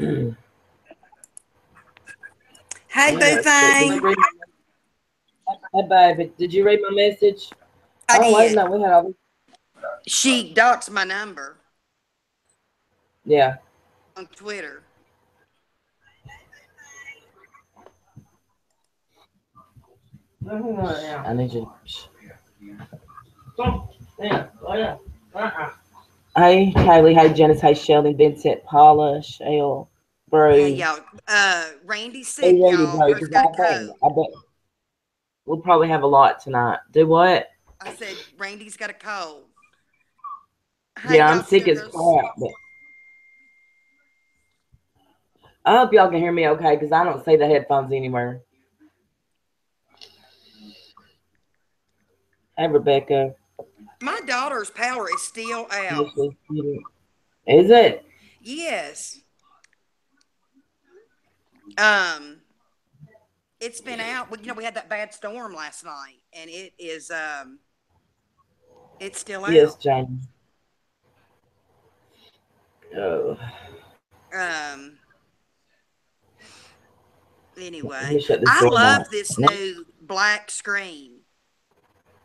Hey, I boo know. Did you thing. read my, hey, baby, did you read my message? I Oh, I didn't did. know we had all this. She doxed my number Yeah. on Twitter. I need you to. Hey, Kaylee. Hey, Janice. Hey, Sheldon, Vincent, Paula, Shale, Hey, Bro. y'all. Randy's Be sick, ready, y'all. bro, Her's because got a cold. I bet we'll probably have a lot tonight. Do what? I said, Randy's got a cold. Hey, Yeah, I'm y'all, sick as sugars. crap, but I hope y'all can hear me okay because I don't see the headphones anywhere. Hey, Rebecca. My daughter's power is still out. Ashley, is it? Yes. Um, it's been out. Well, we had that bad storm last night, and it's still Yes, out. Jane. Oh, Um, let me anyway, shut this I door love now. this new black screen.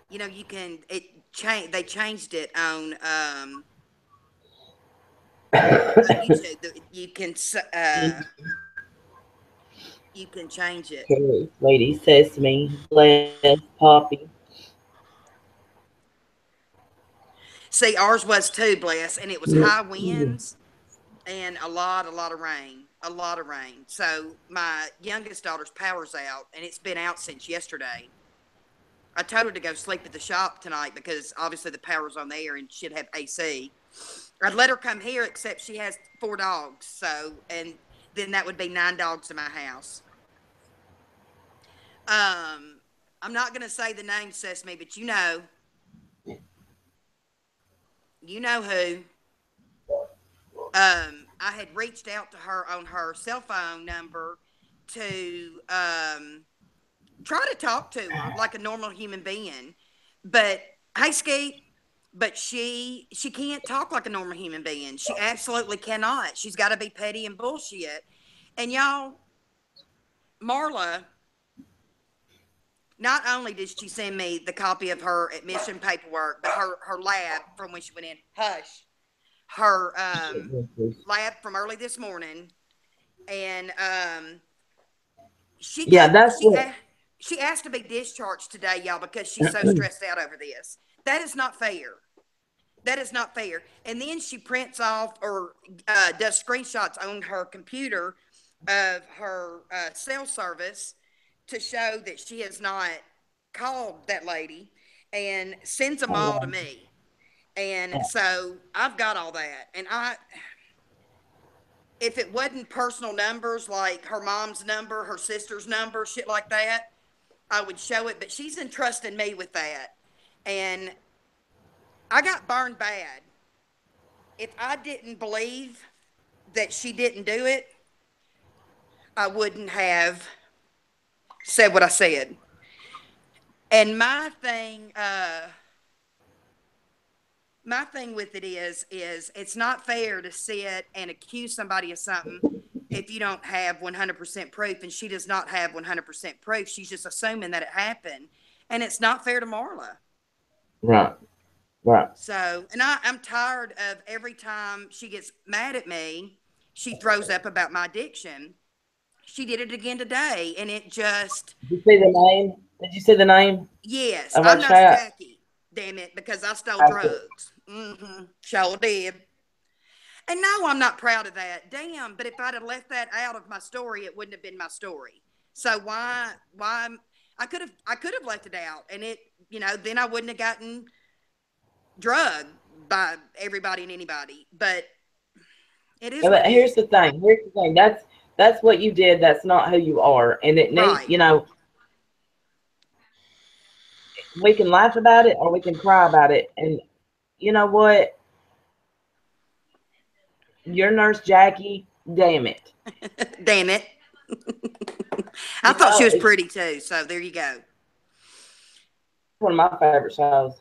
You can they changed it on YouTube. You can change it. Okay, Lady Sesame, bless Poppy. See, ours was too, bless, and it was high winds and a lot of rain, a lot of rain. So my youngest daughter's power's out, and it's been out since yesterday. I told her to go sleep at the shop tonight because obviously the power's on there and she'd have AC. I'd let her come here, except she has 4 dogs, and then that would be 9 dogs in my house. Um, I'm not gonna say the name, Sesame, but you know who. I had reached out to her on her cell phone number to try to talk to her like a normal human being, but hey, Skeet, but she can't talk like a normal human being. She absolutely cannot. She's got to be petty and bullshit. And y'all, Marla, not only did she send me the copy of her admission paperwork, but her lab from when she went in, hush, her lab from early this morning, and she Yeah, gave that's what. she asked to be discharged today, y'all, because she's so stressed out over this. That is not fair. That is not fair. And then she prints off or does screenshots on her computer of her cell service to show that she has not called that lady and sends them all to me. And so I've got all that. And if it wasn't personal numbers like her mom's number, her sister's number, shit like that, I would show it. But she's entrusting me with that. And I got burned bad. If I didn't believe that she didn't do it, I wouldn't have said what I said. And my thing with it is it's not fair to sit and accuse somebody of something if you don't have 100% proof, and she does not have 100% proof. She's just assuming that it happened, and it's not fair to Marla. Right, right. So, and I'm tired of every time she gets mad at me, she throws up about my addiction. She did it again today, and it just, Did you see the name? Did you see the name yes, of our I'm Nurse chat? Jackie, damn it, because I stole After, drugs. Sure did. And no, I'm not proud of that. Damn, but if I'd have left that out of my story, it wouldn't have been my story. So why, I could have left it out, and then I wouldn't have gotten drugged by everybody and anybody. But it is what but it is. here's the thing. Here's the thing. That's what you did. That's not who you are, and it need. Right. We can laugh about it or we can cry about it. And you know what? Your nurse Jackie. Damn it. Damn it. I You thought she know, was it's pretty too, so there you go. one of my favorite shows.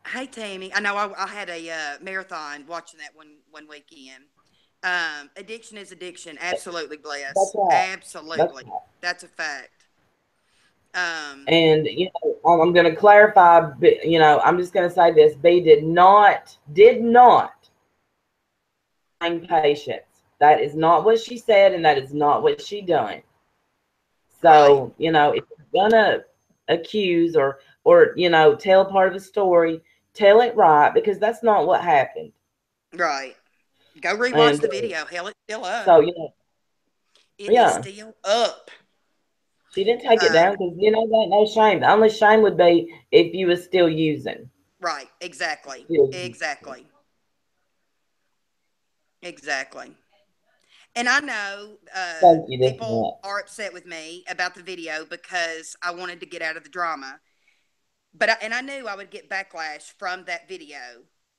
Hey, Tammy. I know I had a marathon watching that one weekend. Addiction is addiction. Absolutely, That's Bless. right. That's Absolutely. right. That's a fact. Um, And I'm going to clarify. I'm just going to say this: B did not find patients. That is not what she said, and that is not what she done. right. So if you're gonna accuse or tell part of the story, tell it right because that's not what happened. Right. Go rewatch And the video. Hell, it's still up. so It is yeah. still up. She didn't take it down Um, because that ain't no shame. The only shame would be if you was still using. right. Exactly. Still using. Exactly. Exactly. And I know Thank you this people much. are upset with me about the video because I wanted to get out of the drama. And I knew I would get backlash from that video.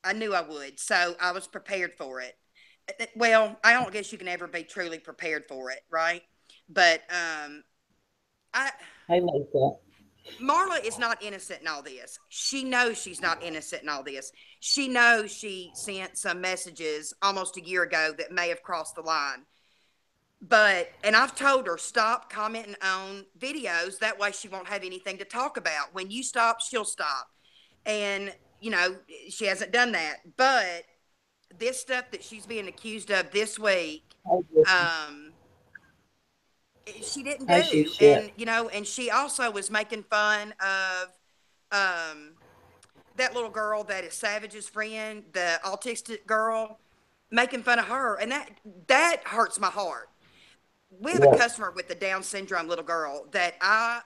I knew I would. So I was prepared for it. Well, I don't guess you can ever be truly prepared for it, right? But I Hey Lisa. Marla is not innocent in all this. She knows she's not innocent in all this. She knows she sent some messages almost a year ago that may have crossed the line. And I've told her, stop commenting on videos. That way she won't have anything to talk about. When you stop, she'll stop. And, she hasn't done that. But this stuff that she's being accused of this week, Hey, Lisa. um, she didn't Hey, shoot do. shit. And she also was making fun of um, that little girl that is Savage's friend, the autistic girl, making fun of her. And that hurts my heart. We have a Yeah. customer with the Down syndrome little girl that I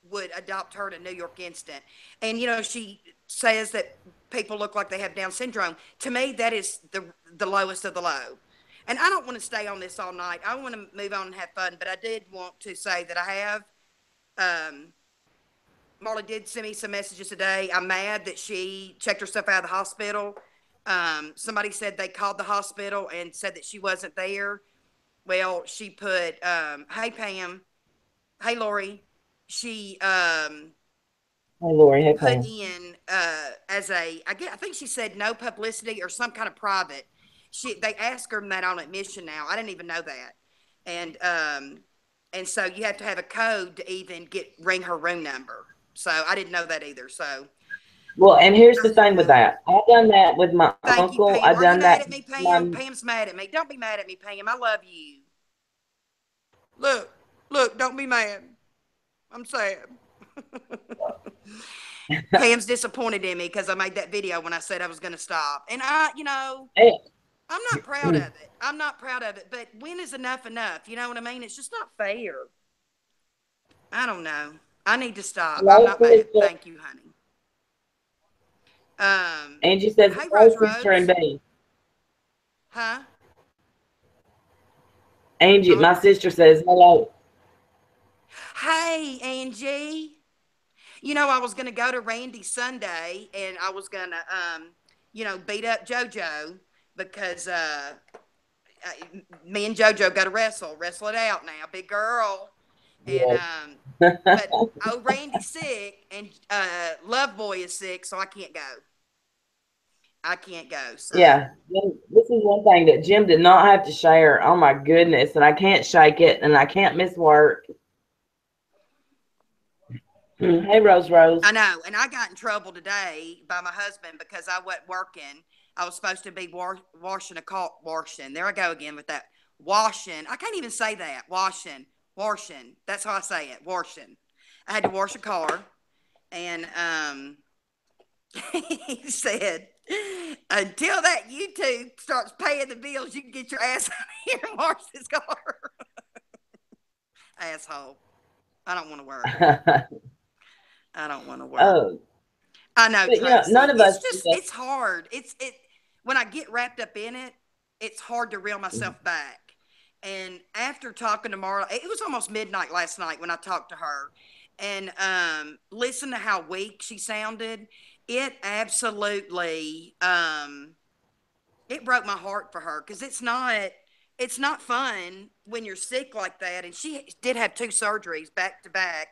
would adopt her to New York instant. And she says that people look like they have Down syndrome. To me, that is the lowest of the low. And I don't want to stay on this all night. I want to move on and have fun, but I did want to say that I have. Um, Marla did send me some messages today. I'm mad that she checked herself out of the hospital. Somebody said they called the hospital and said that she wasn't there. Well, she put, "Hey Pam, hey Lori." She Hey Lori. Hey put Pam. in I think she said no publicity or some kind of private. They ask her that on admission now. I didn't even know that, and so you have to have a code to even ring her room number. So I didn't know that either. So Well, and here's the I don't thing with know. that. I've done that with my Thank you, uncle. I've Pam. Are done you that mad at with me, Pam? my Pam's mad at me. Don't be mad at me, Pam. I love you. Look, look, don't be mad. I'm sad. Pam's disappointed in me because I made that video when I said I was going to stop. And I'm not proud of it. I'm not proud of it. But when is enough enough? You know what I mean? It's just not fair. I don't know. I need to stop. I'm hello, not mad. sister. Thank you, honey. Angie says Hey, hello, Rose sister and Rose. B. Huh? Angie, Oh, my sister says hello. hey, Angie. I was going to go to Randy Sunday and I was going to, beat up JoJo because me and JoJo got to wrestle it out now, big girl. And Yes. but Randy's sick and Love Boy is sick, so I can't go. I can't go. So Yeah, this is one thing that Jim did not have to share. Oh my goodness, and I can't shake it, and I can't miss work. Hey, Rose, I Rose. know, and I got in trouble today by my husband because I wasn't working. I was supposed to be washing a car. Washing. There I go again with that. Washing. I can't even say that. Washing. Washing. That's how I say it. Washing. I had to wash a car, and he said, until that YouTube starts paying the bills, you can get your ass out here and wash this car. Asshole. I don't want to work. I don't want to work. Oh, I know, but none Tracy. of us It's do just, that. it's hard. When I get wrapped up in it, it's hard to reel myself back. And after talking to Marla, it was almost midnight last night when I talked to her and listen to how weak she sounded. It absolutely, it broke my heart for her because it's not fun when you're sick like that. And she did have two surgeries back to back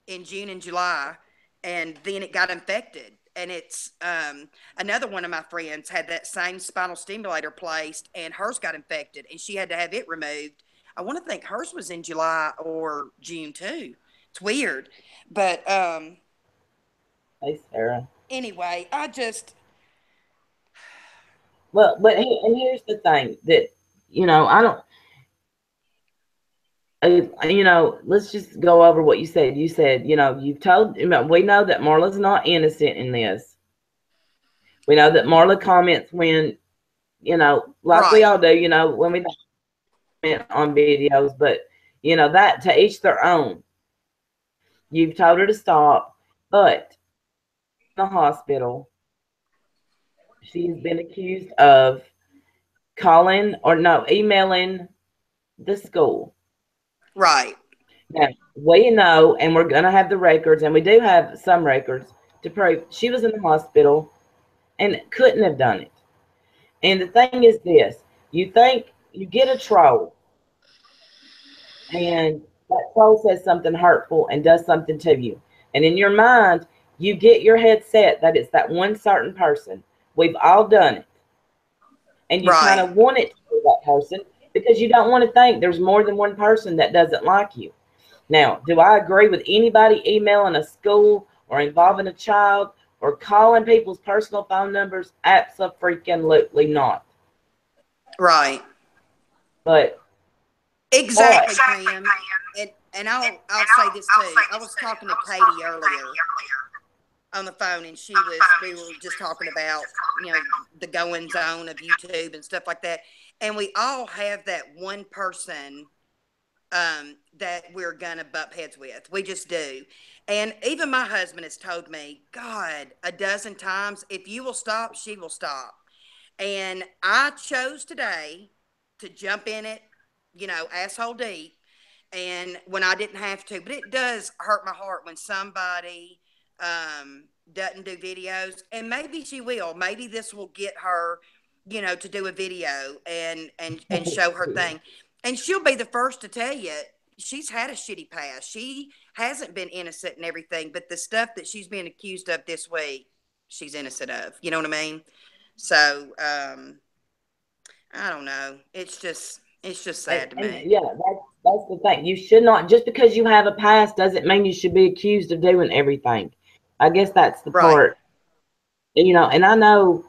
in June and July, and then it got infected. and it's another one of my friends had that same spinal stimulator placed, and hers got infected, and she had to have it removed. I want to think hers was in July or June too. It's weird, but Hey, Sarah. anyway, I just Well, but and here's the thing that, I don't, let's just go over what you said. You said, you've told, we know that Marla's not innocent in this. We know that Marla comments when, like we right, all do, when we comment on videos, but, that to each their own. You've told her to stop, but in the hospital, she's been accused of calling or no, emailing the school. right, Now, we know, and we're going to have the records, and we do have some records to prove she was in the hospital and couldn't have done it. And the thing is this, you think you get a troll, and that troll says something hurtful and does something to you. And in your mind, you get your head set that it's that one certain person. We've all done it. And you kind right, of want it to be that person because you don't want to think there's more than one person that doesn't like you. Now, do I agree with anybody emailing a school or involving a child or calling people's personal phone numbers? Absolutely not. right. But Exactly, but Pam. And I'll say this too. I was talking to Katie earlier on the phone, and we were just talking about the goings on of YouTube and stuff like that. And we all have that one person that we're gonna butt heads with. We just do. And even my husband has told me, God, a dozen times, if you will stop, she will stop. And I chose today to jump in it, asshole deep, and when I didn't have to. But it does hurt my heart when somebody doesn't do videos, and maybe she will. Maybe this will get her, to do a video and show her thing, and she'll be the first to tell you she's had a shitty past. She hasn't been innocent and everything, but the stuff that she's being accused of this week, she's innocent of. You know what I mean? So I don't know. It's just sad to and me. yeah, that's the thing. You should not, just because you have a past doesn't mean you should be accused of doing everything. I guess that's the Right. part. And I know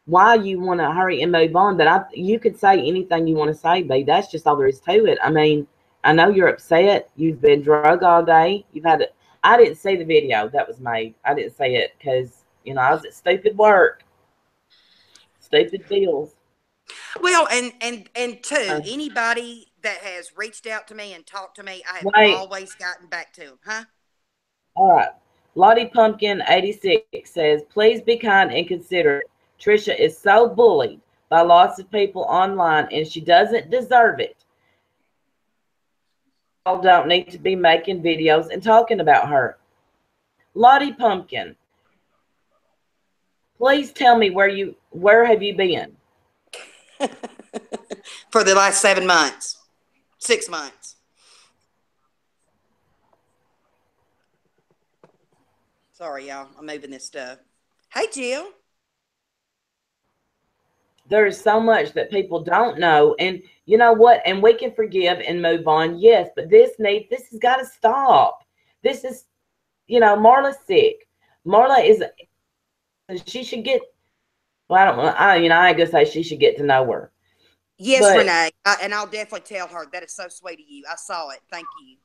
why you want to hurry and move on, but you could say anything you want to say, babe. That's just all there is to it. I mean, I know you're upset. You've been drug all day. You've had it. I didn't see the video that was made. I didn't see it because I was at stupid work, stupid bills. Well, and two, Uh, anybody that has reached out to me and talked to me, I have Wait, always gotten back to them. Huh? all right. Lottie Pumpkin 86 says, "Please be kind and considerate. Trisha is so bullied by lots of people online, and she doesn't deserve it. All don't need to be making videos and talking about her." Lottie Pumpkin, please tell me where have you been? For the last 7 months, 6 months. Sorry, y'all. I'm moving this stuff. Hey, Jill. There is so much that people don't know, and you know what? And we can forgive and move on. Yes, but this has got to stop. This is, Marla's sick. Marla is. She should get. Well, I don't. I ain't gonna say she should get to know her, Yes, but Renee. And I'll definitely tell her. That is so sweet of you. I saw it. Thank you.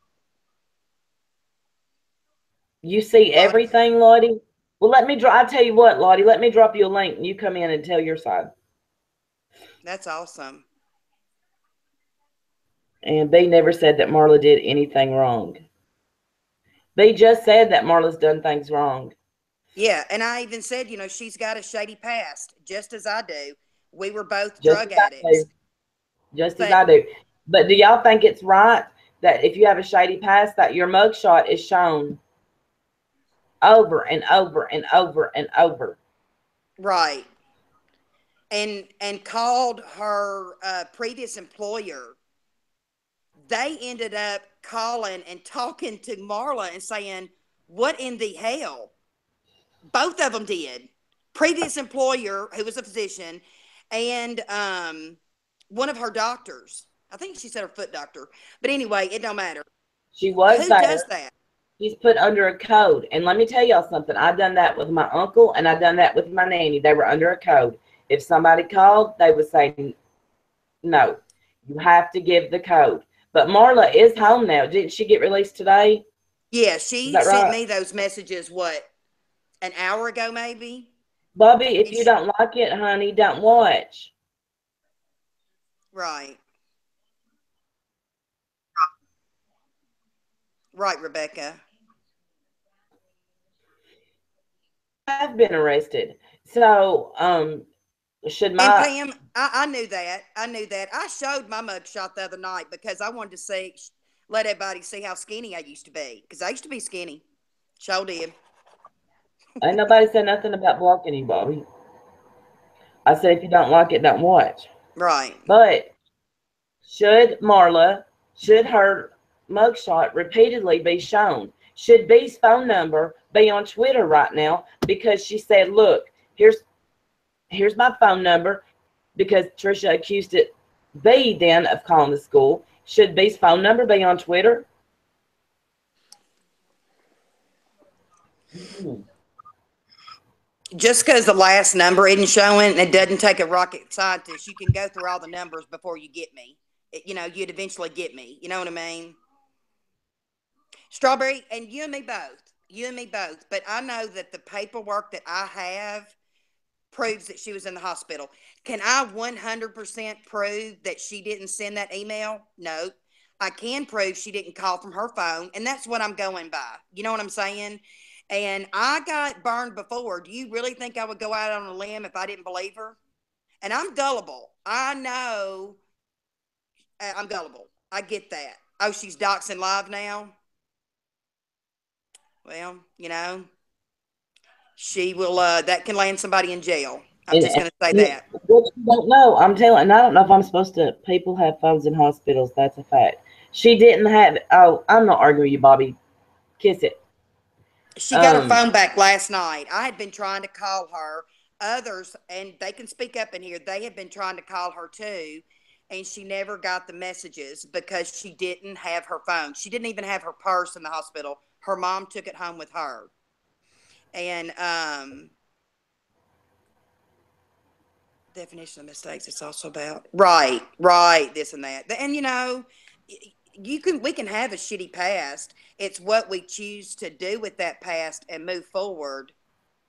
you see Lottie. everything, Lottie. Well, let me drop. I tell you what, Lottie. Let me drop you a link, and you come in and tell your side. That's awesome. And B never said that Marla did anything wrong. B just said that Marla's done things wrong. Yeah. And I even said, she's got a shady past, just as I do. We were both Just drug as I do. addicts. Just as But I do. But do y'all think it's right that if you have a shady past that your mugshot is shown over and over and over and over? right. And called her previous employer. They ended up calling and talking to Marla and saying, "What in the hell?" Both of them did. Previous employer, who was a physician, and one of her doctors. I think she said her foot doctor. But anyway, it don't matter. She was Who does there. that? She's put under a code. And let me tell y'all something. I've done that with my uncle and I've done that with my nanny. They were under a code. If somebody called, they would say, no, you have to give the code. But Marla is home now. Didn't she get released today? Yeah, Is she that sent right? me those messages, what, an hour ago, maybe? Bobby, if And you she, don't like it, honey, don't watch. right. Right, Rebecca. I've been arrested. So, should And my Pam, I knew that. I knew that. I showed my mugshot the other night because I wanted to see, let everybody see how skinny I used to be. Because I used to be skinny. Sure did. ain't nobody said nothing about blocking you, Bobby. I said if you don't like it, don't watch. Right. But should Marla, should her mugshot repeatedly be shown? Should B's phone number be on Twitter right now because she said, look, here's my phone number because Trisha accused it B then of calling the school. Should B's phone number be on Twitter? Just because the last number isn't showing, it doesn't take a rocket scientist. You can go through all the numbers before you get me. You'd eventually get me. You know what I mean? Strawberry, and you and me both. You and me both. But I know that the paperwork that I have proves that she was in the hospital. Can I 100% prove that she didn't send that email? No. I can prove she didn't call from her phone, and that's what I'm going by. You know what I'm saying? And I got burned before. Do you really think I would go out on a limb if I didn't believe her? And I'm gullible. I know I'm gullible. I get that. Oh, she's doxing live now? Well, she will, that can land somebody in jail. I'm just And going to say that. what you don't know, I'm telling, and I don't know if I'm supposed to. People have phones in hospitals. That's a fact. She didn't have. Oh, I'm not arguing with you, Bobby. Kiss it. She got her Um, phone back last night. I had been trying to call her. Others, and they can speak up in here, they had been trying to call her too, and she never got the messages because she didn't have her phone. She didn't even have her purse in the hospital. Her mom took it home with her. And definition of mistakes, it's also about right, this and that. And we can have a shitty past. It's what we choose to do with that past and move forward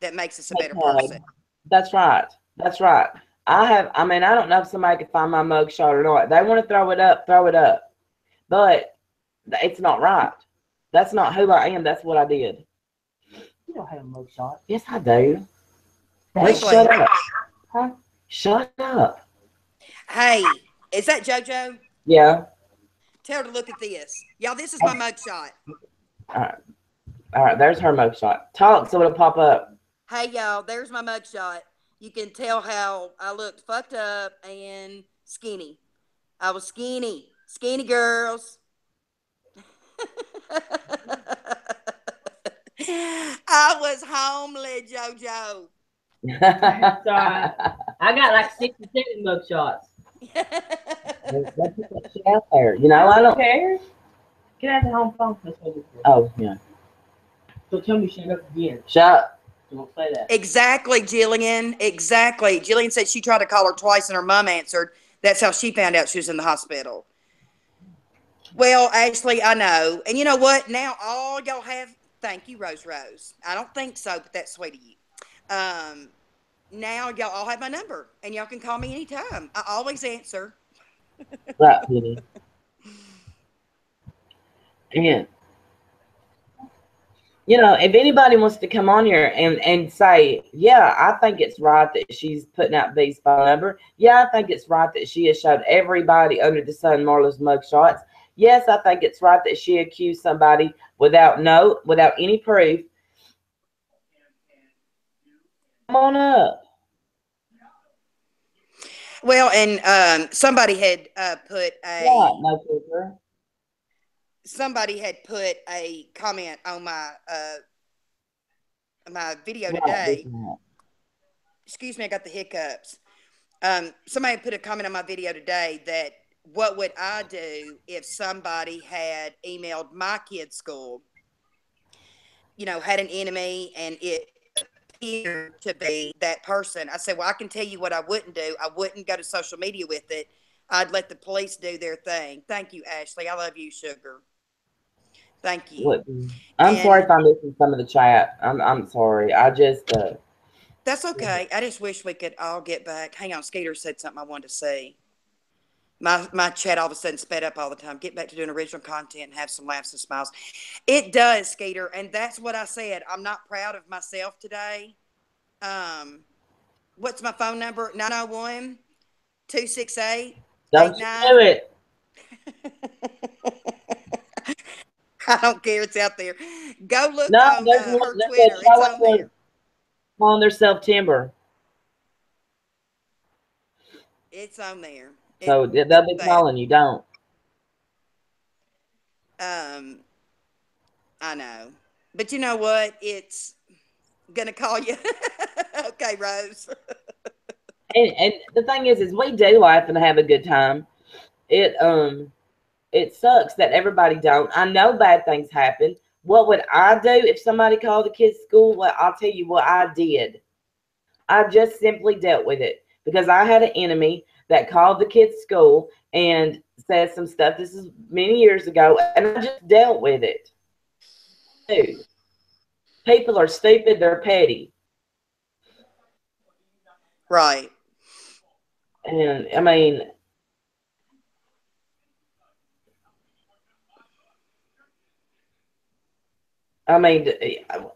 that makes us a better okay, person. that's right. That's right. I have. I mean, I don't know if somebody could find my mugshot or not. They want to throw it up, throw it up. But it's not right. That's not who I am. That's what I did. You don't have a mugshot. Yes, I do. Let's Weekly. shut up. Huh? Shut up. Hey, is that JoJo? Yeah. Tell her to look at this. Y'all, this is my mugshot. All right. All right. There's her mugshot. Talk so it'll pop up. Hey, y'all, there's my mugshot. You can tell how I looked fucked up and skinny. I was skinny. Skinny girls. I was homely, JoJo. So I got like 67 mug shots. Let's put that shit out there. You know, I I don't don't. care. Get out the home phone. That's what it's for. Oh, yeah. So tell me shut up again. Shut. Don't say that. Exactly, Jillian. Exactly. Jillian said she tried to call her twice and her mom answered. That's how she found out she was in the hospital. Well, Ashley, I know. And you know what? Now all y'all have, thank you, Rose Rose. I don't think so, but that's sweet of you. Um, Now y'all all have my number and y'all can call me anytime. I always answer. Right, Penny. And you know, if anybody wants to come on here and say, yeah, I think it's right that she's putting out B's phone number. Yeah, I think it's right that she has showed everybody under the sun Marla's mugshots. Yes, I think it's right that she accused somebody without any proof. Come on up. Well, and somebody had Yeah, no proofer. put a comment on my my video Right. today. Excuse me, I got the hiccups. Somebody put a comment on my video today that what would I do if somebody had emailed my kid's school, had an enemy and it appeared to be that person. I said, well, I can tell you what I wouldn't do. I wouldn't go to social media with it. I'd let the police do their thing. Thank you, Ashley. I love you, sugar. Thank you. What? I'm sorry And if I'm missing some of the chat. I'm sorry. I just that's okay. I just wish we could all get back. Hang on, Skeeter said something I wanted to say. My chat all of a sudden sped up all the time. Get back to doing original content and have some laughs and smiles. It does, Skeeter, and that's what I said. I'm not proud of myself today. What's my phone number? 901 268 don't you do 89. it. I don't care. It's out there. Go look No, on there's one. her There's Twitter. a It's show up on there there. calling themselves Timber. It's on there. So It's they'll be there. calling you. Don't. Um, I know. But you know what? It's gonna call you. Okay, Rose. And the thing is we do laugh and have a good time. It sucks that everybody don't. I know bad things happen. What would I do if somebody called the kids' school? Well, I'll tell you what I did. I just simply dealt with it because I had an enemy that called the kids' school and said some stuff. This is many years ago, and I just dealt with it. Dude, people are stupid. They're petty, Right. and I mean, I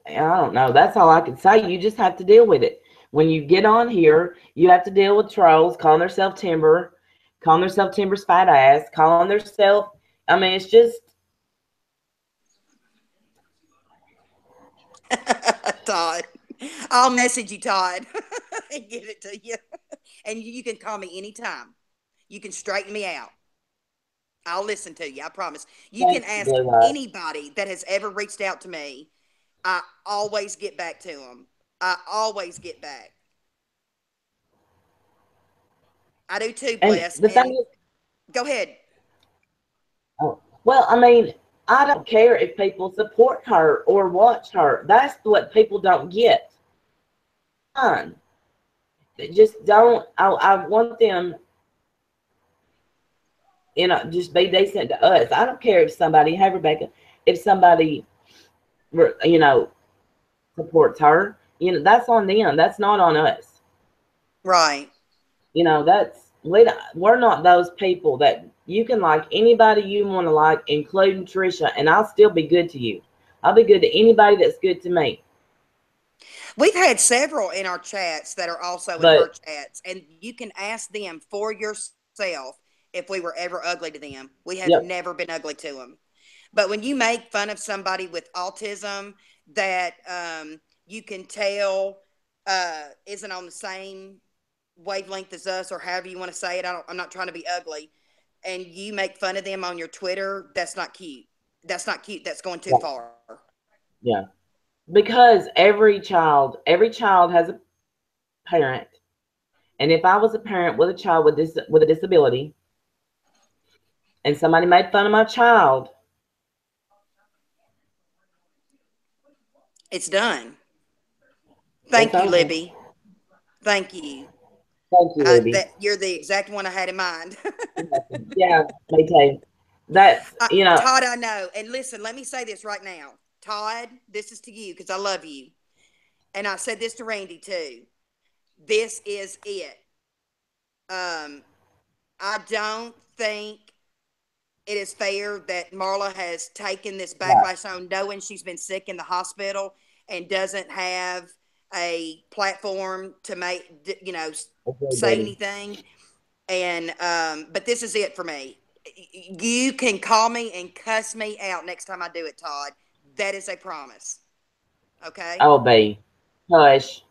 don't know. That's all I can say. You just have to deal with it. When you get on here, you have to deal with trolls calling themselves Timber, calling themselves Timber's fat ass, calling themselves. I mean, it's just Todd. I'll message you, Todd, and give it to you. And you can call me anytime. You can straighten me out. I'll listen to you. I promise. You can thank you, ask Blue Eyes. anybody that has ever reached out to me. I always get back to them. I always get back. I do too, And Bless. the thing And is, go ahead. oh, well, I mean, I don't care if people support her or watch her. That's what people don't get. Fine. They just don't. I want them, just be decent to us. I don't care if somebody, hey, Rebecca, if somebody, you know, supports her, that's on them. That's not on us. Right. We're not those people that you can like anybody you want to like, including Trisha, and I'll still be good to you. I'll be good to anybody that's good to me. We've had several in our chats that are also in her But chats, and you can ask them for yourself if we were ever ugly to them. We have yep, never been ugly to them. But when you make fun of somebody with autism that you can tell isn't on the same wavelength as us, or however you want to say it, I'm not trying to be ugly, and you make fun of them on your Twitter, that's not cute. That's not cute. That's going too yeah, far. yeah. Because every child has a parent, and if I was a parent with a child with a disability, and somebody made fun of my child, It's done. it's Thank you, over. Libby. Thank you. Thank you, Libby. That you're the exact one I had in mind. Yeah, me too. That's Todd, I know. And listen, let me say this right now. Todd, this is to you because I love you. And I said this to Randy too. This is it. Um, I don't think it is fair that Marla has taken this right. backlash on, knowing she's been sick in the hospital and doesn't have a platform to Okay, say buddy. anything. And but this is it for me. You can call me and cuss me out next time I do it, Todd. That is a promise. Okay? I'll be. Hush.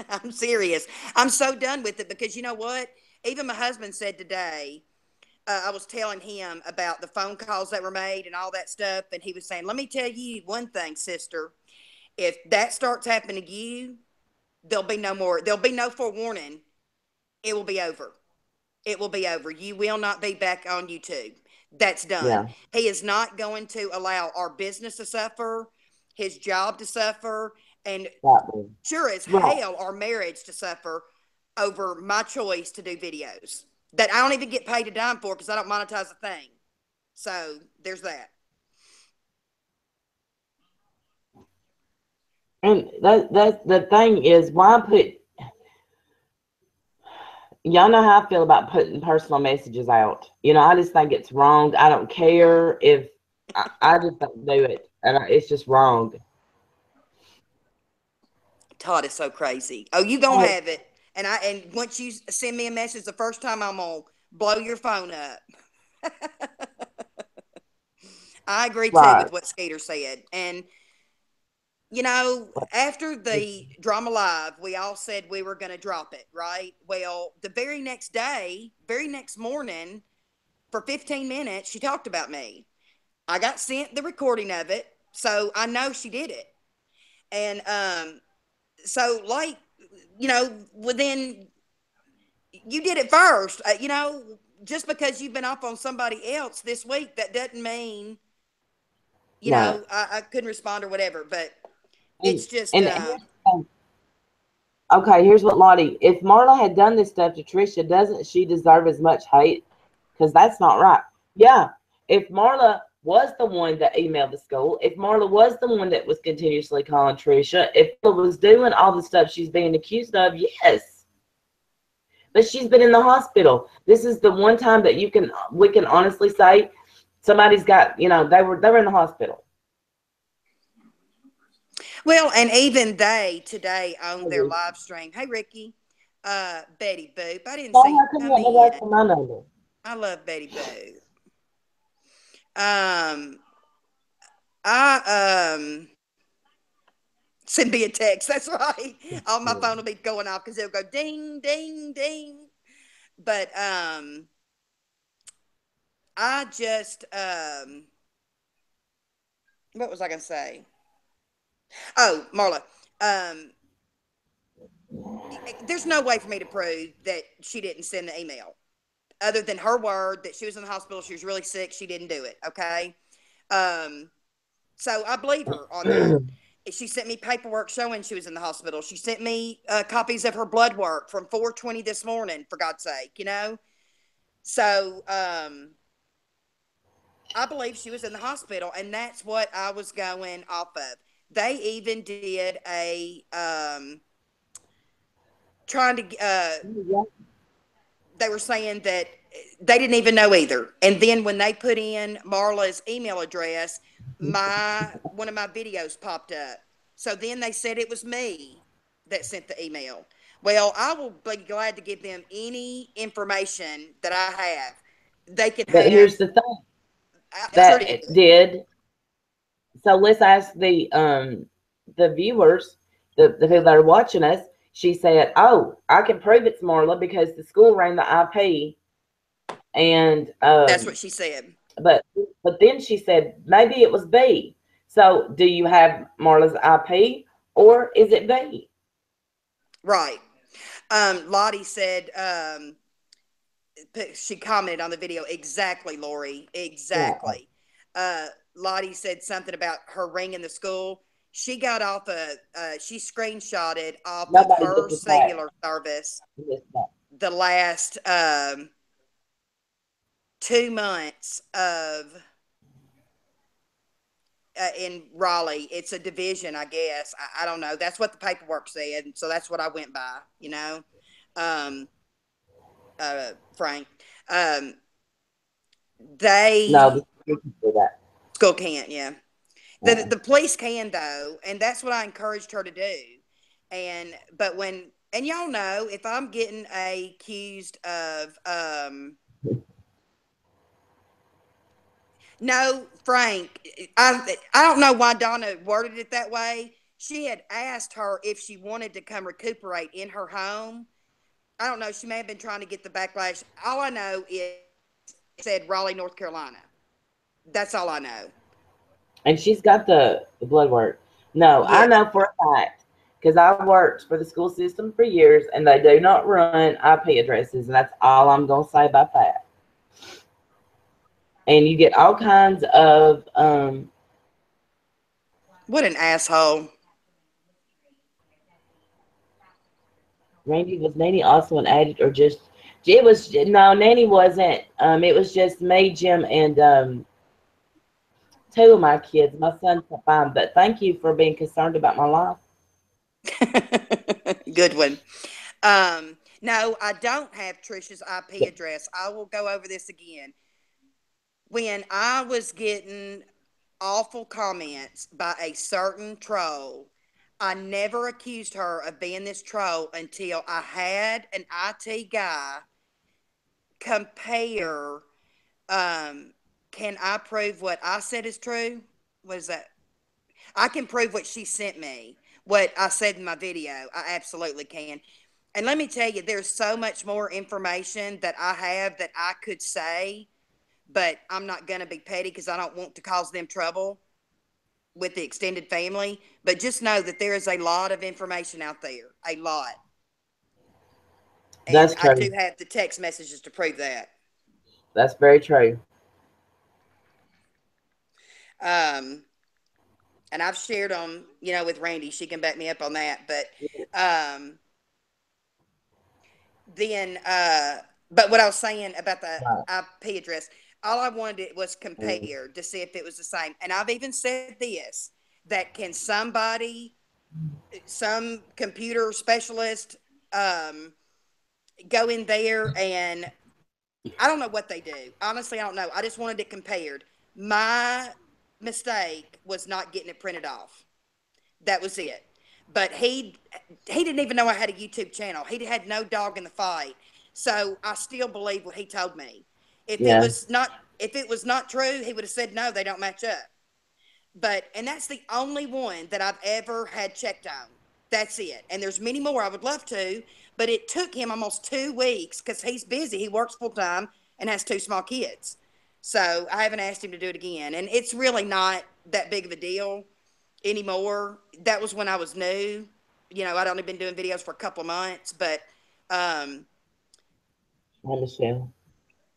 I'm serious. I'm so done with it because you know what? Even my husband said today, I was telling him about the phone calls that were made and all that stuff. And he was saying, let me tell you one thing, sister. If that starts happening to you, there'll be no more. There'll be no forewarning. It will be over. It will be over. You will not be back on YouTube. That's done. Yeah. He is not going to allow our business to suffer, his job to suffer, and Exactly. sure as Right. hell our marriage to suffer over my choice to do videos that I don't even get paid a dime for because I don't monetize a thing. So there's that. And that the thing is, why put, y'all know how I feel about putting personal messages out. I just think it's wrong. I don't care if I just don't do it, and it's just wrong. Todd is so crazy. Oh, you gonna Oh, have it. And once you send me a message the first time, I'm gonna blow your phone up. I agree too right. with what Skeeter said. And after the drama live, we all said we were going to drop it, right? Well, the very next day, very next morning, for 15 minutes, she talked about me. I got sent the recording of it, so I know she did it. And so, like, within you did it first. Just because you've been off on somebody else this week, that doesn't mean No. I couldn't respond or whatever. But And it's just and here's the thing. Okay, here's what Lottie. If Marla had done this stuff to Trisha, doesn't she deserve as much hate? Because that's not right. Yeah. If Marla was the one that emailed the school, if Marla was the one that was continuously calling Trisha, if Marla was doing all the stuff she's being accused of, yes. But she's been in the hospital. This is the one time that we can honestly say somebody's got, they were in the hospital. well, and even they today on their live stream. Hey, Ricky, Betty Boop. I didn't So see you how come you come want me in. to for my number? I love Betty Boop. Um, I send me a text. That's right. On my phone will be going off because it'll go ding, ding, ding. But I just what was I gonna say? Oh, Marla. Um, there's no way for me to prove that she didn't send the email, other than her word that she was in the hospital. She was really sick. She didn't do it. Okay. Um, so I believe her on that. She sent me paperwork showing she was in the hospital. She sent me copies of her blood work from 4:20 this morning. For God's sake. So I believe she was in the hospital, and that's what I was going off of. They even did a trying to. They were saying that they didn't even know either. And then when they put in Marla's email address, my one of my videos popped up. So then they said it was me that sent the email. Well, I will be glad to give them any information that I have. They can But have. here's the thing I sure that did. it did. So let's ask the viewers, the people that are watching us. She said, "Oh, I can prove it's Marla because the school ran the IP." And That's what she said. but then she said maybe it was B. So do you have Marla's IP or is it B? Right. Lottie said, she commented on the video, exactly, Lori, Yeah. exactly. Lottie said something about her ringing the school. She got off she screenshotted off of Nobody her gets attacked. cellular service Yes, no. the last 2 months of in Raleigh. It's a division, I guess. I don't know. That's what the paperwork said, so that's what I went by. Um, Frank. Um, No, they the can do that. school can't, yeah. The Uh-uh. the police can though, and that's what I encouraged her to do. But when and y'all know if I'm getting accused of no, Frank, I don't know why Donna worded it that way. She had asked her if she wanted to come recuperate in her home. I don't know. She may have been trying to get the backlash. All I know is it said Raleigh, North Carolina. That's all I know. And she's got the blood work. No, I Yeah. know for a fact because I worked for the school system for years, and they do not run IP addresses, and that's all I'm going to say about that. And you get all kinds of What an asshole. Randy, was Nanny also an addict or just it was no, Nanny wasn't. It was just me, Jim, and two of my kids. My son's fine, but thank you for being concerned about my life. Good one. No, I don't have Trisha's IP address. I will go over this again. When I was getting awful comments by a certain troll, I never accused her of being this troll until I had an IT guy compare. Um, can I prove what I said is true? What is that? I can prove what she sent me, what I said in my video. I absolutely can. And let me tell you, there's so much more information that I have that I could say, but I'm not going to be petty because I don't want to cause them trouble with the extended family. But just know that there is a lot of information out there, a lot. And That's I do true. have the text messages to prove that. That's very true. Um, and I've shared them, with Randy. She can back me up on that. Um, then, but what I was saying about the Right. IP address, all I wanted was compared to see if it was the same. And I've even said this, that can somebody, some computer specialist, um, go in there and I don't know what they do. Honestly, I don't know. I just wanted it compared. My mistake was not getting it printed off. That was it. But he didn't even know I had a YouTube channel. He had no dog in the fight. So I still believe what he told me. If it Yeah. was not if it was not true, he would have said no, they don't match up. But and that's the only one that I've ever had checked on. That's it. And there's many more I would love to, but it took him almost 2 weeks because he's busy. He works full time and has two small kids. So I haven't asked him to do it again. And it's really not that big of a deal anymore. That was when I was new. I'd only been doing videos for a couple of months, but um, Hi, Michelle.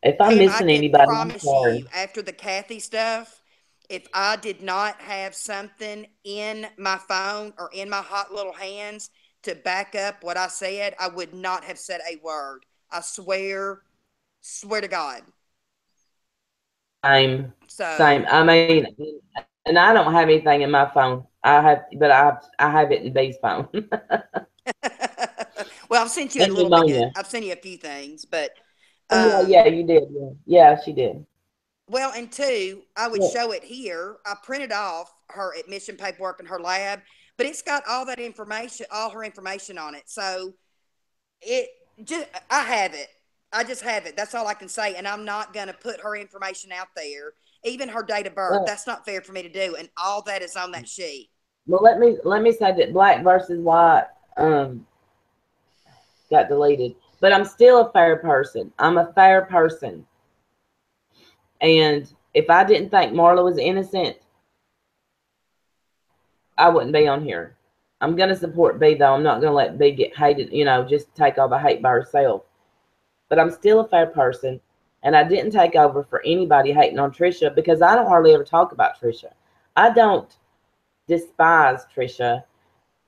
If I'm Pam, I missing can anybody, I'm promise sorry. you, after the Kathy stuff, if I did not have something in my phone or in my hot little hands to back up what I said, I would not have said a word. I swear to God. Same, So, same. I mean, and I don't have anything in my phone. I have, but I have it in B's phone. well, I've sent you a And little bit. pneumonia. I've sent you a few things, but Oh yeah, um, yeah, you did. Yeah, yeah, she did. well, and two, I would Yeah. show it here. I printed off her admission paperwork in her lab, but it's got all that information, all her information on it. So it just, I have it. I just have it. That's all I can say. And I'm not going to put her information out there, even her date of birth. Well, That's not fair for me to do. And all that is on that sheet. well, let me say that black versus white um got deleted, but I'm still a fair person. I'm a fair person, and if I didn't think Marla was innocent, I wouldn't be on here. I'm gonna support B though. I'm not gonna let B get hated. Just take all the hate by herself. But I'm still a fair person, and I didn't take over for anybody hating on Trisha because I don't hardly ever talk about Trisha. I don't despise Trisha,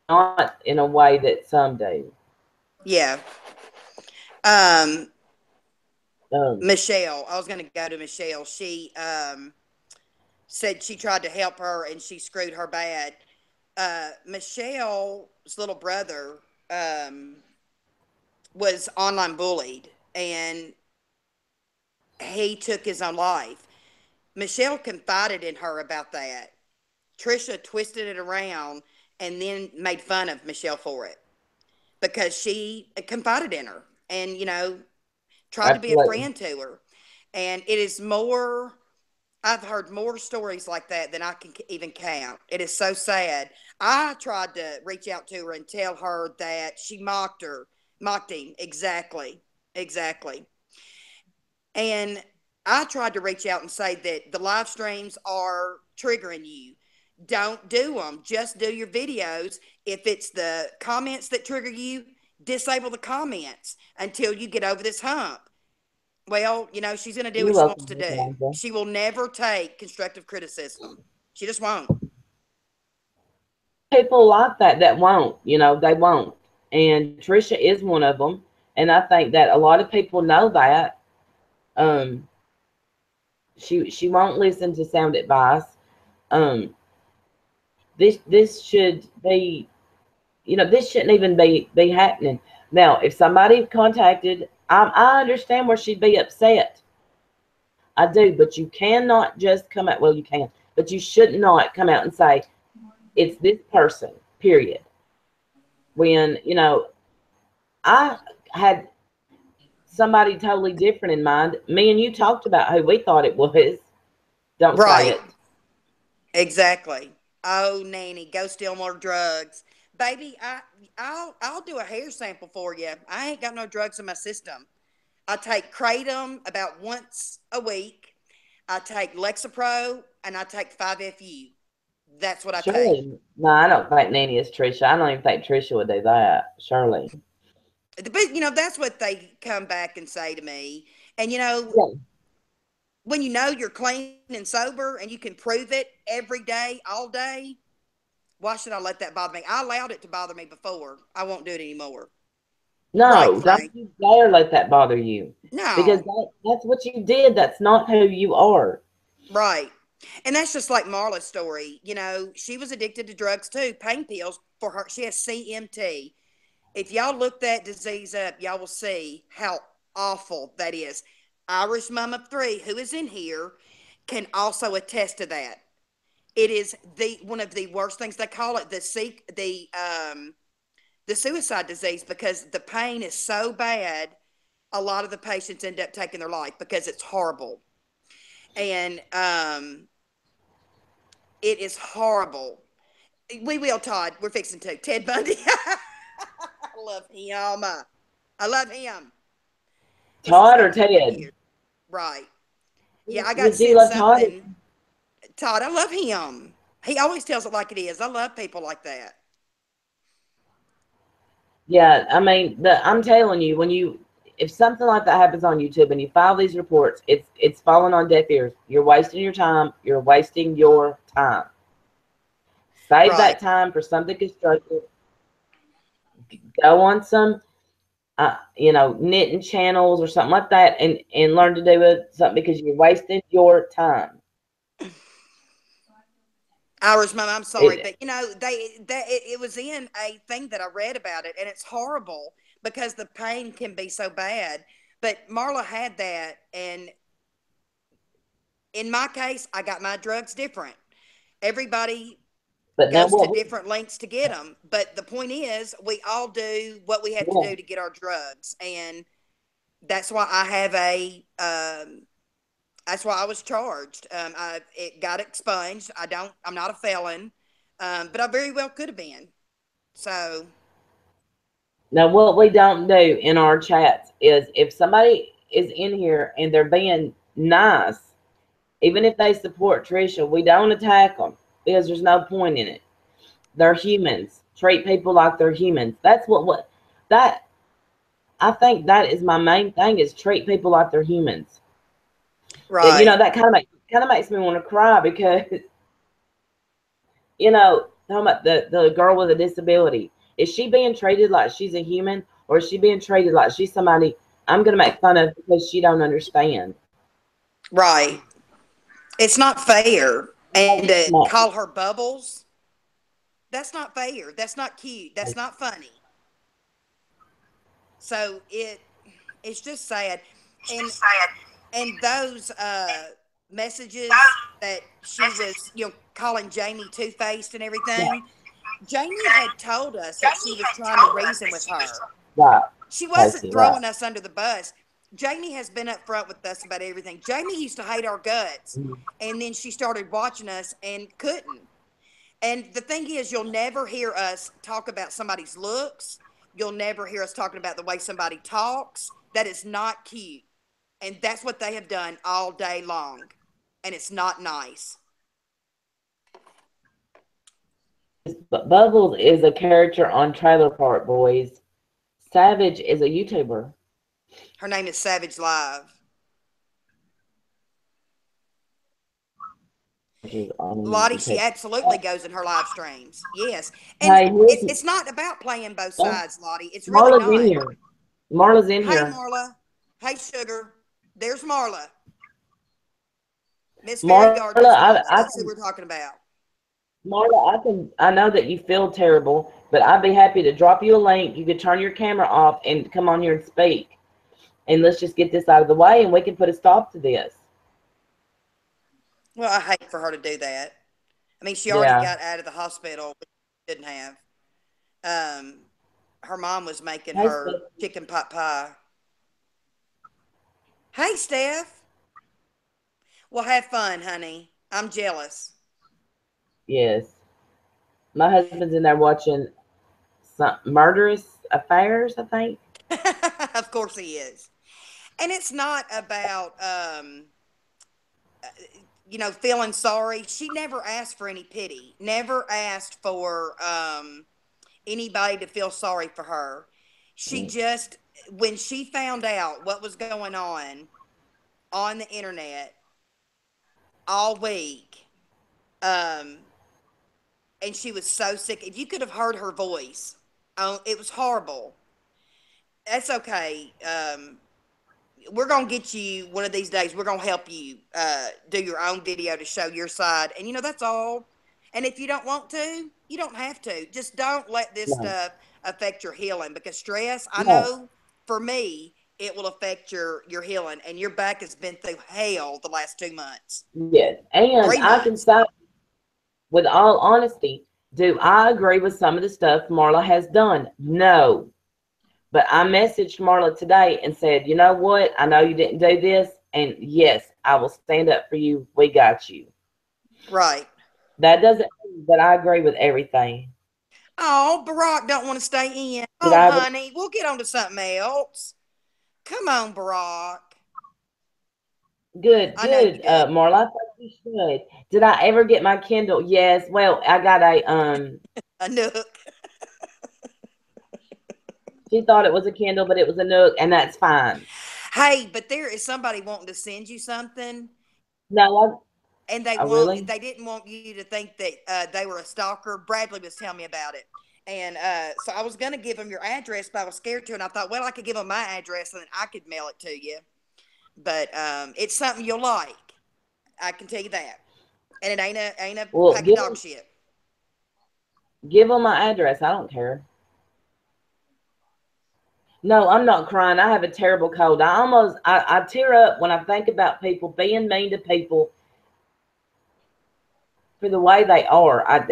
not in a way that some do. Yeah. Um, Um, Michelle, I was going to go to Michelle. She said she tried to help her and she screwed her bad. Michelle's little brother was online bullied and he took his own life. Michelle confided in her about that. Trisha twisted it around and then made fun of Michelle for it because she confided in her and, tried to be a Absolutely. friend to her. And it is more, I've heard more stories like that than I can even count. It is so sad. I tried to reach out to her and tell her that she mocked him. Exactly. Exactly. And I tried to reach out and say that the live streams are triggering you. don't do them. Just do your videos. If it's the comments that trigger you, disable the comments until you get over this hump. Well, she's going to do You're what she wants welcome, to Miss do. Angela. She will never take constructive criticism. She just won't. People like that won't, they won't. And Trisha is one of them. And I think that a lot of people know that. Um, she won't listen to sound advice. Um, this should be, this shouldn't even be happening. Now, if somebody contacted, I understand where she'd be upset. I do, but you cannot just come out. Well, you can, but you should not come out and say it's this person. Period. When I had somebody totally different in mind. Me and you talked about who we thought it was. Don't say Right. it. Exactly. Oh, Nanny, go steal more drugs. Baby, I'll do a hair sample for you. I ain't got no drugs in my system. I take kratom about once a week. I take Lexapro and I take 5FU. That's what I take. Surely, no, I don't think Nanny is Trisha. I don't even think Trisha would do that. Surely. But that's what they come back and say to me. And Yeah. when you're clean and sober and you can prove it every day, all day, why should I let that bother me? I allowed it to bother me before. I won't do it anymore. Right, No, don't Frank? you dare let that bother you. Because No. that's what you did. That's not who you are. Right. And that's just like Marla's story. She was addicted to drugs too, pain pills for her. She has CMT. If y'all look that disease up, y'all will see how awful that is. Irish Mom of Three, who is in here, can also attest to that. It is the one of the worst things. They call it the suicide disease because the pain is so bad. A lot of the patients end up taking their life because it's horrible, and it is horrible. We will, Todd. We're fixing to Ted Bundy. I love him. I love him. He's a Todd or sweetheart. Ted? Right. Yeah, I got You do sent love Todd? something. Todd, I love him. He always tells it like it is. I love people like that. Yeah, I mean, I'm telling you, if something like that happens on YouTube and you file these reports, it's falling on deaf ears. You're wasting your time. You're wasting your time. Save Right. that time for something constructive. Go on some, knitting channels or something like that, and learn to do it something because you're wasting your time. Irish Mom, I'm sorry, It, but it was in a thing that I read about it, and it's horrible because the pain can be so bad. But Marla had that, and in my case, I got my drugs different. Everybody but now goes to what? different lengths to get them, but the point is, we all do what we have to Yeah. do to get our drugs, and that's why I have a. That's why I was charged. It got expunged. I'm not a felon, but I very well could have been. So Now, what we don't do in our chats is if somebody is in here and they're being nice, even if they support Trisha, we don't attack them because there's no point in it. They're humans. Treat people like they're humans. That's what that I think that is my main thing is treat people like they're humans. right, That kind of makes me want to cry because talking about the girl with a disability. Is she being treated like she's a human, or is she being treated like she's somebody I'm gonna make fun of because she don't understand? right. It's not fair, and It's to not. call her Bubbles, that's not fair. That's not cute. That's not funny. So it's just sad, and those messages that she was calling Jamie two faced and everything. Jamie had told us that she was trying to reason with her. Right, She wasn't Casey, right. throwing us under the bus. Jamie has been up front with us about everything. Jamie used to hate our guts, and then she started watching us and couldn't. And the thing is, you'll never hear us talk about somebody's looks. You'll never hear us talking about the way somebody talks. That is not cute. And that's what they have done all day long. And it's not nice. But Bubbles is a character on Trailer Park Boys. Savage is a YouTuber. Her name is Savage Live. Which is on Lottie, she YouTube. absolutely goes in her live streams. Yes. And Hey, here's it's not about playing both sides, Lottie. It's really Marla's in not. here. Marla's in Hey, here. Marla. Hey, Sugar. There's Marla. Miss Marla, Fairyard, that's I Marla. can That's who we're talking about. I know that you feel terrible, but I'd be happy to drop you a link. You could turn your camera off and come on here and speak. And let's just get this out of the way and we can put a stop to this. Well, I hate for her to do that. I mean, she already Yeah. got out of the hospital, but she didn't have. Um, her mom was making Hey, her Steph. chicken pot pie. Hey, Steph. Well, have fun, honey. I'm jealous. Yes. My husband's in there watching some murderous affairs, I think. Of course he is. And it's not about feeling sorry. She never asked for any pity. Never asked for anybody to feel sorry for her. She Mm. just, when she found out what was going on the internet all week, um, and she was so sick. If you could have heard her voice, oh, it was horrible. That's okay. We're gonna get you one of these days. We're gonna help you do your own video to show your side, and that's all. And if you don't want to, you don't have to. Just don't let this No. stuff affect your healing, because stress, I No. know for me, it will affect your healing, and your back has been through hell the last 2 months, Yes. And three I can months. say with all honesty, do I agree with some of the stuff Marla has done? No. But I messaged Marla today and said, you know what? I know you didn't do this. And yes, I will stand up for you. We got you. Right. That doesn't mean that I agree with everything. Oh, Barack don't want to stay in. Did Oh, I? honey, we'll get on to something else. Come on, Barack. Good, I know you good, do. Marla. I thought you should. Did I ever get my Kindle? Yes. Well, I got a A nook. she thought it was a Kindle, but it was a Nook, and that's fine. Hey, but there is somebody wanting to send you something, No, and I really. they didn't want you to think that they were a stalker. Bradley was telling me about it, and so I was gonna give him your address, but I was scared to, and I thought, well, I could give him my address, and then I could mail it to you. But it's something you'll like. I can tell you that, and it ain't a Well, pack of dog shit. give them my address. I don't care. No, I'm not crying. I have a terrible cold. I tear up when I think about people being mean to people for the way they are. I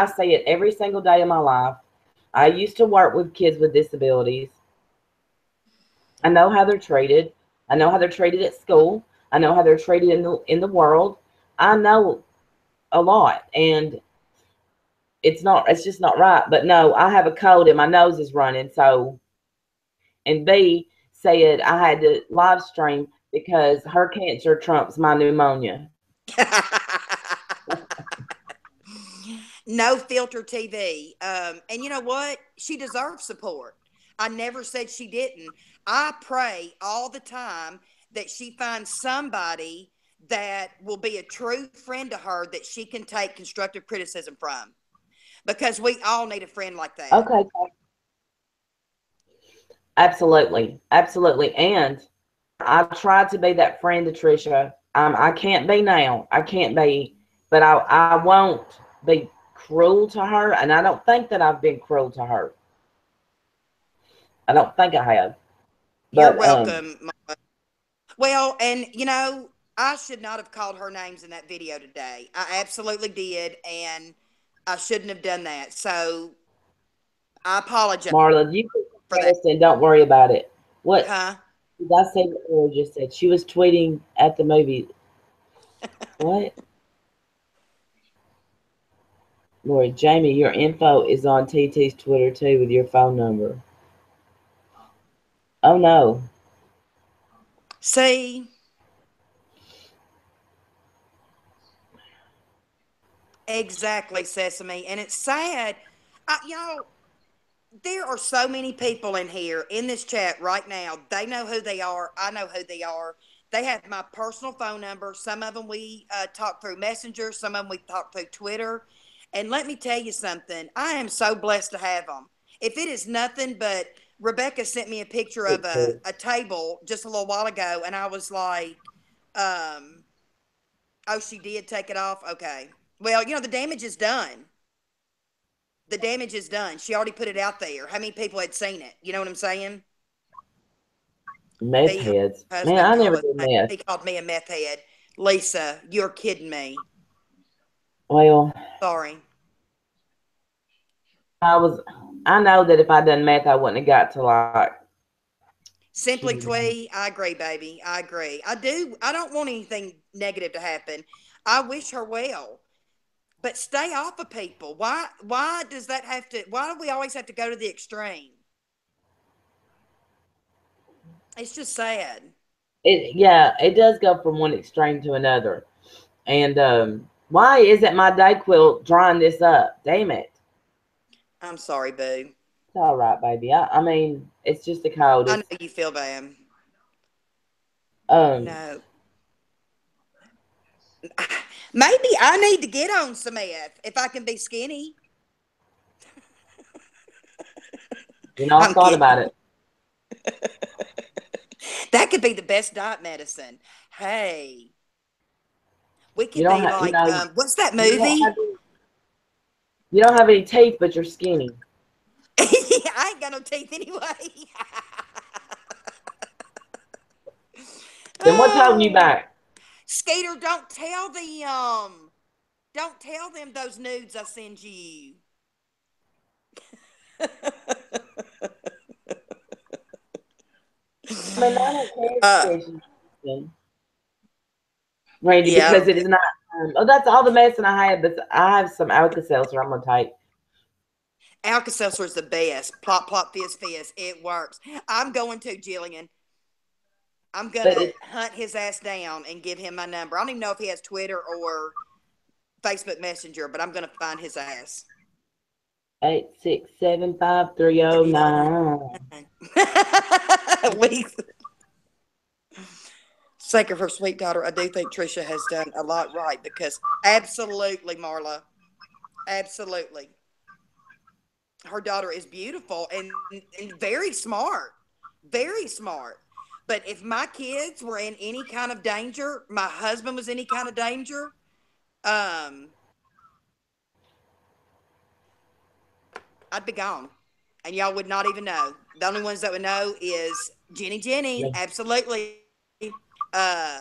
say it every single day of my life. I used to work with kids with disabilities. I know how they're treated. I know how they're treated at school. I know how they're treated in the world. I know a lot, and it's just not right. But no, I have a cold and my nose is running. So, and B said I had to live stream because her cancer trumps my pneumonia. No filter TV. And you know what? She deserves support. I never said she didn't. I pray all the time that she finds somebody that will be a true friend to her that she can take constructive criticism from, because we all need a friend like that. Okay, absolutely, absolutely, and I tried to be that friend to Trisha. I can't be now. I can't be, but I won't be cruel to her, and I don't think that I've been cruel to her. I don't think I have. You're But welcome. Well, and I should not have called her names in that video today. I absolutely did, and I shouldn't have done that. So I apologize Marla, you for can that. post and don't worry about it. What Huh? did I say what Laura just said? She was tweeting at the movie. What? Lori, Jamie, your info is on TT's Twitter too with your phone number. Oh no. See, Exactly, Sesame. And it's sad. Y'all, there are so many people in here in this chat right now. They know who they are. I know who they are. They have my personal phone number. Some of them we talk through Messenger. Some of them we talk through Twitter. And let me tell you something. I am so blessed to have them. If it is nothing but Rebecca sent me a picture of a table just a little while ago, and I was like, um, oh, she did take it off? Okay. Well, the damage is done. The damage is done. She already put it out there. How many people had seen it? You know what I'm saying? Meth B, her heads. Man, husband I called never us. did meth. He called me a meth head. Lisa, you're kidding me. Well, Sorry. I was. I know that if I done meth, I wouldn't have got to like. Simply Shit. Twee, I agree, baby. I agree. I do. I don't want anything negative to happen. I wish her well. But stay off of people. Why does that have to why do we always have to go to the extreme? It's just sad. Yeah, it does go from one extreme to another. And why isn't my day quilt drying this up? Damn it. I'm sorry, boo. It's all right, baby. I mean, it's just a cold. I know It's you feel bad. um, No. Maybe I need to get on some meth if I can be skinny. I I'm thought about kidding. it. That could be the best diet medicine. Hey, we You could don't be have, like, what's that you don't movie? have any, you don't have any teeth, but you're skinny. I ain't got no teeth anyway. Then what's holding you Oh, back? Skeeter, don't tell them those nudes I send you. I mean, I don't care if Uh, you said she's Randy, yeah, because it is not. Oh, that's all the medicine I have. But I have some Alka-Seltzer. I'm gonna take. Alka-Seltzer is the best. Plop, plop, fizz, fizz. It works. I'm going to, Jillian. I'm going But to it's hunt his ass down and give him my number. I don't even know if he has Twitter or Facebook Messenger, but I'm going to find his ass. 8675309. we, sake of her sweet daughter, I do think Trisha has done a lot right because absolutely, Marla, absolutely. Her daughter is beautiful and very smart, very smart. But if my kids were in any kind of danger, my husband was any kind of danger, um, I'd be gone, and y'all would not even know. The only ones that would know is Jenny, absolutely. Uh,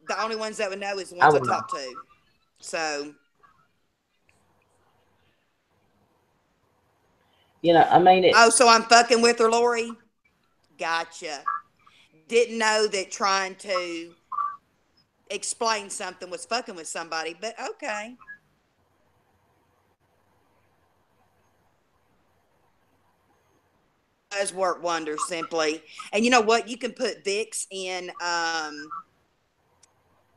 the only ones that would know is the I ones I would know. talk to. So, I mean it. oh, so I'm fucking with her, Lori. Gotcha. Didn't know that trying to explain something was fucking with somebody, but okay. Does work wonders simply. And you know what? You can put Vicks in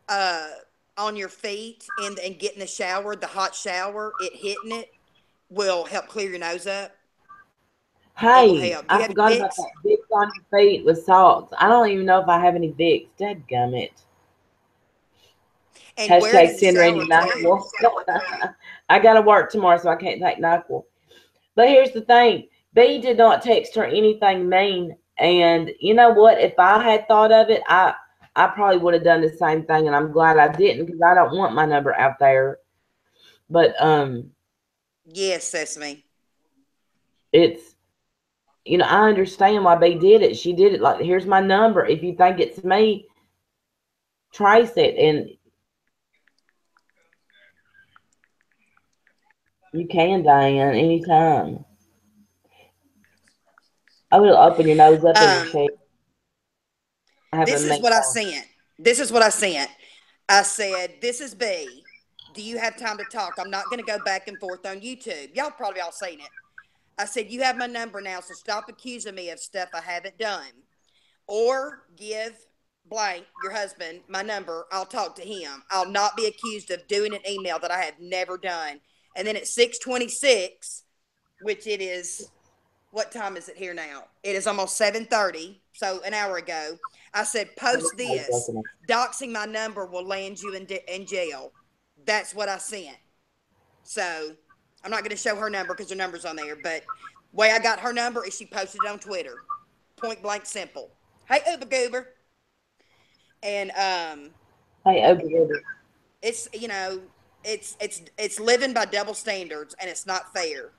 uh on your feet and get in the shower, the hot shower, it hitting it will help clear your nose up. It will Hey, help. Do you I have forgot about Vicks? that. Vicks on your feet with salt. I don't even know if I have any Vicks. Dadgummit. And wear it Hashtag in the send Randy shower too. NyQuil. I got to work tomorrow, so I can't take NyQuil. But here's the thing. B did not text her anything mean. And you know what? If I had thought of it, I probably would have done the same thing. And I'm glad I didn't because I don't want my number out there. But Yes, Sesame. it's I understand why B did it. She did it like, here's my number. If you think it's me, trace it, and you can, Diane, anytime. I will open your nose up in your Um, chair. I have a this is what I meatball. sent. This is what I sent. I said, "This is B. Do you have time to talk? I'm not going to go back and forth on YouTube. Y'all probably all seen it." I said, "You have my number now, so stop accusing me of stuff I haven't done, or give blank, your husband, my number. I'll talk to him. I'll not be accused of doing an email that I have never done. And then at 6:26, which it is, what time is it here now? It is almost 7:30, so an hour ago. I said, post this. Doxing my number will land you in jail. That's what I sent. So I'm not going to show her number because her number's on there. But way I got her number is she posted it on Twitter. Point blank simple. Hey, Uber Goober. And Hey, over it's, you know, it's living by double standards, and it's not fair.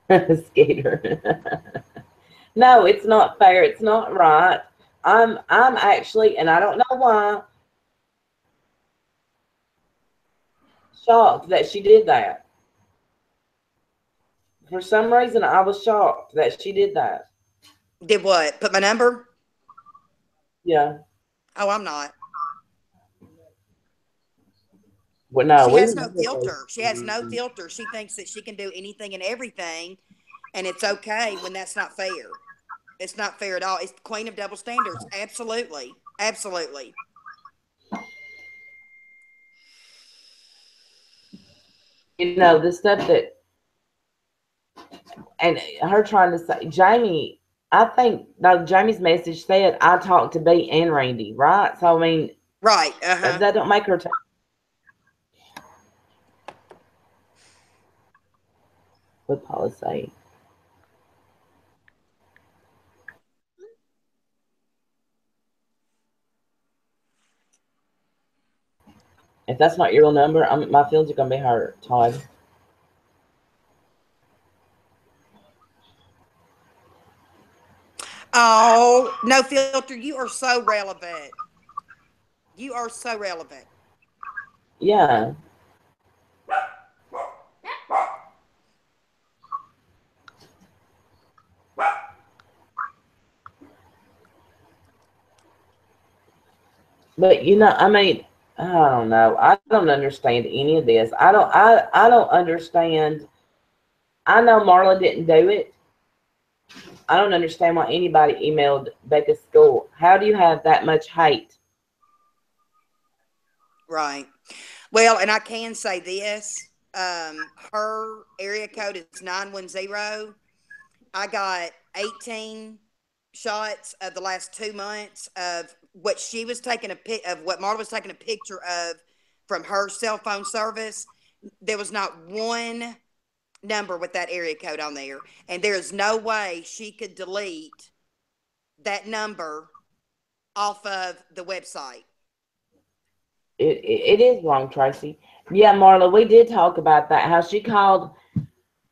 here, Skater. No, it's not fair. It's not right. I'm actually, and I don't know why, shocked that she did that. For some reason, I was shocked that she did that. Did what? Put my number? Yeah. Oh, I'm not. Well, no, She we has no never posted filter. She has no filter. She thinks that she can do anything and everything, and it's okay when that's not fair. It's not fair at all. It's the queen of double standards. Absolutely. Absolutely. the stuff that, and her trying to say, Jamie, I think, no, Jamie's message said, I talked to B and Randy, right? So, I mean, Right. Uh-huh. that don't make her, what Paula say? If that's not your real number, my feelings are going to be hurt, Todd. Oh, no filter. You are so relevant. You are so relevant. Yeah. But I mean, I don't know. I don't understand any of this. I don't understand. I know Marla didn't do it. I don't understand why anybody emailed Becca's school. How do you have that much hate? Right. Well, and I can say this. Her area code is 910. I got 18 shots of the last 2 months of what she was taking a pic of, what Marla was taking a picture of from her cell phone service. There was not one number with that area code on there, and there is no way she could delete that number off of the website. It is wrong, Tracy. Yeah, Marla, we did talk about that. How she called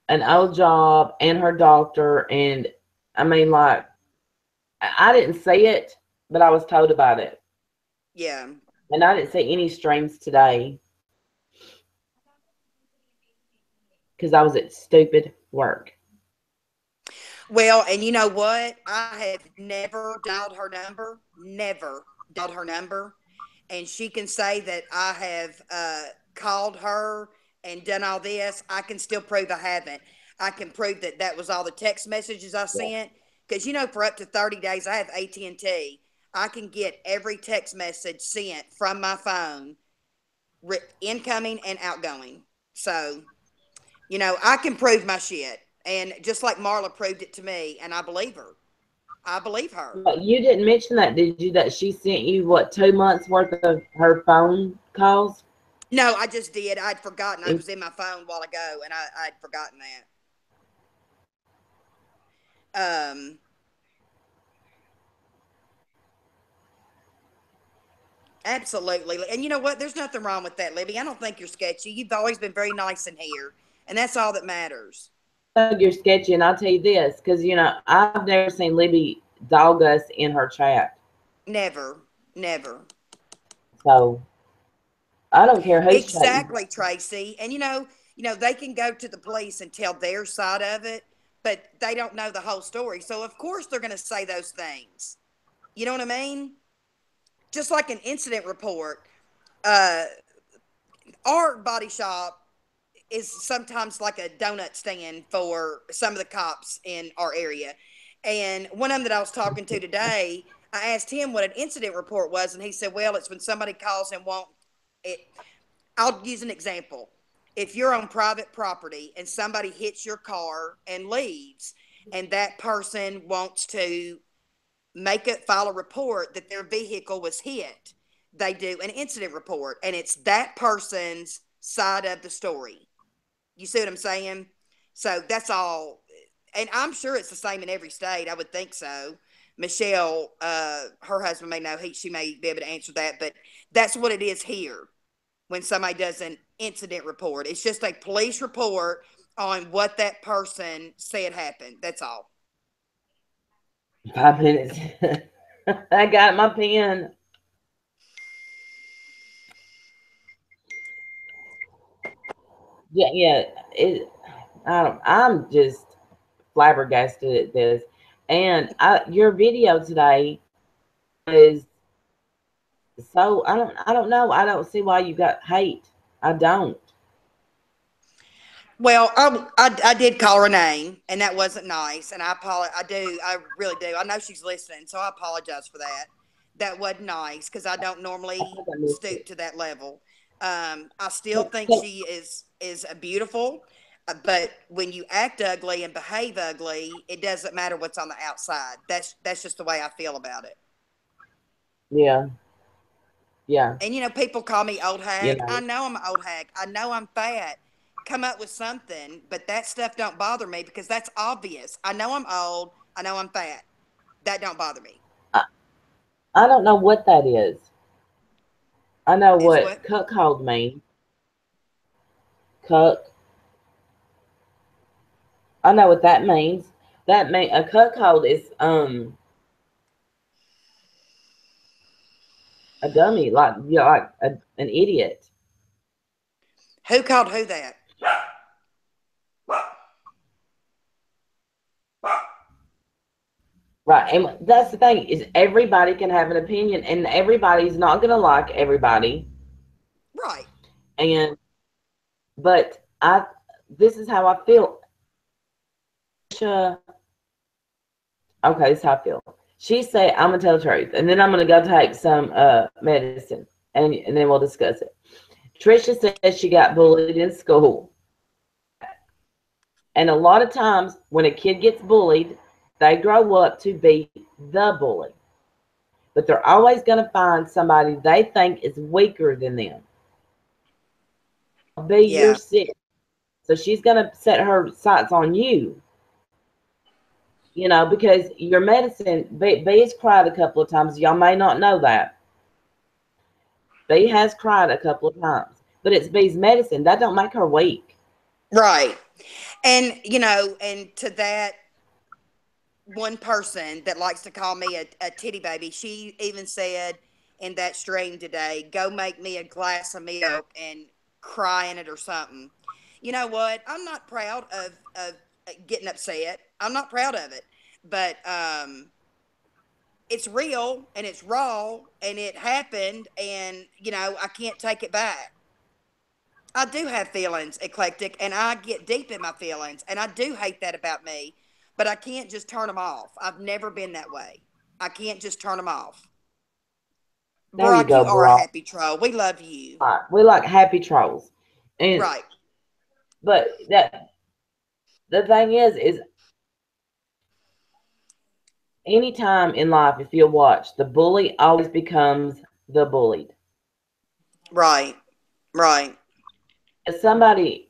an old job and her doctor, and I mean, like, I didn't see it, but I was told about it, Yeah. and I didn't see any streams today because I was at stupid work. Well, and you know what? I have never dialed her number, never dialed her number. And she can say that I have called her and done all this. I can still prove I haven't. I can prove that that was all the text messages I Yeah. sent. Because, for up to 30 days, I have AT&T. I can get every text message sent from my phone, incoming and outgoing. So, I can prove my shit. And just like Marla proved it to me, and I believe her. I believe her. But you didn't mention that, did you? That she sent you what, 2 months worth of her phone calls? No, I just did. I'd forgotten. I And was in my phone a while ago, and I'd forgotten that. Absolutely. And you know what? There's nothing wrong with that, Libby. I don't think you're sketchy. You've always been very nice in here, and that's all that matters. you're sketchy, and I'll tell you this, because I've never seen Libby dog us in her chat. Never, never. So I don't care whose chat you. Exactly, Tracy. And they can go to the police and tell their side of it, but they don't know the whole story. So of course they're going to say those things. You know what I mean? Just like an incident report. Uh, our body shop is sometimes like a donut stand for some of the cops in our area. And one of them that I was talking to today, I asked him what an incident report was, and he said, well, it's when somebody calls and won't it. I'll use an example. If you're on private property and somebody hits your car and leaves, and that person wants to file a report that their vehicle was hit, they do an incident report, and it's that person's side of the story. You see what I'm saying? So that's all. And I'm sure it's the same in every state. I would think so. Michelle, her husband may know. She may be able to answer that, but that's what it is here. When somebody does an incident report, it's just a police report on what that person said happened. That's all. 5 minutes. I got my pen. Yeah, yeah. I'm just flabbergasted at this. And your video today is so I don't know. I don't see why you got hate. I don't. Well, I did call her name, and that wasn't nice. And I apologize. I really do. I know she's listening, so I apologize for that. That wasn't nice because I don't normally I think I missed stoop it. to that level. I still think So, she is a beautiful, but when you act ugly and behave ugly, it doesn't matter what's on the outside. That's just the way I feel about it. yeah, yeah. And people call me old You hag. I know, know I'm an old hag. I know I'm fat. Come up with something, but that stuff don't bother me because that's obvious. I know I'm old. I know I'm fat. That don't bother me. I, I don't know what that is. I know Is what what? cuckold means. Cuck. I know what that means. That mean a cuckold is a dummy, like like an idiot. Who called who that? Right, and that's the thing is everybody can have an opinion, and everybody's not gonna like everybody. Right. And but this is how I feel. Okay, this is how I feel. She said, "I'm gonna tell the truth, and then I'm gonna go take some medicine, and then we'll discuss it." Trisha says she got bullied in school, and a lot of times when a kid gets bullied, they grow up to be the bully, but they're always gonna find somebody they think is weaker than them. Be your Yeah. sis, so she's gonna set her sights on you. Because your medicine, B has cried a couple of times. Y'all may not know that. B has cried a couple of times. But it's B's medicine. That don't make her weak. Right. And and to that one person that likes to call me a titty baby, she even said in that stream today, go make me a glass of milk and cry in it or something. You know what? I'm not proud of getting upset. I'm not proud of it. But it's real and it's raw and it happened, and I can't take it back. I do have feelings, eclectic, and I get deep in my feelings, and I do hate that about me, but I can't just turn them off. I've never been that way. I can't just turn them off. There you Brock, go, you are a Brock. happy troll. We love you. Right. We like happy trolls. And Right. but the thing is anytime in life, if you watch, the bully always becomes the bullied. Right. Right. If somebody,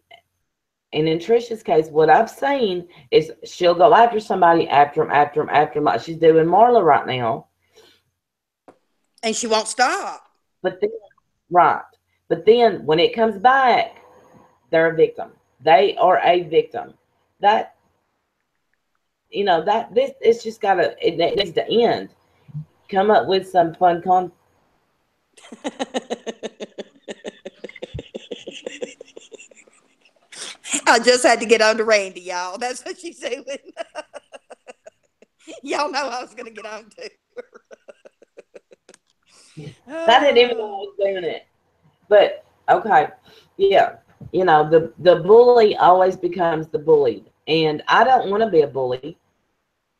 and in Trisha's case, what I've seen is she'll go after somebody, after him, after him, after him, like she's doing Marla right now. And she won't stop. But then, right. But then when it comes back, they're a victim. They are a victim. That, that this, it's just it needs to end. Come up with some fun I just had to get on to Randy, y'all. That's what she's doing. Y'all know I was going to get on to her. I didn't even know I was doing it. But okay, yeah. The bully always becomes the bullied. And I don't want to be a bully.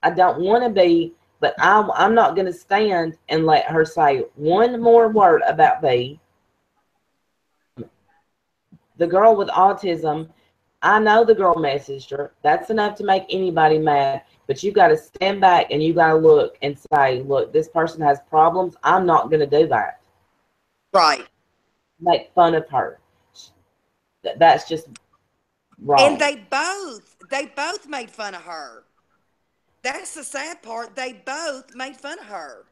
I don't want to be, but I'm not going to stand and let her say one more word about B. The girl with autism, I know the girl messaged her. That's enough to make anybody mad. But you got to stand back and you got to look and say, look, this person has problems. I'm not going to do that. Right. Make fun of her. That's just And wrong. they both made fun of her. That's the sad part. They both made fun of her.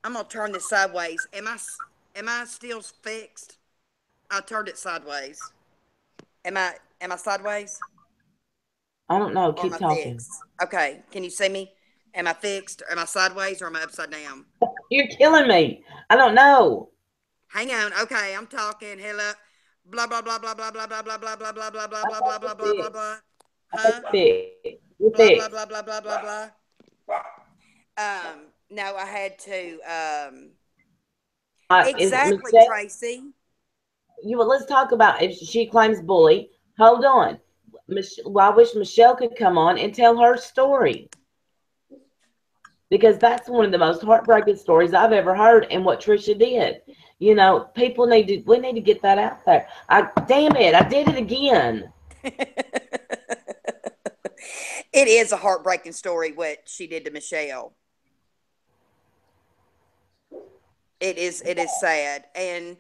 I'm gonna turn this sideways. Am I still fixed? I turned it sideways. Am I sideways I don't know. or am Keep I talking. fixed? Okay. Can you see me? Am I fixed? Am I sideways or am I upside down? You're killing me. I don't know. Hang on. Okay, I'm talking. Hello. Blah blah blah blah blah blah blah blah blah blah blah blah blah I blah think blah you're blah blah blah fixed. blah. I think Huh? you're fixed. You're Blah blah fixed. blah blah blah blah blah. No, I had to. Is Exactly, Michelle? Tracy. Let's talk about if she claims bully. Hold on. Well, I wish Michelle could come on and tell her story because that's one of the most heartbreaking stories I've ever heard. And what Trisha did, people need to. We need to get that out there. Damn it, I did it again. It is a heartbreaking story what she did to Michelle. It is sad. And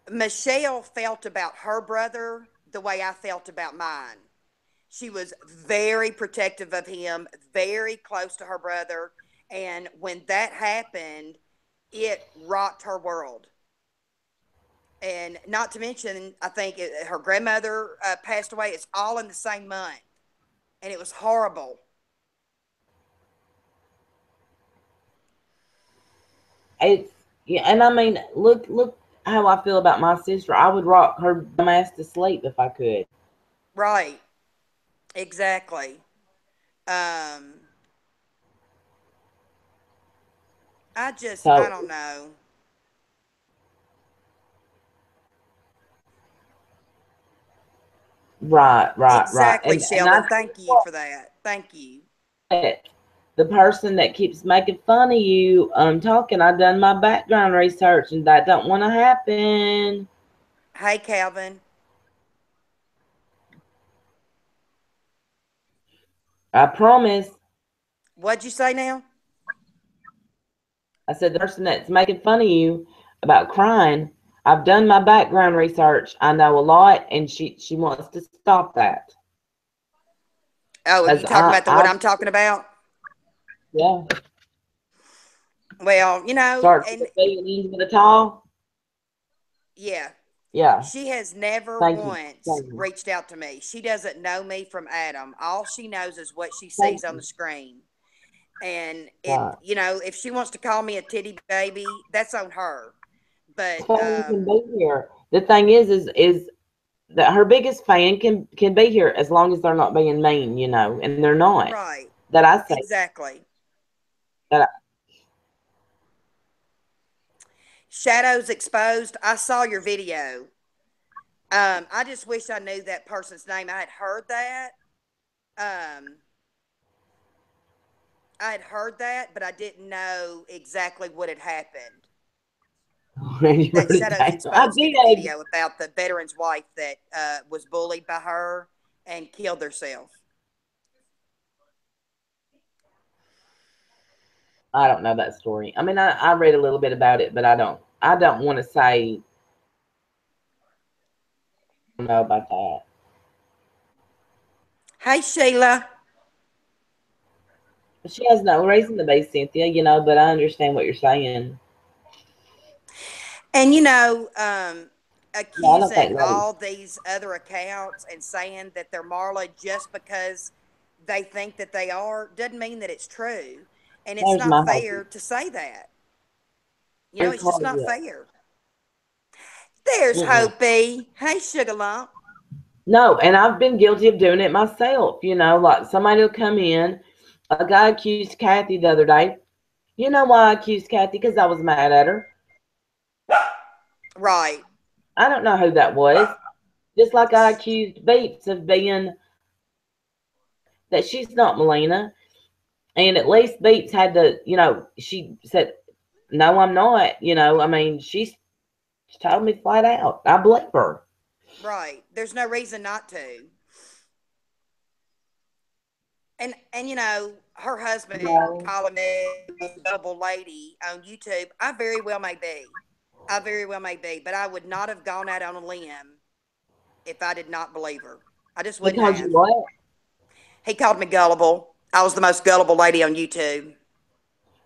Michelle felt about her brother the way I felt about mine. She was very protective of him, very close to her brother. And when that happened, it rocked her world. And not to mention, I think her grandmother passed away. It's all in the same month. And it was horrible. It's yeah, and I mean, look how I feel about my sister. I would rock her dumb ass to sleep if I could. Right. Exactly. Um, I So don't know. right, Exactly, and I Sheldon. Thank you for that. Thank you. it. The person that keeps making fun of you talking, I done my background research and that don't want to happen. Hey, Calvin. I promise. What'd you say now? I said the person that's making fun of you about crying, I've done my background research. I know a lot, and she wants to stop that Oh, are because you talking about the what I I'm talking about? yeah Well, starts with and a B and ends with a tall. yeah, Yeah, she has never thank you, once thank you, reached out to me. She doesn't know me from Adam. All she knows is what she thank sees on you. the screen. And Right. if she wants to call me a titty baby, that's on her. But Fan can be here. The thing is that her biggest fan can be here as long as they're not being mean, and they're not. right, That I say exactly. that. Shadows exposed. I saw your video. I just wish I knew that person's name. I had heard that. Um, I had heard that, but I didn't know exactly what had happened. You That wrote it Shadows down. I Exposed did a did. video about the veteran's wife that was bullied by her and killed herself. I don't know that story. I mean, I read a little bit about it, but I don't want to say I don't know about that. Hey, Sheila. She has no reason to be, Cynthia, but I understand what you're saying. And No, I don't accusing think Letty. all these other accounts and saying that they're Marla just because they think that they are doesn't mean that it's true. And it's There's not my hope. fair to say that. There's It's just not Claudia. fair. There's Mm-mm. Hopi. Hey, Sugar Lump. No, and I've been guilty of doing it myself. Like somebody will come in. A guy accused Kathy the other day. You know why I accused Kathy? Because I was mad at her. Right. I don't know who that was. Just like I accused Beeps of being that she's not Melina. And at least Beats had the, she said, no, I'm not. I mean, she told me flat out. I believe her. Right. There's no reason not to. And her husband No. calling me a gullible lady on YouTube, I very well may be. I very well may be, but I would not have gone out on a limb if I did not believe her. I just He wouldn't called you have. what? He called me gullible. I was the most gullible lady on YouTube.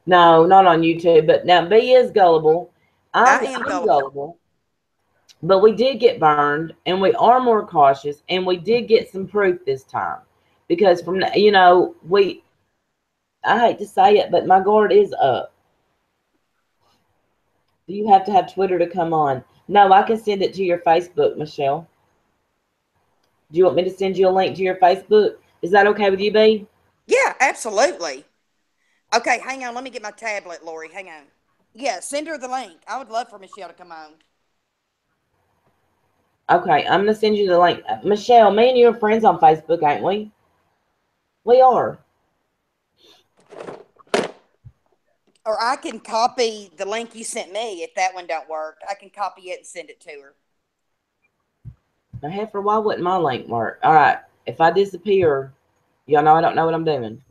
No, not on YouTube. But now B is gullible. I I'm am I'm gullible. gullible. But we did get burned, and we are more cautious, and we did get some proof this time. Because from I hate to say it, but my guard is up. Do you have to have Twitter to come on? No, I can send it to your Facebook, Michelle. Do you want me to send you a link to your Facebook? Is that okay with you, B? Yeah, absolutely. Okay, hang on. Let me get my tablet, Lori. Hang on. Yeah, send her the link. I would love for Michelle to come on. Okay, I'm gonna send you the link. Michelle, me and you are friends on Facebook, ain't we? We are. Or I can copy the link you sent me if that one don't work. I can copy it and send it to her. Now, heifer, why wouldn't my link work? All right, if I disappear, y'all know I don't know what I'm doing.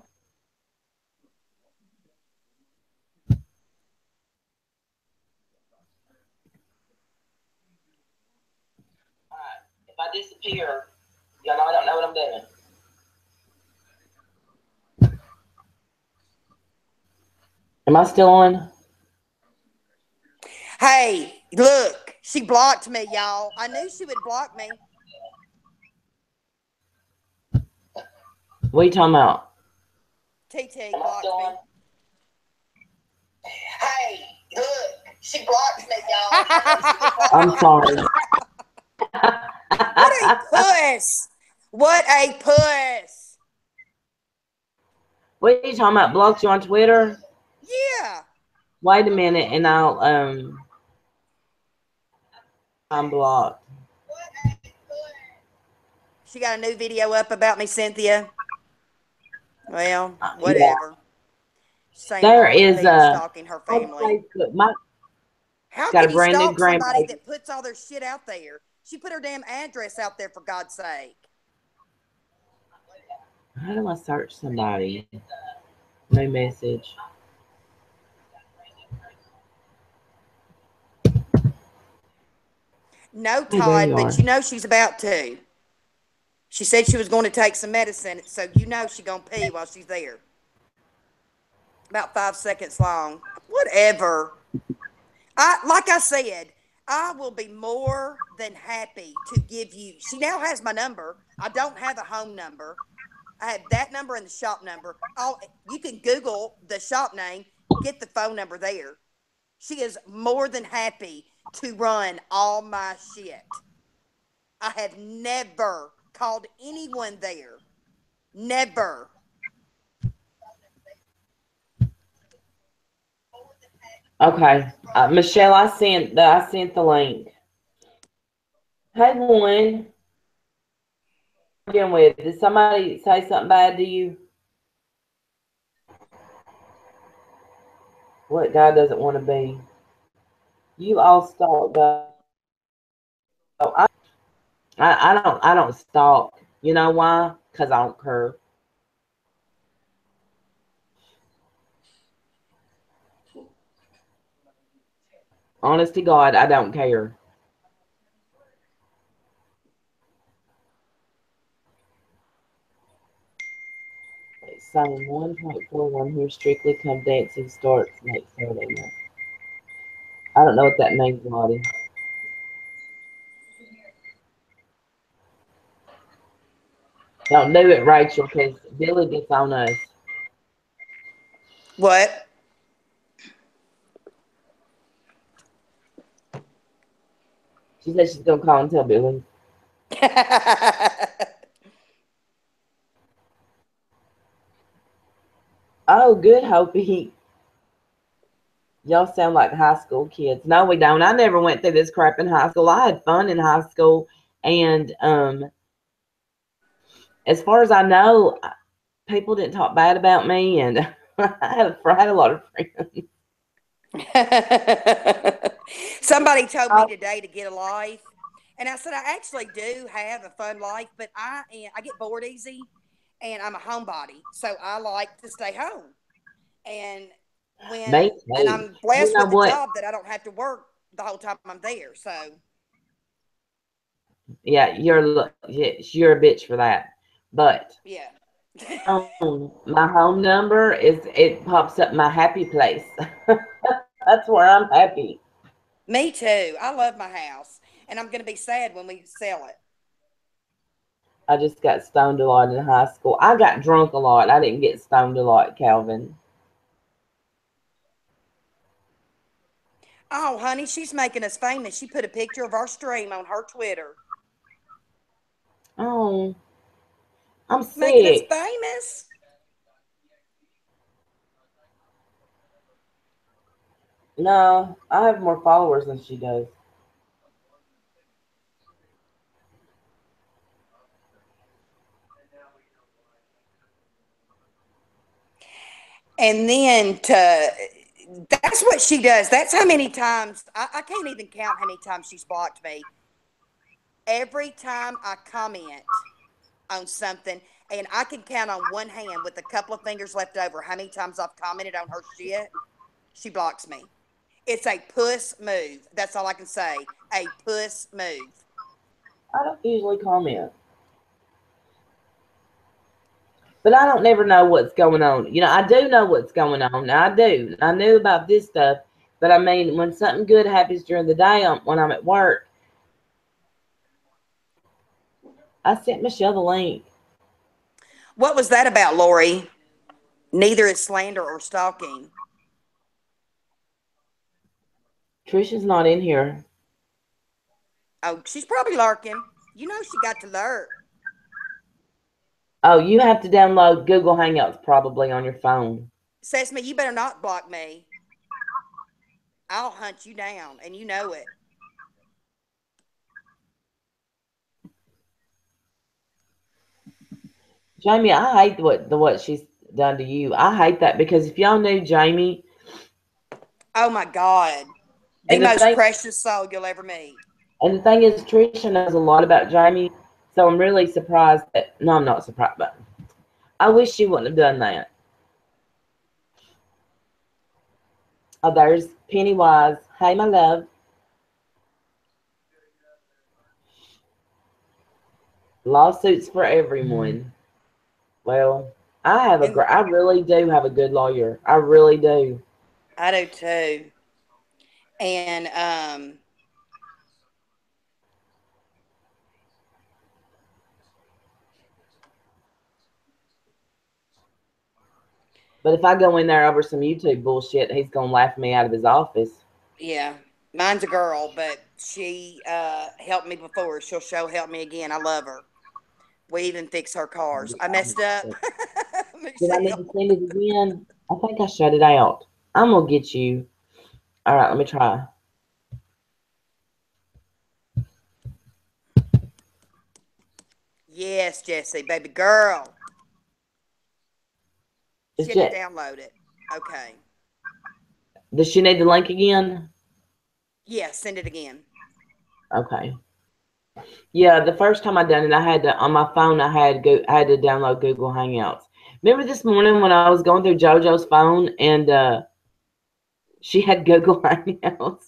All right, if I disappear, y'all know I don't know what I'm doing. Am I still on? Hey, look, she blocked me, y'all. I knew she would block me. What are you talking about? TT Am I blocked still me. on? Hey, look, she blocked me, y'all. I'm sorry. What a puss! What a puss! What are you talking about? Blocked you on Twitter? Yeah. Wait a minute, and I'm blocked. She got a new video up about me, Cynthia. Well, Yeah. whatever. Saying There Lori is P is stalking her on family. Facebook. My How got a can you brand new stalk somebody grandbaby. that puts all their shit out there? She put her damn address out there, for God's sake. How do I search somebody? No message. No, Hey, there Todd, you but are. she's about to. She said she was going to take some medicine, so she's going to pee while she's there. About 5 seconds long. Whatever. Like I said, I will be more than happy to give you. She now has my number. I don't have a home number. I have that number and the shop number. You can Google the shop name, get the phone number there. She is more than happy to run all my shit. I have never called anyone there. Never. Okay, Michelle, I sent the link. Hey, one. Again, with did somebody say something bad to you? What guy doesn't want to be? You all stalk guys. I don't stalk. You know why? Because I don't care. Honest to God, I don't care. It's saying 1.41 here. Strictly Come Dancing starts next Saturday night. I don't know what that means, Lottie. Don't do it, Rachel, because Billy gets on us. What? She said she's gonna call and tell Billy. Oh, good, Hopi. Y'all sound like high school kids. No, we don't. I never went through this crap in high school. I had fun in high school, and as far as I know, people didn't talk bad about me, and I had a lot of friends. Somebody told me today to get a life, and I said I actually do have a fun life, but I get bored easy, and I'm a homebody, so I like to stay home. And Me and too. I'm You blessed know with the what? job that I don't have to work the whole time I'm there. So Yeah, you're a bitch for that. But yeah. my home number it pops up my happy place. That's where I'm happy. Me too. I love my house, and I'm going to be sad when we sell it. I just got stoned a lot in high school. I got drunk a lot. I didn't get stoned a lot, Calvin. Oh, honey, she's making us famous. She put a picture of our stream on her Twitter, Oh, I'm making us sick. famous. No, I have more followers than she does. And then that's what she does. That's how many times, I can't even count how many times she's blocked me. Every time I comment on something, and I can count on one hand with a couple of fingers left over how many times I've commented on her shit, she blocks me. It's a puss move. That's all I can say. A puss move. I don't usually comment, but I don't never know what's going on. I do know what's going on. Now, I do. I knew about this stuff, but I mean, when something good happens during the day, when I'm at work, I sent Michelle the link. What was that about, Lori? Neither is slander or stalking. Trisha's not in here. Oh, she's probably lurking. You know she got to lurk. Oh, you have to download Google Hangouts probably on your phone. Sesame, you better not block me. I'll hunt you down, and you know it. Jamie, I hate what she's done to you. I hate that because if y'all knew Jamie, Oh my God. The and the most thing precious soul you'll ever meet. and the thing is, Trisha knows a lot about Jamie, so I'm really surprised that. No, I'm not surprised, but I wish she wouldn't have done that. Oh, there's Pennywise. Hey, my love. Lawsuits for everyone. Well, And I really do have a good lawyer. I really do. I do too. And But if I go in there over some YouTube bullshit, he's gonna laugh me out of his office. yeah, mine's a girl, but she helped me before. She'll help me again. I love her. We even fix her cars. I messed up, Did I need Michelle. to send it again? I think I shut it out. I'm gonna get you. All right, let me try. Yes, Jesse, baby girl. She It's had to just, download it. Okay. does she need the link again? Yeah, send it again. Okay. Yeah, the first time I done it, I had to on my phone. I had to download Google Hangouts. Remember this morning when I was going through JoJo's phone and she had Google Hangouts.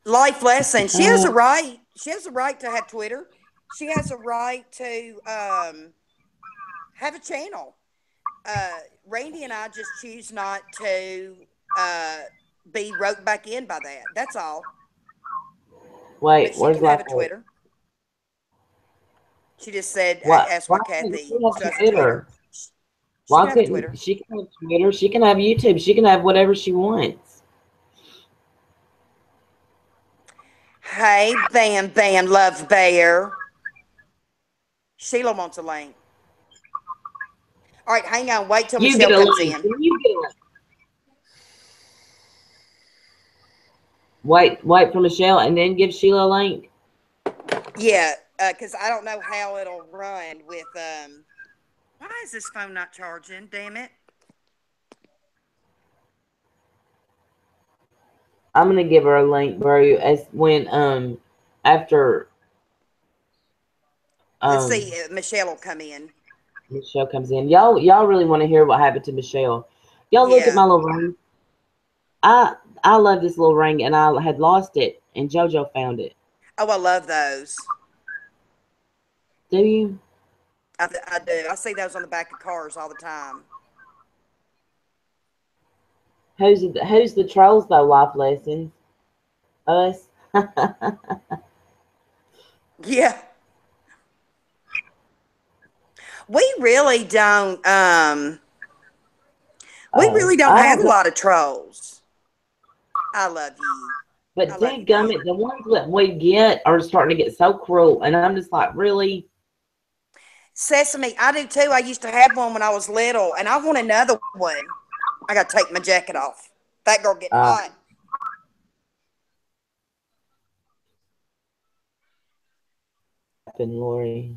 Life lesson. She has a Uh, right. She has a right to have Twitter. She has a right to have a channel. Randy and I just choose not to uh, be roped back in by that. That's all. wait, But she where's can have Life? a Twitter. She just said, What? ask Why why can't she Kathy have does a Twitter. Twitter? She Why can have a couldn't Twitter. she can have Twitter? She can have YouTube. She can have whatever she wants. Hey, Bam Bam Love Bear. Sheila wants a link. All right, hang on. Wait till You get Michelle a comes link. in. You get a link. Wait for Michelle and then give Sheila a link. Yeah, because I don't know how it'll run with. Why is this phone not charging? Damn it. I'm gonna give her a link, bro. As when after Let's see. um Michelle will come in. Michelle comes in. Y'all really want to hear what happened to Michelle? Y'all look at Yeah. my little ring. I love this little ring, and I had lost it, and JoJo found it. Oh, I love those. Do you? I do. I see those on the back of cars all the time. Who's the trolls though? Life lessons. Us. Yeah. We really don't. We Oh, really don't I have don't a know. lot of trolls. I love you. I But love you, dadgummit, babe. the ones that we get are starting to get so cruel, and I'm just like, really? Sesame, I do too. I used to have one when I was little, and I want another one. I got to take my jacket off. That girl getting Uh, hot. and Lori.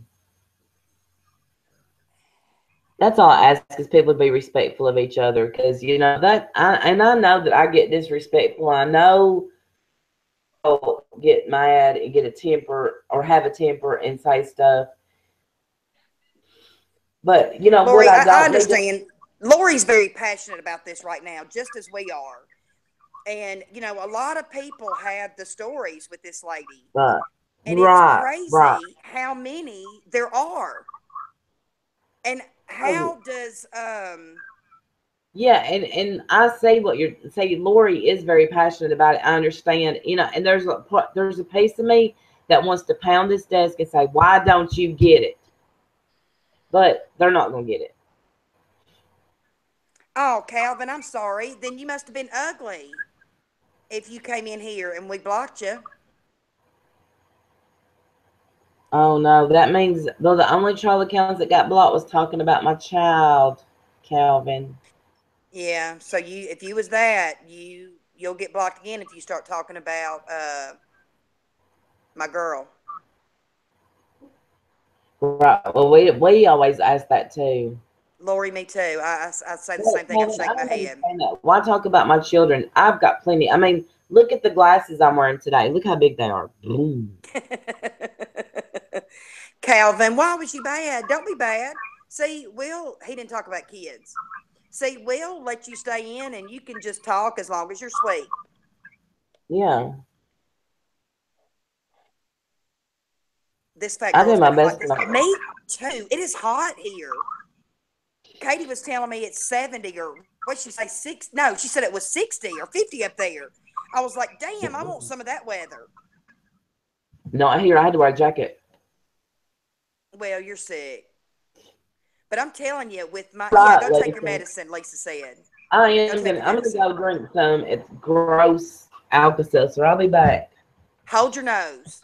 That's all I ask is people to be respectful of each other, because I know that I get disrespectful. I know I'll get mad and get a temper or have a temper and say stuff. But you know what Lori, I I don't need to. understand. Lori's very passionate about this right now, just as we are. And, a lot of people have the stories with this lady. Right, And it's right. crazy how many there are. And Oh, how does yeah, and I say what you're saying. Lori is very passionate about it. I understand, and there's a piece of me that wants to pound this desk and say, "Why don't you get it?" But they're not gonna get it. oh, Calvin, I'm sorry. Then you must have been ugly if you came in here and we blocked you. Oh no, that means though the only troll accounts that got blocked was talking about my child, Calvin. Yeah. So if you was that, you'll get blocked again if you start talking about my girl. Right. Well, we always ask that too. Lori, me too. I say the But same thing. I Calvin, shake I my don't head. understand that. Why talk about my children? I've got plenty. I mean, look at the glasses I'm wearing today. Look how big they are. Boom. Calvin, why was you bad? Don't be bad. See, Will, he didn't talk about kids. See, Will let you stay in and you can just talk as long as you're sweet. Yeah, This fat I do girl's my been hot. best to make Me too. It is hot here. Katie was telling me it's 70 or what she say, six? No, she said it was 60 or 50 up there. I was like, damn, I want it. some of that weather. Not here. I had to wear a jacket. Well, you're sick. But I'm telling you, with my, yeah, Right, go take your Lisa. medicine, Lisa said. I Go am take gonna. your I'm gonna medicine. go drink some. It's gross Alka Seltzer. I'll be back. Hold your nose.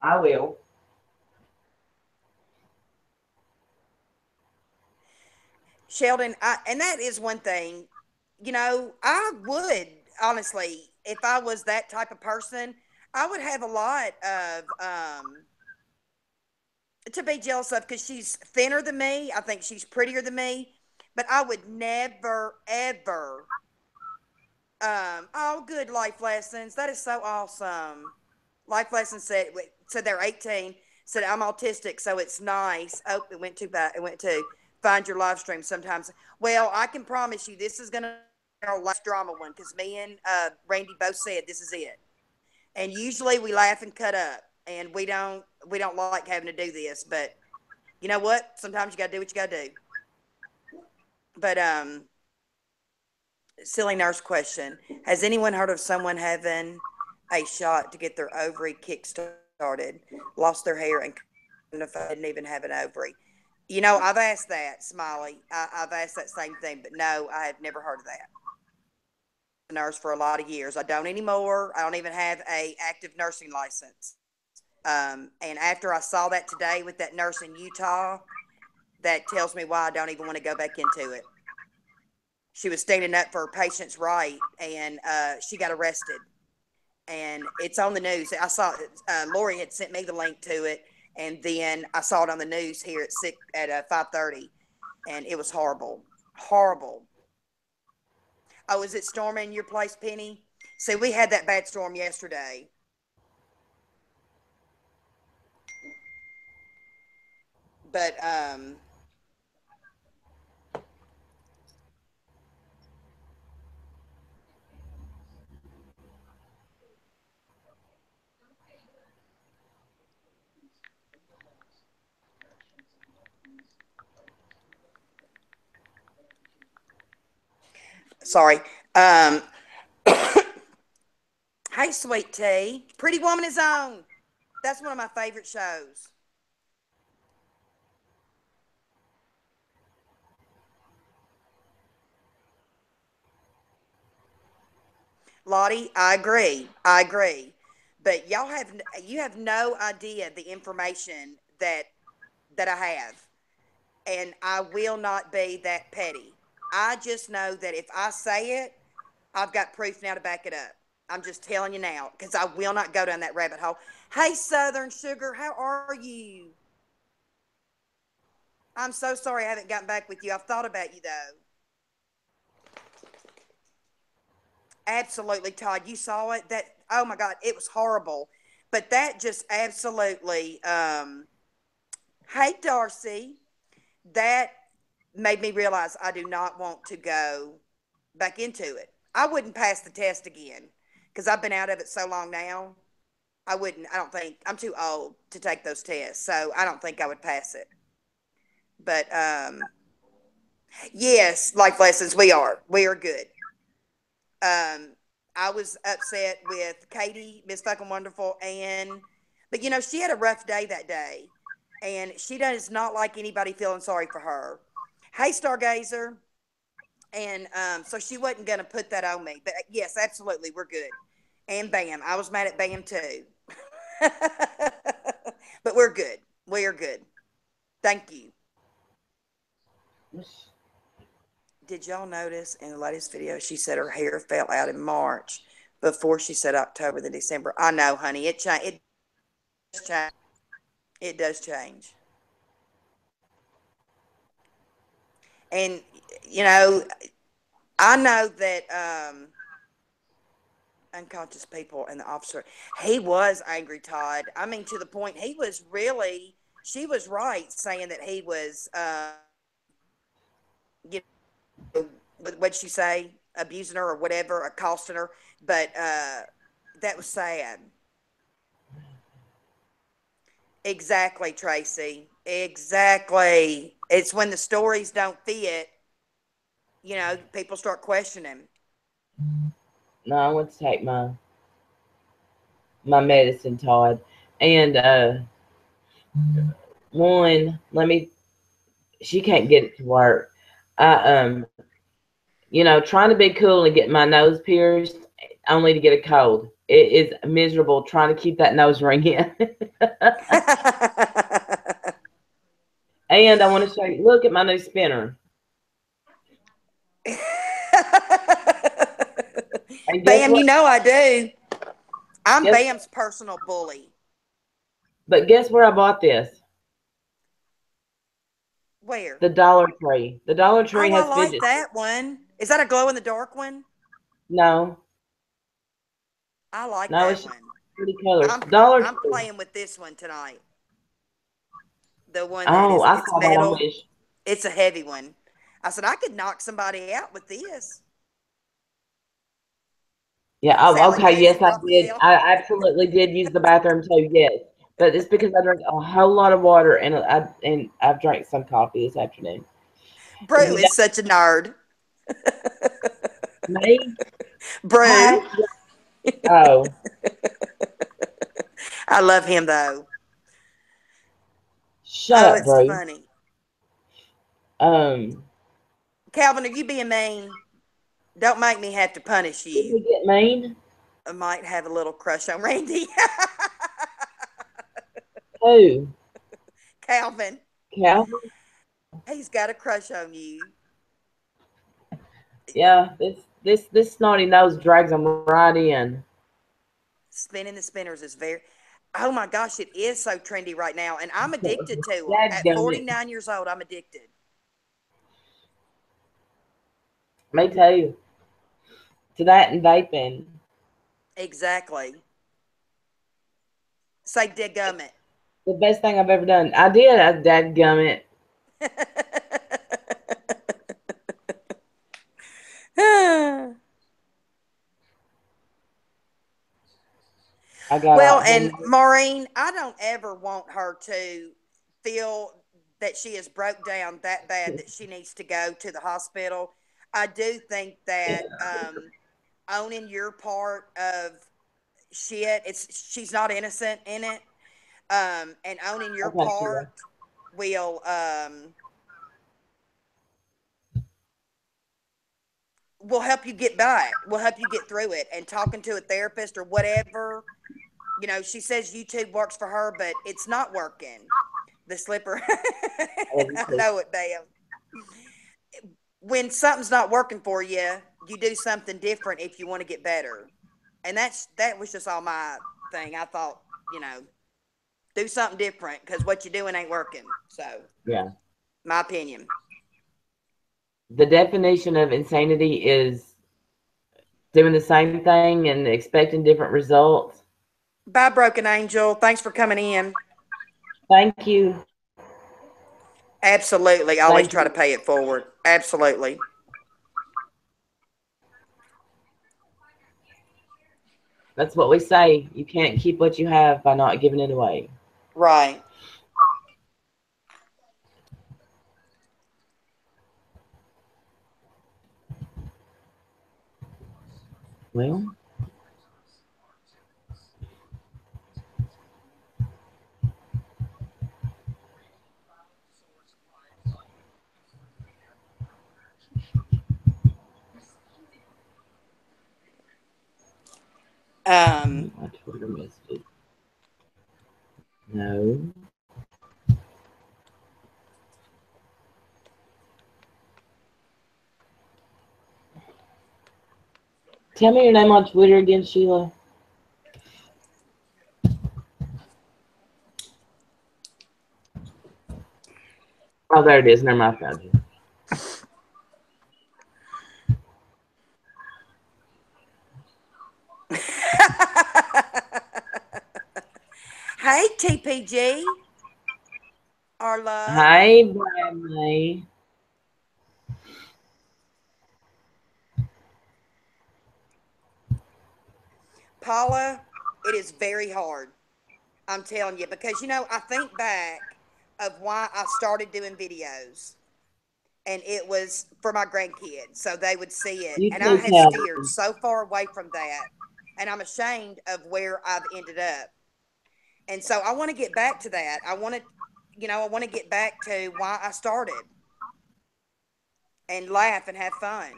I will. Sheldon, and that is one thing, I would, honestly, if I was that type of person, I would have a lot of, to be jealous of because she's thinner than me. I think she's prettier than me, but I would never, ever, oh, good life lessons. That is so awesome. Life lessons said they're 18. Said I'm autistic, so it's nice. Oh, it went too bad. It went to find your live stream sometimes. Well, I can promise you this is gonna be our last drama one because me and Randy both said this is it. And usually we laugh and cut up, and we don't like having to do this, but you know what? Sometimes you gotta do what you gotta do. But silly nurse question: has anyone heard of someone having a shot to get their ovary kick-started, lost their hair, and couldn't if I didn't even have an ovary? I've asked that, Smiley. I've asked that same thing, but no, I have never heard of that. A nurse for a lot of years. I don't anymore. I don't even have a active nursing license. And after I saw that today with that nurse in Utah, that tells me why I don't even want to go back into it. She was standing up for her patient's right, and she got arrested. And it's on the news. I saw Lori had sent me the link to it, And then I saw it on the news here at 5:30, and it was horrible, horrible. Oh, is it storming in your place, Penny? See, we had that bad storm yesterday. But sorry. Um, hey, sweet tea. Pretty Woman is on. That's one of my favorite shows. Lottie, I agree. I agree. But you have no idea the information that I have. And I will not be that petty. I just know that if I say it, I've got proof now to back it up. I'm just telling you now because I will not go down that rabbit hole. Hey, Southern Sugar, how are you? I'm so sorry I haven't gotten back with you. I've thought about you though. Absolutely, Todd. You saw it. That oh my God, it was horrible. But that just absolutely. Hey, Darcy, that made me realize I do not want to go back into it. I wouldn't pass the test again because I've been out of it so long now. I wouldn't. I don't think I'm too old to take those tests, so I don't think I would pass it. But yes, life lessons. We are. We are good. I was upset with Katie, Miss Fucking Wonderful, and but she had a rough day that day, and she does not like anybody feeling sorry for her. Hey, Stargazer, and so she wasn't gonna put that on me. But yes, absolutely, we're good. And Bam, I was mad at Bam too, but we're good. We are good. Thank you. Did y'all notice in the latest video she said her hair fell out in March before she said October then December? I know, honey. It does change. It does change. And you know, I know that unconscious people and the officer, he was angry, Todd. I mean, to the point he was really. She was right saying that he was, you what'd she say, abusing her or whatever, accosting her. But that was sad. Exactly, Tracy. Exactly. It's when the stories don't fit, people start questioning. No, I want to take my medicine, Todd. And one, she can't get it to work. I trying to be cool and get my nose pierced only to get a cold. It is miserable trying to keep that nose ring in. And I want to show you, look at my new spinner. And guess Bam, what? I do. I'm Guess, Bam's personal bully. but guess where I bought this? Where? The Dollar Tree. The Dollar Tree Oh, I has like fidget. that one. Is that a glow in the dark one? No, I like no, that it's just one. pretty colors. I'm Dollar I'm Tree. playing with this one tonight. The one that Oh, is I it's saw that on metal. Wish. It's a heavy one. I said I could knock somebody out with this. Yeah. Oh, Sally okay. J's Yes, I did. Raphael. I absolutely did use the bathroom too. Yes, but it's because I drank a whole lot of water and I've drank some coffee this afternoon. If Brew you is such a nerd. don't me, I Brew. actually, oh, I love him though. shut Oh, up, it's bro. funny. Um, Calvin, are you being mean? Don't make me have to punish did you. we get mean? I might have a little crush on Randy. Who? Calvin, Calvin? he's got a crush on you. Yeah, this snotty nose drags him right in. Spinning the spinners is very. Oh my gosh, it is so trendy right now, and I'm addicted to them. At Dadgummit. 49 years old, I'm addicted. Me too. To that and vaping. Exactly. Say dadgummit. The best thing I've ever done. I did. Dadgummit. I got Well, out and then. Maureen, I don't ever want her to feel that she is broke down that bad that she needs to go to the hospital. I do think that owning your part of shit, she's not innocent in it, and owning your Okay, Sheila. part will will help you get by it. Will help you get through it. And talking to a therapist or whatever, you know, she says YouTube works for her, but it's not working. The slipper. I love you I too. know it, damn. When something's not working for you, you do something different if you want to get better. And that was just all my thing. I thought, you know, do something different because what you're doing ain't working. So, Yeah. my opinion. The definition of insanity is doing the same thing and expecting different results. Bye, Broken Angel. Thanks for coming in. Thank you. Absolutely. Always Thank try to you. pay it forward. Absolutely. That's what we say. You can't keep what you have by not giving it away. Right. Well, Um, my Twitter messages. No. Tell me your name on Twitter again, Sheila. Oh, there it is. Never mind. I found you. hey, TPG, our love. Hi, Bradley. Paula, it is very hard. I'm telling you, because, you know, I think back of why I started doing videos, and it was for my grandkids so they would see it. You And I too, have steered Calvin. so far away from that, and I'm ashamed of where I've ended up. And so I want to get back to that. I want to, you know, I want to get back to why I started and laugh and have fun.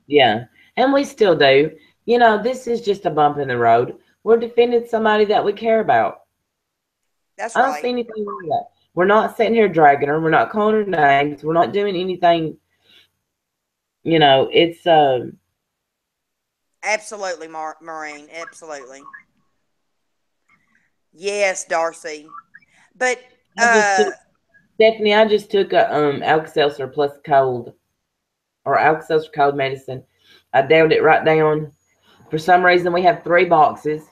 Yeah, and we still do. You know, this is just a bump in the road. We're defending somebody that we care about. That's I don't see right. anything wrong with that. We're not sitting here dragging her. We're not calling her names. We're not doing anything. You know, it's Absolutely, Maureen. Absolutely. Yes, Darcy. But I just took Stephanie. I just took a Alka-Seltzer plus cold or Alka-Seltzer cold medicine. I downed it right down. For some reason, we have 3 boxes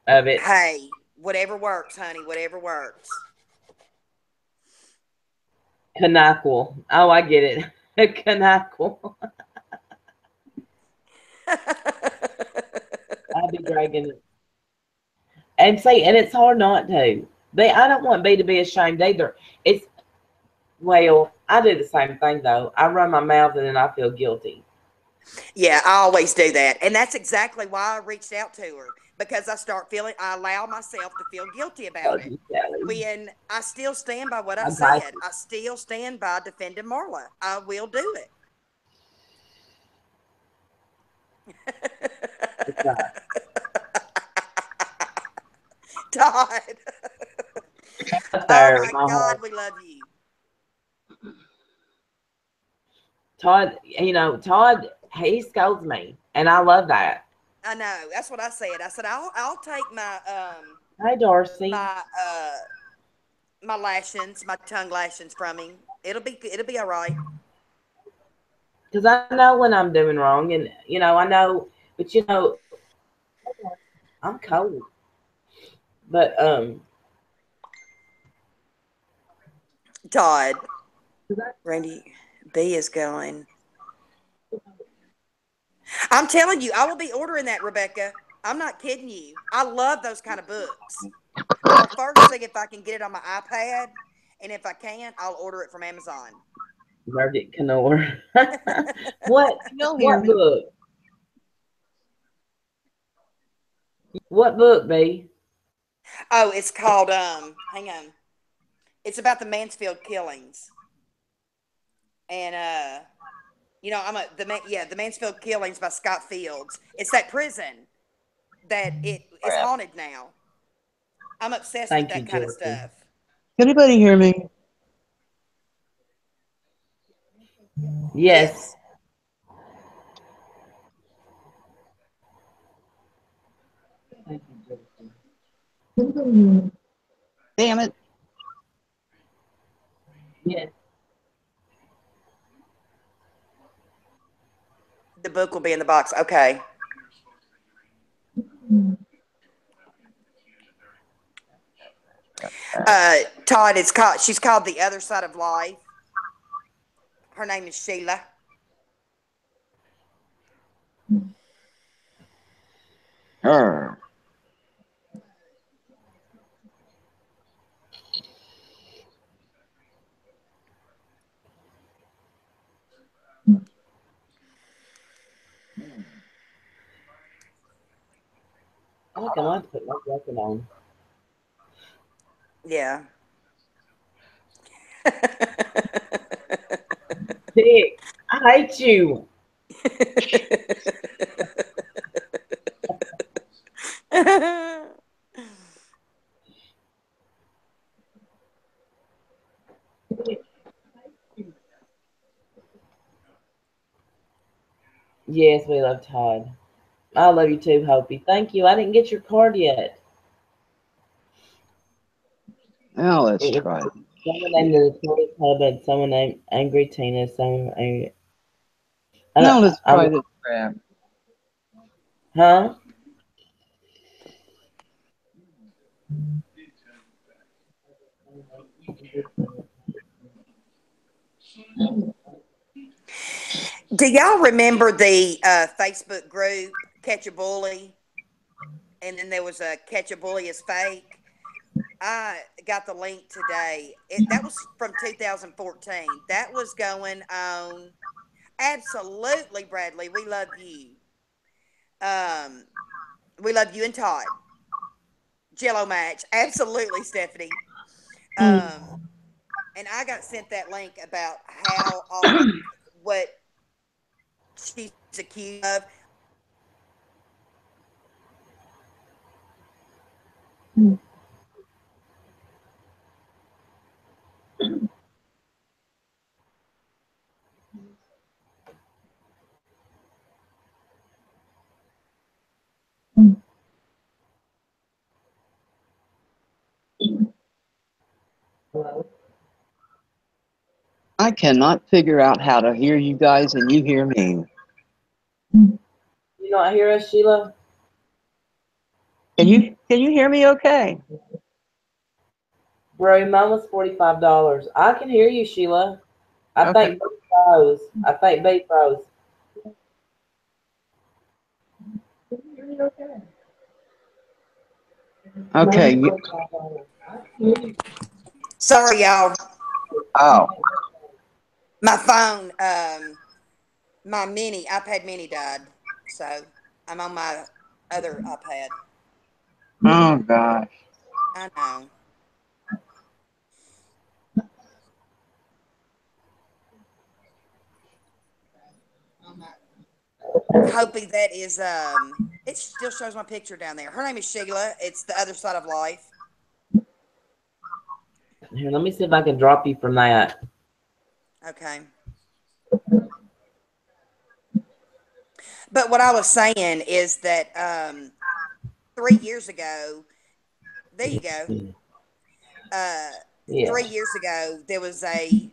of it. hey, whatever works, honey. Whatever works. Canaquil. Oh, I get it. Canaquil. I'll be dragging it. And see, and it's hard not to. I don't want B to be ashamed either. It's well, I do the same thing though. I run my mouth and then I feel guilty. Yeah, I always do that. And that's exactly why I reached out to her because I allow myself to feel guilty about Love it. you, Sally. When I still stand by what I I got said, I still stand by defending Marla. I will do it. you. That's Todd. right. Oh There, my my God, heart. we love you. Todd, Todd, he scolds me, and I love that. I know. That's what I said. I said I'll take my Hi, Darcy. my my lashings, my tongue lashings from him. It'll be all right. Because I know when I'm doing wrong, and I know, but I'm cold. But Todd, Randy B is going. I'm telling you, I will be ordering that, Rebecca. I'm not kidding you. I love those kind of books. I'll first see if I can get it on my iPad, and if I can, I'll order it from Amazon. Margaret Canor. what You'll hear what me. book? What book, B? Oh, it's called hang on. It's about the Mansfield killings. And I'm the Mansfield killings by Scott Fields. It's that prison that it is Crap. haunted now. I'm obsessed with Thank you, that kind of Dorothy. stuff. Can anybody hear me? Yes. Yes. Damn it. Yes. The book will be in the box. Okay. Todd, she's called The Other Side of Life. Her name is Sheila. Her. Oh, come on, put my jacket on. Yeah. Dick, I hate you. Yes, we love Todd. I love you too, Hopi. Thank you. I didn't get your card yet. Now let's It was try. someone named the Toy Club and someone named Angry Tina. Someone angry. Now let's I try this crap. huh? Do y'all remember the Facebook group Catch a Bully? And then there was a Catch a Bully is fake. I got the link today. That was from 2014. That was going on. Absolutely, Bradley. We love you. Um, we love you and Todd. Jello match. Absolutely, Stephanie. Um, and I got sent that link about how all what she's accused of. I cannot figure out how to hear you guys and you hear me. You not hear us, Sheila? Can you hear me okay? Bro, mine was $45. I can hear you, Sheila. I Okay. think B froze. I think B froze. Okay. Sorry, y'all. Oh. My phone, my mini iPad mini died, so I'm on my other iPad. Oh gosh. I know. Hoping that is it still shows my picture down there. Her name is Sheila. It's The Other Side of Life. Here, let me see if I can drop you from that. Okay. But what I was saying is that 3 years ago, There you go. Uh, Yeah. 3 years ago, there was a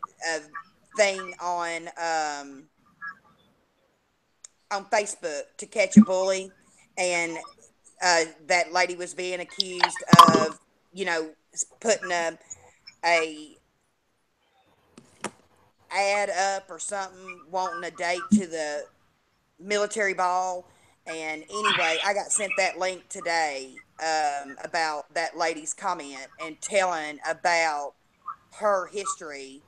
thing on Facebook to catch a bully, and that lady was being accused of, putting a ad up or something, wanting a date to the military ball. And anyway, I got sent that link today about that lady's comment and telling about her history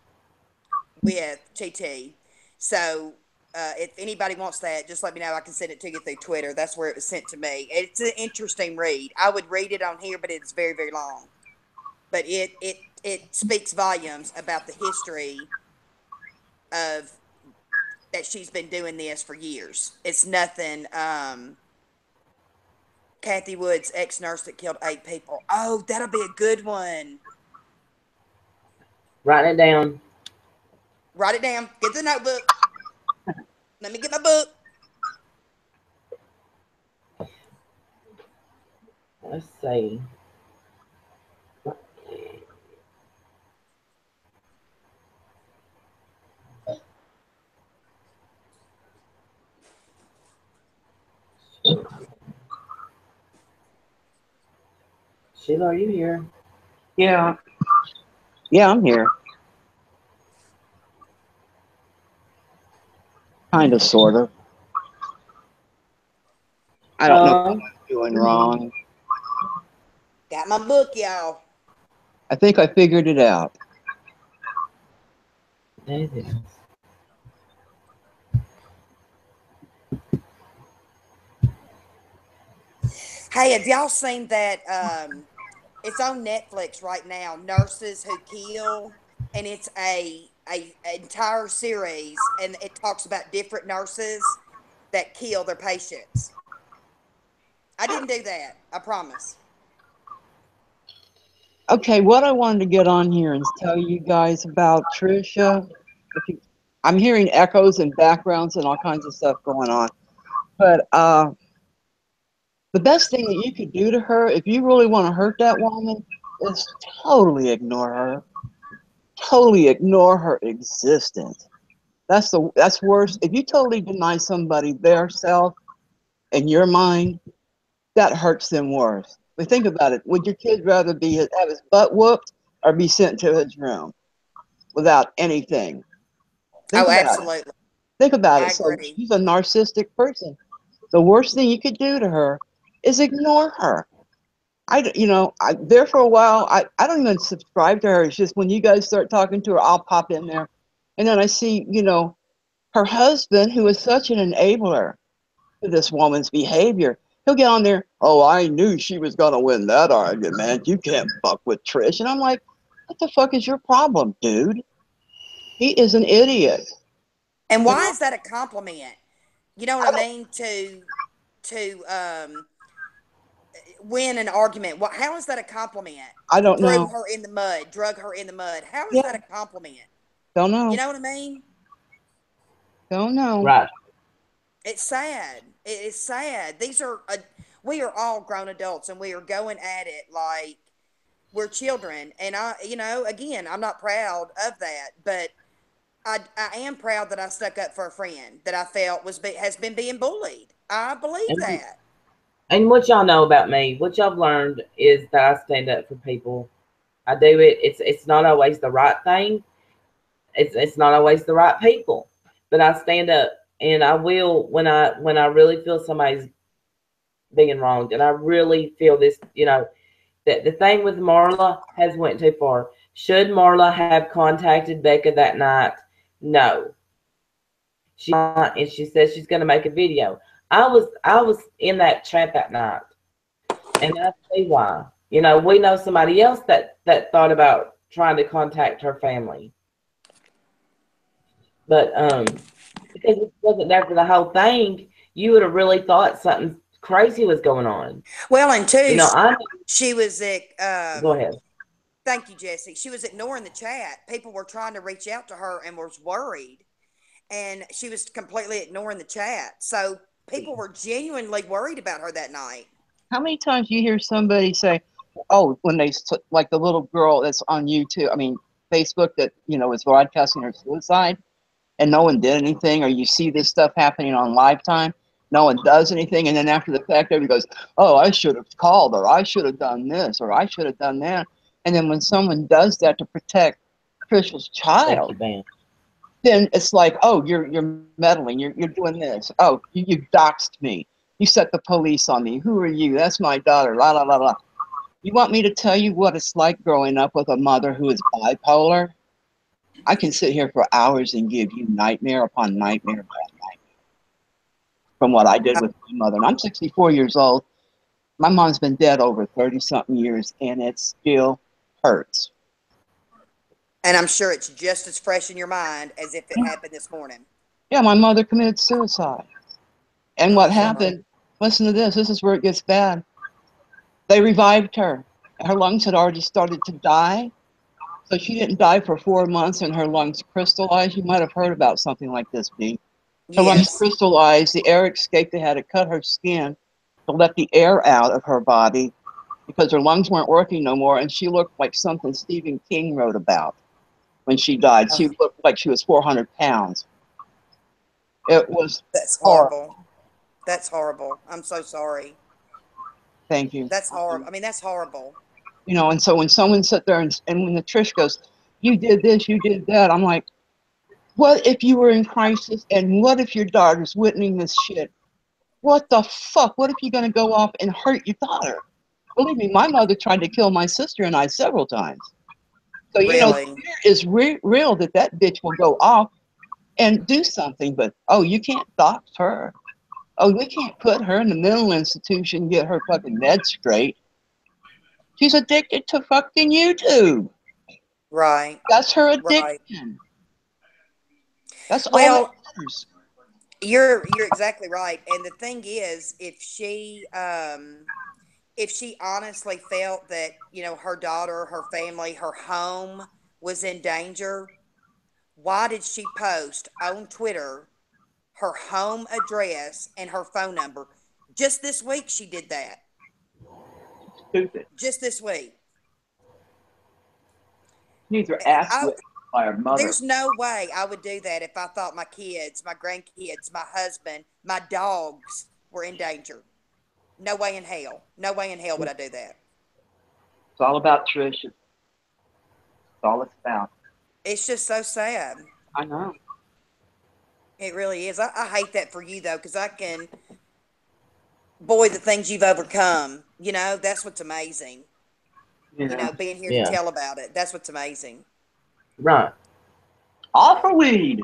with TT. So if anybody wants that, just let me know. I can send it to you through Twitter. That's where it was sent to me. It's an interesting read. I would read it on here, but it's very, very long. But it speaks volumes about the history of that she's been doing this for years. It's nothing. Kathy Wood's ex-nurse that killed 8 people. Oh, that'll be a good one. Write it down. Write it down. Get the notebook. Let me get my book. Let's see. Sheila, are you here? Yeah. Yeah, I'm here. Kind of, sort of. I don't know what I'm doing wrong. Got my book, y'all. I think I figured it out. There it is. Hey, have y'all seen that? It's on Netflix right now. Nurses Who Kill, and it's a entire series, and it talks about different nurses that kill their patients. I didn't do that. I promise. Okay, what I wanted to get on here and tell you guys about Trisha. I'm hearing echoes and backgrounds and all kinds of stuff going on. But the best thing that you could do to her, if you really want to hurt that woman, is totally ignore her. Totally ignore her existence. That's worse. If you totally deny somebody their self in your mind, that hurts them worse. But think about it. Would your kid rather have his butt whooped or be sent to his room without anything? Think Oh, about it. absolutely. Think about I it. So agree. she's a narcissistic person. The worst thing you could do to her is ignore her. There for a while, I don't even subscribe to her. It's just when you guys start talking to her, I'll pop in there. And then I see, her husband, who is such an enabler to this woman's behavior, he'll get on there. Oh, I knew she was going to win that argument. You can't fuck with Trish. And I'm like, what the fuck is your problem, dude? He is an idiot. And You why know, is that a compliment? You know what I I don't, mean? To win an argument. How is that a compliment? I don't Threw know. her in the mud, drug her in the mud. How is Yeah, that a compliment? don't You know. know what I mean? Don't know. Right. It's sad. It is sad. We are all grown adults, and we are going at it like we're children. And again, I'm not proud of that, but I am proud that I stuck up for a friend that I felt has been being bullied. I believe And, that. and what y'all know about me, what y'all have learned is that I stand up for people. I do it. It's not always the right thing. It's not always the right people, but I stand up, and I will when I really feel somebody's being wronged, and I really feel this. That the thing with Marla has went too far. Should Marla have contacted Becca that night? No, she not, and she says she's going to make a video. I was in that chat that night, and I see why. We know somebody else that thought about trying to contact her family, but because it wasn't there for the whole thing, you would have really thought something crazy was going on. Well, and two, I she was at. go ahead. Thank you, Jesse. She was ignoring the chat. People were trying to reach out to her and was worried, and she was completely ignoring the chat. So people were genuinely worried about her that night. How many times you hear somebody say, Oh, when they like the little girl that's on YouTube, I mean Facebook, that was broadcasting her suicide, and no one did anything, or you see this stuff happening on Lifetime, no one does anything, and then after the fact, everybody goes, "Oh, I should have called, or I should have done this, or I should have done that." And then when someone does that to protect Trisha's Thank child, you, Ben. then it's like, "Oh, you're meddling, you're doing this. Oh, you doxed me. You set the police on me. Who are you? That's my daughter. La la la la." You want me to tell you what it's like growing up with a mother who is bipolar? I can sit here for hours and give you nightmare upon nightmare upon nightmare from what I did with my mother. And I'm 64 years old. My mom's been dead over 30-something years, and it still hurts. And I'm sure it's just as fresh in your mind as if it happened this morning. Yeah, my mother committed suicide. And Oh, what bummer. happened, listen to this. This is where it gets bad. They revived her. Her lungs had already started to die. So she didn't die for 4 months and her lungs crystallized. You might have heard about something like this, B. Her lungs Yes. crystallized, the air escaped. They had to cut her skin to let the air out of her body because her lungs weren't working no more. And she looked like something Stephen King wrote about when she died. She looked like she was 400 pounds. It was That's horrible. horrible. That's horrible. I'm so sorry. Thank you. That's horrible. I mean, that's horrible. And so when someone sat there and when the Trish goes, "You did this, you did that," I'm like, what if you were in crisis, and what if your daughter's witnessing this shit? What the fuck? What if you're going to go off and hurt your daughter? Believe me, my mother tried to kill my sister and I several times. So, the Really. fear is real that that bitch will go off and do something. But, oh, you can't dox her. Oh, we can't put her in the mental institution and get her fucking meds straight. She's addicted to fucking YouTube. Right. That's her Right. addiction. That's all that Well, matters. you're exactly right. And the thing is, if she honestly felt that, her daughter, her family, her home was in danger, why did she post on Twitter her home address and her phone number? Just this week she did that. Stupid. Just this week. These are ass I, whipped by her mother. there's no way I would do that if I thought my kids, my grandkids, my husband, my dogs were in danger. No way in hell. No way in hell would I do that. It's all about Trish. It's all it's about. It's just so sad. I know. It really is. I hate that for you though, because boy, the things you've overcome, that's what's amazing. Yeah. Being here to Yeah. tell about it, that's what's amazing. Right. All for weed.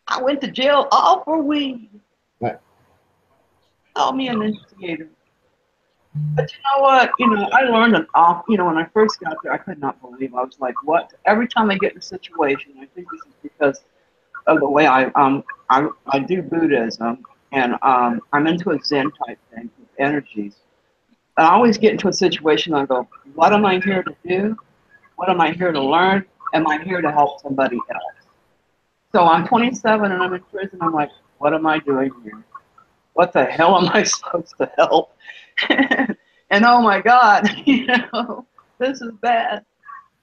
I went to jail all for weed. Right. Call me an instigator. But you know what? I learned an off. When I first got there, I could not believe. I was like, what? Every time I get in a situation, I think this is because of the way I do Buddhism, and I'm into a Zen type thing with energies. And I always get into a situation. I go, what am I here to do? What am I here to learn? Am I here to help somebody else? So I'm 27 and I'm in prison. I'm like, what am I doing here? What the hell am I supposed to help? And oh my God, this is bad.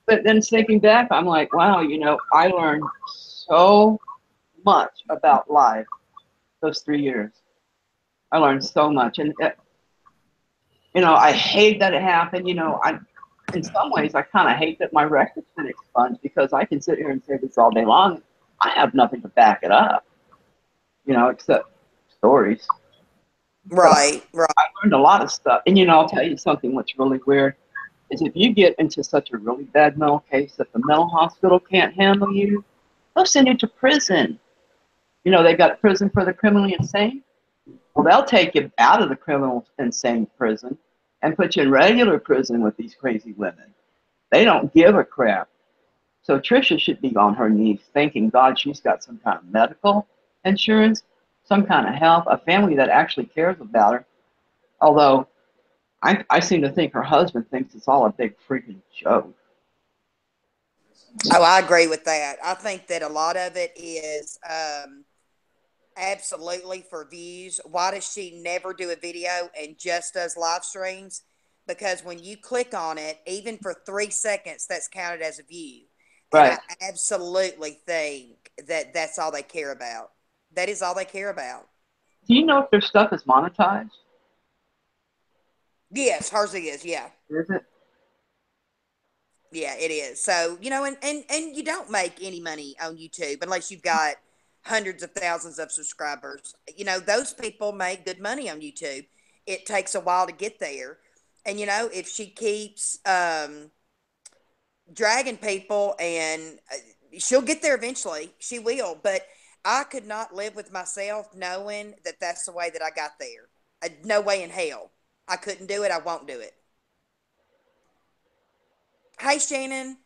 But then thinking back, I'm like, wow, I learned so much about life those 3 years. I learned so much. And, I hate that it happened. In some ways, I kind of hate that my record's been expunged because I can sit here and say this all day long. I have nothing to back it up, except stories. Right, right. I learned a lot of stuff. And, I'll tell you something what's really weird is if you get into such a really bad mental case that the mental hospital can't handle you, they'll send you to prison. They got prison for the criminally insane. Well, they'll take you out of the criminal insane prison and put you in regular prison with these crazy women. They don't give a crap. So Trisha should be on her knees thanking God she's got some kind of medical insurance, some kind of help, a family that actually cares about her. Although I seem to think her husband thinks it's all a big freaking joke. Oh, I agree with that. I think that a lot of it is absolutely for views. Why does she never do a video and just does live streams? because when you click on it, even for 3 seconds, that's counted as a view. And Right. I absolutely think that that's all they care about. That is all they care about. Do you know if their stuff is monetized? Yes, hers is. Yeah. Is it? Yeah, it is. So, and you don't make any money on YouTube unless you've got hundreds of thousands of subscribers. Those people make good money on YouTube. It takes a while to get there. And, if she keeps dragging people, and she'll get there eventually. She will. But I could not live with myself knowing that that's the way that I got there. No way in hell. I couldn't do it. I won't do it. Hey, Shannon.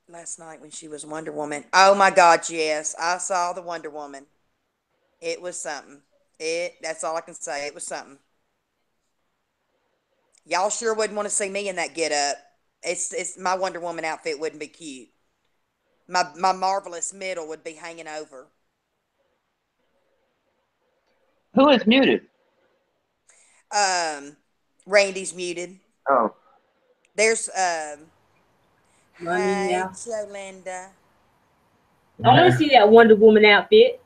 Last night when she was Wonder Woman. Oh my God, yes. I saw the Wonder Woman. It was something. That's all I can say. It was something. Y'all sure wouldn't want to see me in that get up. It's my Wonder Woman outfit wouldn't be cute. My marvelous middle would be hanging over. Who is muted? Randy's muted. Oh. There's Running hey now. Jolinda. I want to see that Wonder Woman outfit.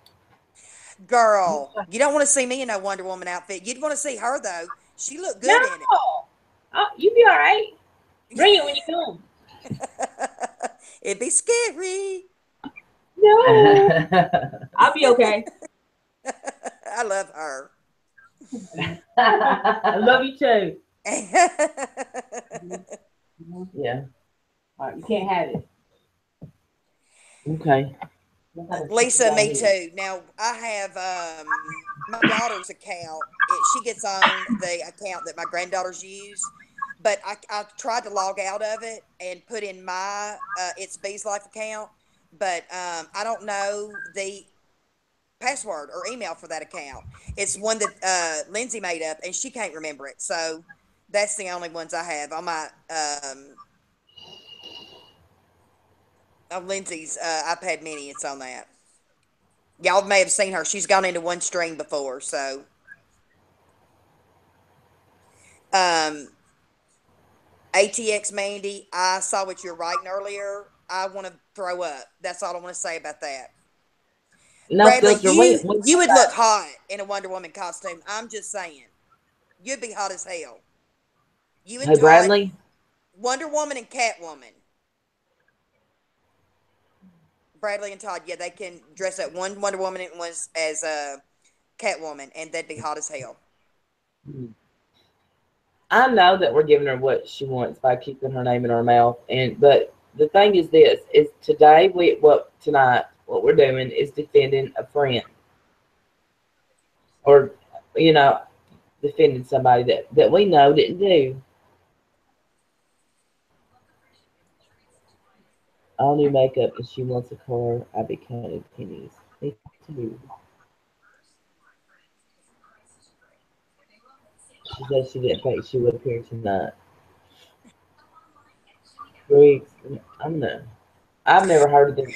Girl, you don't want to see me in a Wonder Woman outfit. You'd want to see her though. She looked No. good in it. Oh, you be all right. Bring it when you come. It'd be scary. No. I'll be okay. I love her. I love you too. Yeah. All right, you can't have it. Okay. Lisa, me too. Now I have my daughter's account. She gets on the account that my granddaughters use, but I tried to log out of it and put in my It's Bee's Life account, but I don't know the password or email for that account. It's one that Lindsay made up, and she can't remember it. So that's the only ones I have on my on Lindsay's iPad Mini. It's on that. Y'all may have seen her. She's gone into one stream before. So, ATX Mandy, I saw what you're writing earlier. I want to throw up. That's all I want to say about that. No Bradley, filter. you would look hot in a Wonder Woman costume. I'm just saying, you'd be hot as hell. You and Hey, Todd, Bradley. Wonder Woman and Catwoman. Bradley and Todd, yeah, they can dress up. One Wonder Woman and one as Catwoman, and they'd be hot as hell. I know that we're giving her what she wants by keeping her name in our mouth, but the thing is this: is tonight what we're doing is defending a friend, or defending somebody that we know didn't do. All new makeup, and she wants a car. I be counting pennies. Me too. She said she didn't think she would appear tonight. Briggs, I'm no. I've never heard of them.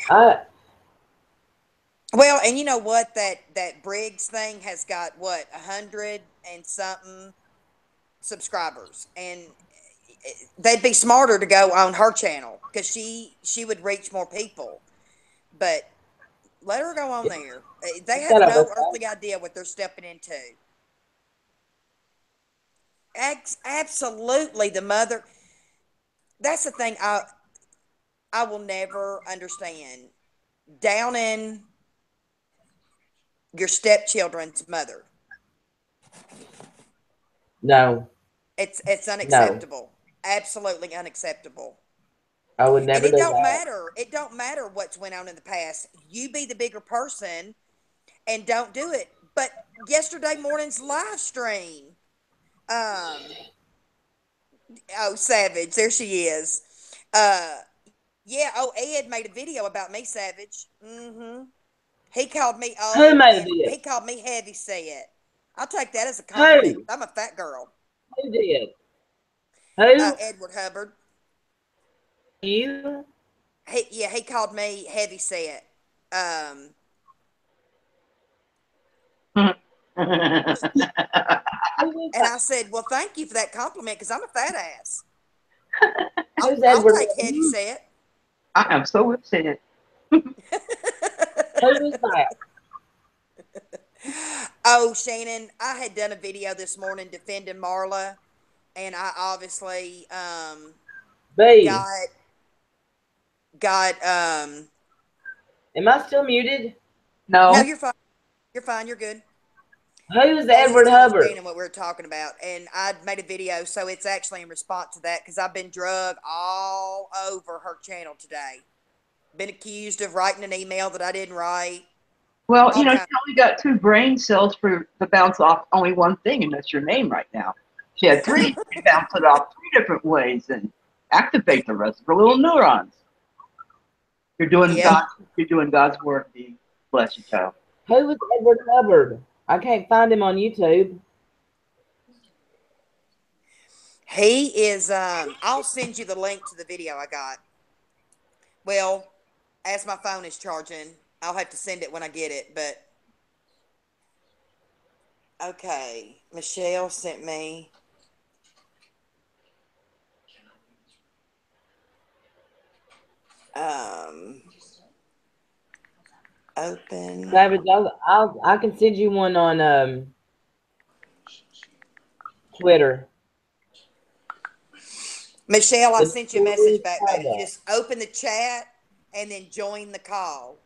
Well, and you know what? That Briggs thing has got what 100 and something subscribers, and they'd be smarter to go on her channel because she would reach more people. But let her go on there. They have no earthly idea what they're stepping into. Absolutely, the mother. That's the thing I will never understand. Downing your stepchildren's mother. No. It's No. unacceptable. Absolutely unacceptable. I would And never it do don't that. matter. It don't matter what's went on in the past. You be the bigger person and don't do it. But yesterday morning's live stream, oh Savage, there she is. Uh yeah, oh Ed made a video about me, Savage. Mm-hmm. He called me Who old made a and video? he called me heavy set. I'll take that as a compliment. Who? I'm a fat girl. Who did? Who? Edward Hubbard. You? He called me heavy set. And I said, well, thank you for that compliment because I'm a fat ass. Who's I'll Edward? take heavy set. I am so upset. Who is that? Oh, Shannon, I had done a video this morning defending Marla, and I obviously B. got Am I still muted? no, No. you're fine. You're fine. You're good. Who's I was Edward just Hubbard? understanding what we were talking about, and I'd made a video, so it's actually in response to that because I've been drug all over her channel today. Been accused of writing an email that I didn't write. Well, All you know, kinds. she only got 2 brain cells to bounce off only one thing, and that's your name right now. She had 3 to bounce it off 3 different ways and activate the rest of her little neurons. You're doing Yep. God's work, Dee. Bless you, child. Who is Edward Hubbard? I can't find him on YouTube. He is. I'll send you the link to the video I got. Well, as my phone is charging, I'll have to send it when I get it. But okay, Michelle sent me. Open. Savage, I can send you one on Twitter. Michelle, I sent you a message back, baby. You just open the chat and then join the call.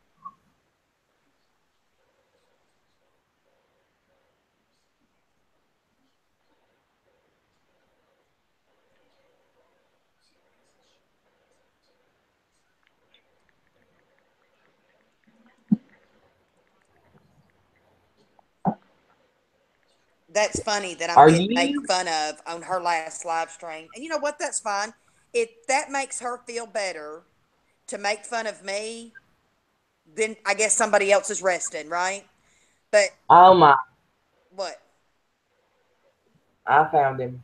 That's funny that I'm getting made fun of on her last live stream. And you know what? That's fine. If that makes her feel better to make fun of me, then I guess somebody else is resting, right? But oh my, what? I found him.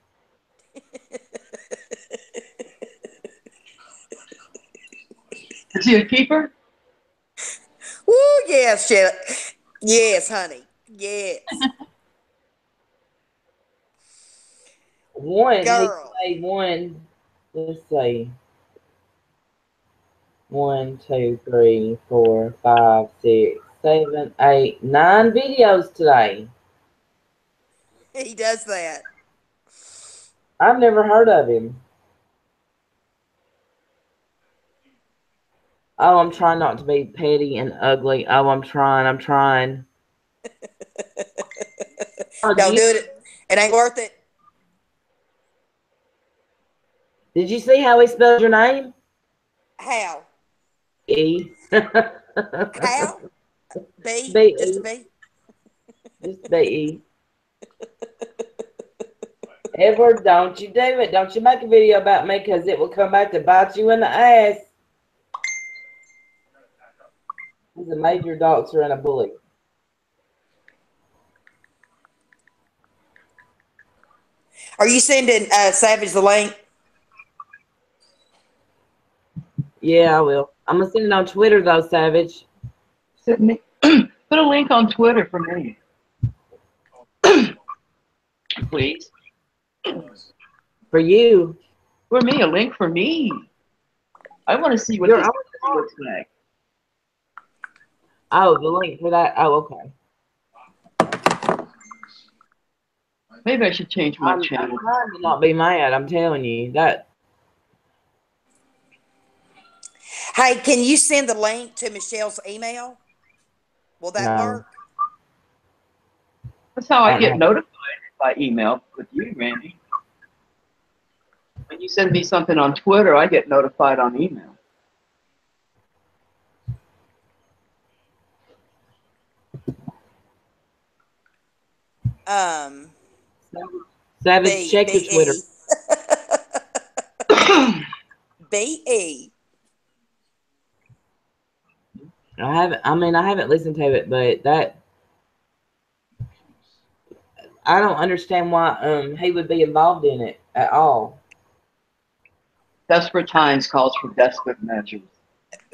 Is he a keeper? Woo, yes, shit. Yes, honey. Yes. One, Girl. he played one. Let's see. 1, 2, 3, 4, 5, 6, 7, 8, 9 videos today. He does that. I've never heard of him. Oh, I'm trying not to be petty and ugly. Oh, I'm trying. Oh, Don't do it. It ain't worth it. Did you see how he spelled your name? How? E. How? B? B. Just a B? Just B. Edward, don't you do it. Don't you make a video about me because it will come back to bite you in the ass. He's a major doxer and a bully. Are you sending Savage the link? Yeah, I will. I'm going to send it on Twitter, though, Savage. Put a link on Twitter for me. Please. For you. For me, a link for me. I want to see what this looks like. Oh, the link for that. Oh, okay. Maybe I should change my channel. I'm trying to not be mad. I'm telling you that. Hey, can you send the link to Michelle's email? Will that work? That's how I get notified by email with you, Randy. When you send me something on Twitter, I get notified on email. Savage, check your Twitter. B-E. I haven't listened to it, but that I don't understand why he would be involved in it at all. Desperate times calls for desperate measures.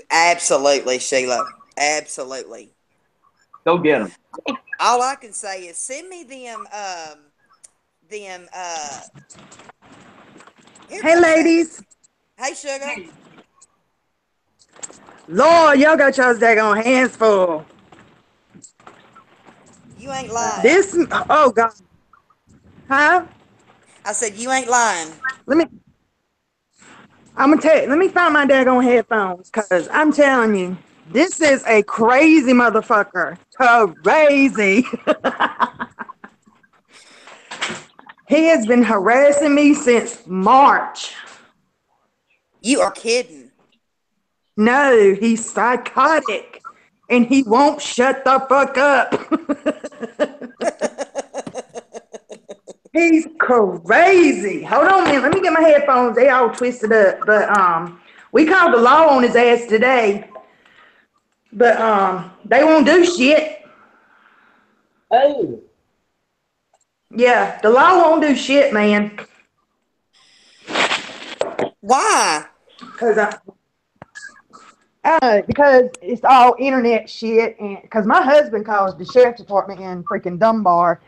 Absolutely, Sheila. Absolutely. Go get them. All I can say is send me here Hey, comes Sugar. ladies. Hey, Sugar. Lord, y'all got y'all's daggone hands full. You ain't lying. This, oh, God. Huh? I said, you ain't lying. Let me, I'm going to tell you, let me find my daggone headphones, because I'm telling you, this is a crazy motherfucker. Crazy. He has been harassing me since March. You are kidding. No, he's psychotic. And he won't shut the fuck up. He's crazy. Hold on a minute. Let me get my headphones. They all twisted up. But we called the law on his ass today. But they won't do shit. Oh. Yeah, the law won't do shit, man. Why? Because it's all internet shit, and because my husband calls the sheriff's department in freaking Dunbar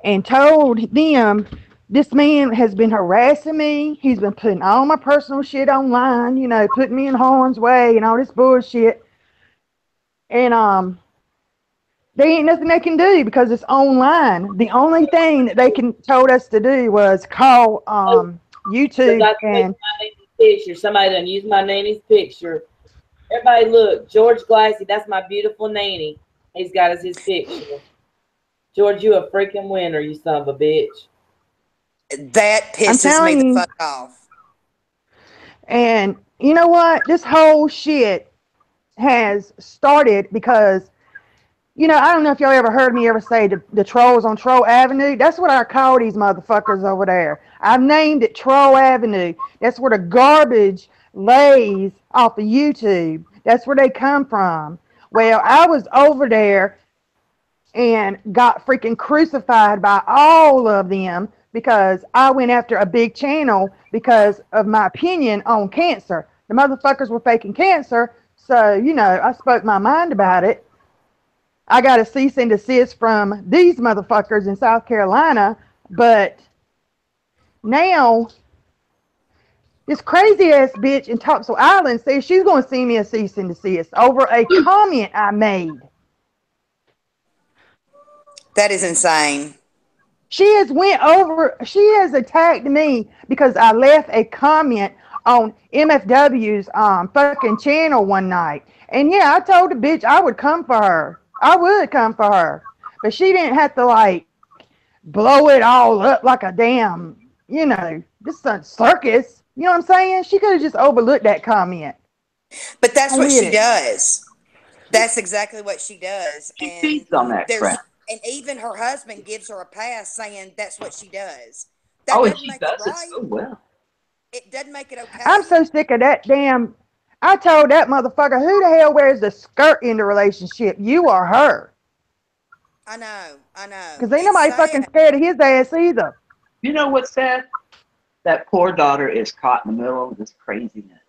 and told them this man has been harassing me. He's been putting all my personal shit online, you know, putting me in harm's way and all this bullshit. And there ain't nothing they can do because it's online. The only thing that they told us to do was call YouTube and picture. Somebody done used my nanny's picture. Everybody look, George Glassy, that's my beautiful nanny. He's got us his picture. George, you a freaking winner, you son of a bitch. That pisses me the fuck off. And you know what? This whole shit has started because, you know, I don't know if y'all ever heard me ever say the trolls on Troll Avenue. That's what I call these motherfuckers over there. I've named it Troll Avenue. That's where the garbage lays off of YouTube. That's where they come from. Well, I was over there and got freaking crucified by all of them because I went after a big channel because of my opinion on cancer. The motherfuckers were faking cancer. So, you know, I spoke my mind about it. I got a cease and desist from these motherfuckers in South Carolina, but now this crazy ass bitch in Topsail Island says she's going to send me a cease and desist over a comment I made. That is insane. She has attacked me because I left a comment on MFW's fucking channel one night. And yeah, I told the bitch I would come for her. I would come for her. But she didn't have to like blow it all up like a damn, you know, this circus. You know what I'm saying? She could have just overlooked that comment. But that's what she does. That's exactly what she does. She feeds on that crap. And even her husband gives her a pass saying that's what she does. That doesn't make it right. So well. It doesn't make it okay. I'm so sick of that damn. I told that motherfucker, who the hell wears the skirt in the relationship? You or her? I know. Because ain't nobody fucking scared of his ass either. You know what's sad? That poor daughter is caught in the middle of this craziness.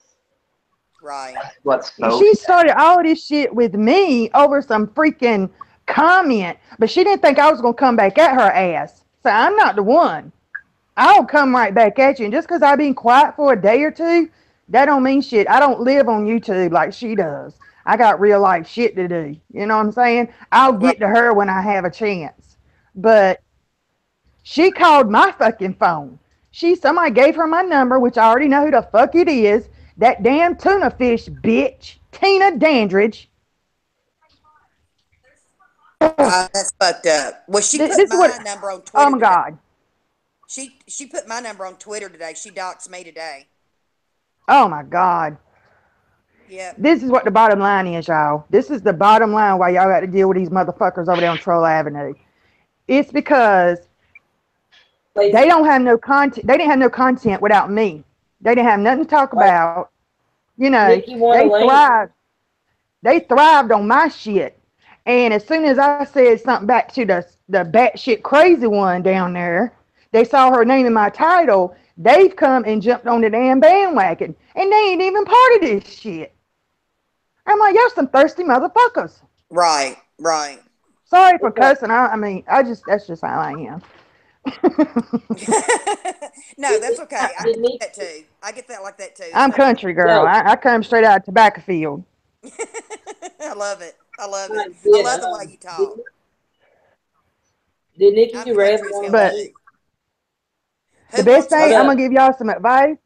Right. What's so she started all this shit with me over some freaking comment, but she didn't think I was going to come back at her ass. So I'm not the one. I'll come right back at you. And just because I've been quiet for a day or two, that don't mean shit. I don't live on YouTube like she does. I got real life shit to do. You know what I'm saying? I'll get to her when I have a chance. But she called my fucking phone. Somebody gave her my number, which I already know who the fuck it is. That damn tuna fish bitch, Tina Dandridge. That's fucked up. Well, she put my number on Twitter. Oh my God. She put my number on Twitter today. She doxed me today. Oh my God. Yeah. This is what the bottom line is, y'all. This is the bottom line why y'all got to deal with these motherfuckers over there on Troll Avenue. It's because they don't have no content. They didn't have no content without me. They didn't have nothing to talk about. You know, they thrived on my shit. And as soon as I said something back to the batshit crazy one down there, they saw her name in my title. They've come and jumped on the damn bandwagon. And they ain't even part of this shit. I'm like, y'all some thirsty motherfuckers. Right. Sorry for cussing. I mean, that's just how I am. No, that's okay. I Did get Nick, that too. I get that like that too. It's I'm no big. country girl. no, I come straight out of tobacco field. I love it. I love it. I did, love the way you did, talk. did Nikki I'm Rev country as want hell to But too. speak? the Who best wants thing, Hold I'm what? up. gonna give y'all some advice.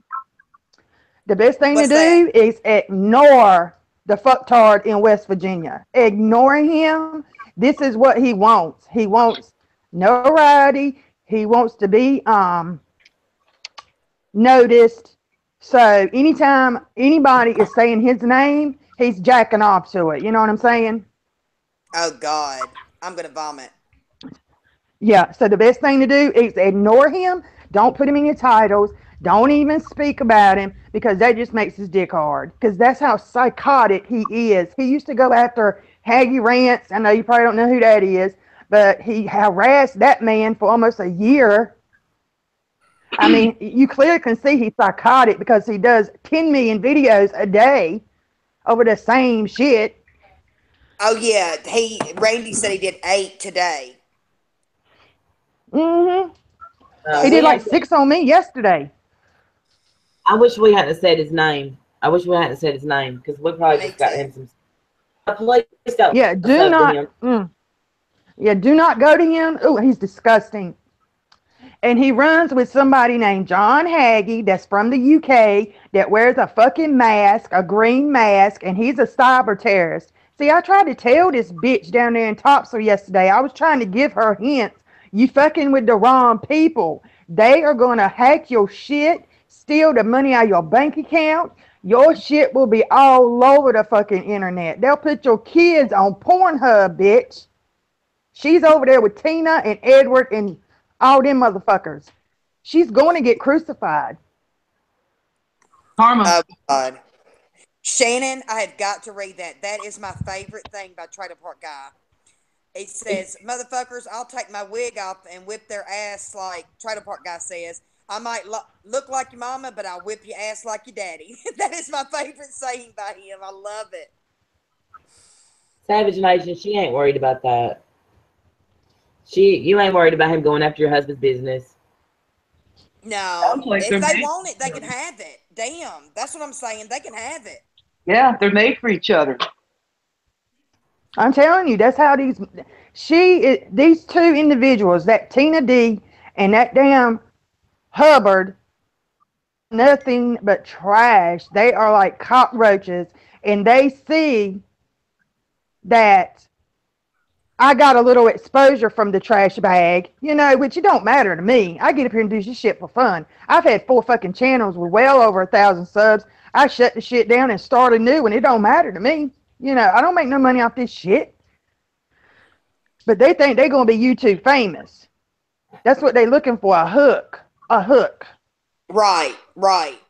The best thing to What's that? do is ignore the fucktard in West Virginia. Ignore him. This is what he wants. He wants notoriety. He wants to be noticed. So anytime anybody is saying his name, he's jacking off to it. You know what I'm saying? Oh God, I'm gonna vomit. Yeah. So the best thing to do is ignore him. Don't put him in your titles. Don't even speak about him because that just makes his dick hard. Because that's how psychotic he is. He used to go after Haggy Rants. I know you probably don't know who that is, but he harassed that man for almost a year. I mean, you clearly can see he's psychotic because he does 10 million videos a day over the same shit. Oh yeah, Randy said he did 8 today. Hmm He Yeah. did We like have. 6 on me yesterday. I wish we hadn't said his name. I wish we hadn't said his name because we probably Me just got too. him some. Please don't Yeah, do sub to not. him. Yeah, do not go to him. Oh, he's disgusting. And he runs with somebody named John Hagee that's from the UK that wears a fucking mask, a green mask, and he's a cyber terrorist. See, I tried to tell this bitch down there in Topsail yesterday. I was trying to give her hints. You fucking with the wrong people. They are going to hack your shit, steal the money out of your bank account. Your shit will be all over the fucking internet. They'll put your kids on Pornhub, bitch. She's over there with Tina and Edward and all them motherfuckers. She's going to get crucified. Karma. Oh God, Shannon, I have got to read that. That is my favorite thing by Trailer Park Guy. It says, "Motherfuckers, I'll take my wig off and whip their ass like Trailer Park Guy says. I might look like your mama, but I'll whip your ass like your daddy." That is my favorite saying by him. I love it. Savage Nation, she ain't worried about that. You ain't worried about him going after your husband's business. No, Sounds like if they're they made want it, for they each can other. have it. Damn, that's what I'm saying. They can have it. Yeah, they're made for each other. I'm telling you, that's how these two individuals, that Tina D and that damn Hubbard, nothing but trash. They are like cockroaches, and they see that I got a little exposure from the trash bag, which it don't matter to me. I get up here and do this shit for fun. I've had 4 fucking channels with well over 1,000 subs. I shut the shit down and start a new one. It don't matter to me. I don't make no money off this shit. But they think they're going to be YouTube famous. That's what they're looking for, a hook. A hook. Right, right.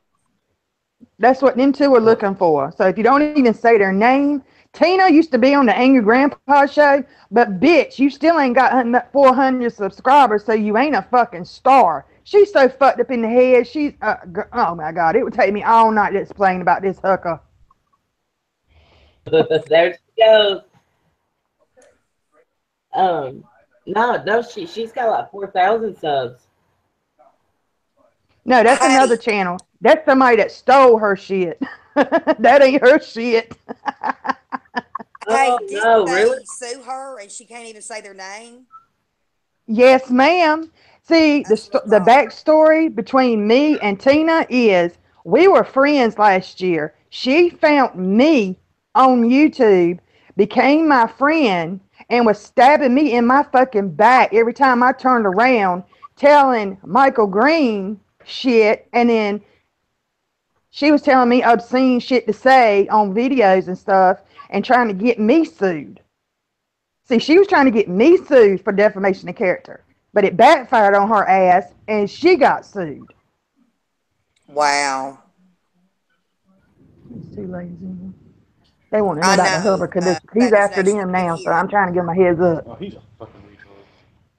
That's what them two are looking for. So if you don't even say their name, Tina used to be on the Angry Grandpa show, but bitch, you still ain't got 400 subscribers, so you ain't a fucking star. She's so fucked up in the head. Oh my God, it would take me all night to explain about this hooker. There she goes. No, she's got like 4,000 subs. No, that's another Hey, channel. That's somebody that stole her shit. That ain't her shit. hey, Oh didn't no, really? they sue her and she can't even say their name? Yes, ma'am. See, That's what I the thought. backstory between me and Tina is we were friends last year. She found me on YouTube, became my friend, and was stabbing me in my fucking back every time I turned around, telling Michael Green shit, and then she was telling me obscene shit to say on videos and stuff and trying to get me sued. See, she was trying to get me sued for defamation of character, but it backfired on her ass and she got sued. Wow. These two ladies in here. They want to know I about the know. Hubbard because he's Savage after Nation them in now, so here. I'm trying to give my heads up. Oh, he's a fucking retard.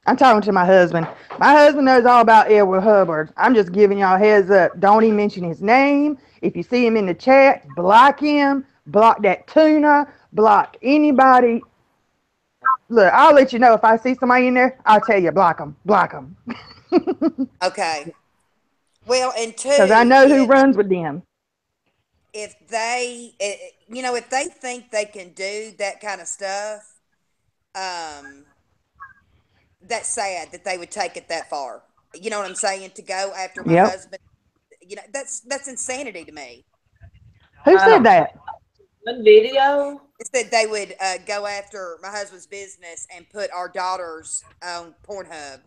I'm talking to my husband. My husband knows all about Edward Hubbard. I'm just giving y'all heads up. Don't even mention his name. If you see him in the chat, block him. Block that tuna. Block anybody. look, I'll let you know if I see somebody in there. I'll tell you, block them, block them, Okay. Well, and because I two, know who runs with them. if they, if they think they can do that kind of stuff, um, that's sad that they would take it that far. You know what I'm saying? To go after my Yep. husband, that's insanity to me. Who I said don't. that? One video. It said they would go after my husband's business and put our daughters on Pornhub.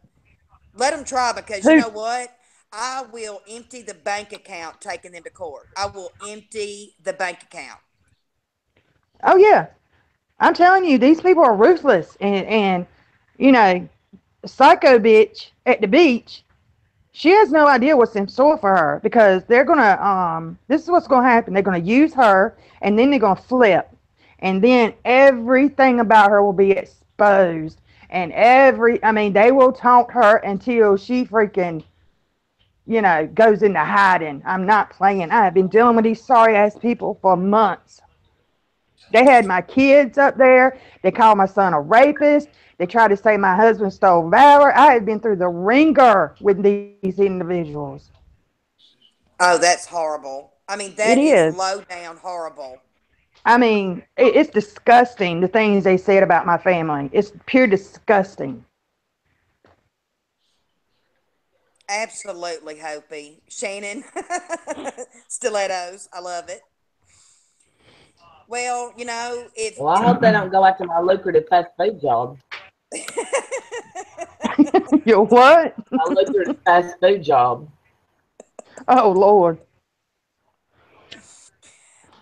Let them try, because you Who? know what? I will empty the bank account taking them to court. I will empty the bank account. Oh yeah, I'm telling you, these people are ruthless, and you know, psycho bitch at the beach. She has no idea what's in store for her, because they're gonna this is what's gonna happen. They're gonna use her, and then they're gonna flip, and then everything about her will be exposed, and I mean, they will taunt her until she freaking, goes into hiding. I'm not playing. I have been dealing with these sorry ass people for months. They had my kids up there. They called my son a rapist. They tried to say my husband stole valor. I have been through the ringer with these individuals. Oh, that's horrible. I mean, It that is is. low down horrible. I mean, it's disgusting, the things they said about my family. It's pure disgusting. Absolutely, Hopi. Shannon, stilettos. I love it. Well, if Well, I hope they don't go after my lucrative fast food job. You what? My lucrative fast food job. Oh Lord.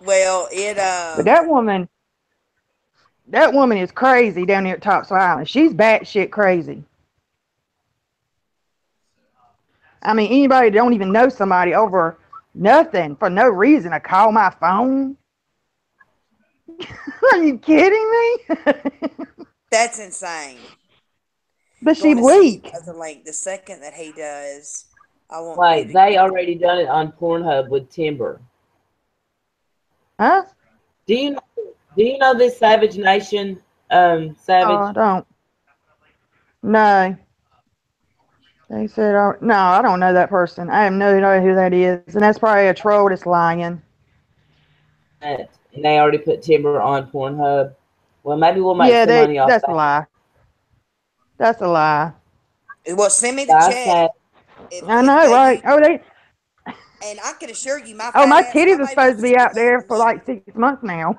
well, But that woman is crazy down there at Topsail Island. She's batshit crazy. I mean, anybody that don't even know somebody over nothing for no reason to call my phone. Are you kidding me? that's insane. But she Going to send you weak. the link the second that he does. I want you Wait, to. they already done it on Pornhub with Timber. Huh? Do you know this Savage Nation? Oh, Savage. I don't. No. They said, oh, no, I don't know that person. I have no idea who that is. And that's probably a troll that's lying. And they already put Timber on Pornhub. Well, maybe we'll make Yeah, some money off that's a that. lie. That's a lie. Well, send me the I check said, if I if know, they right? use. Oh, And I can assure you, my oh, fat my ass titties are probably supposed won't to be out spend there the for like money. 6 months now.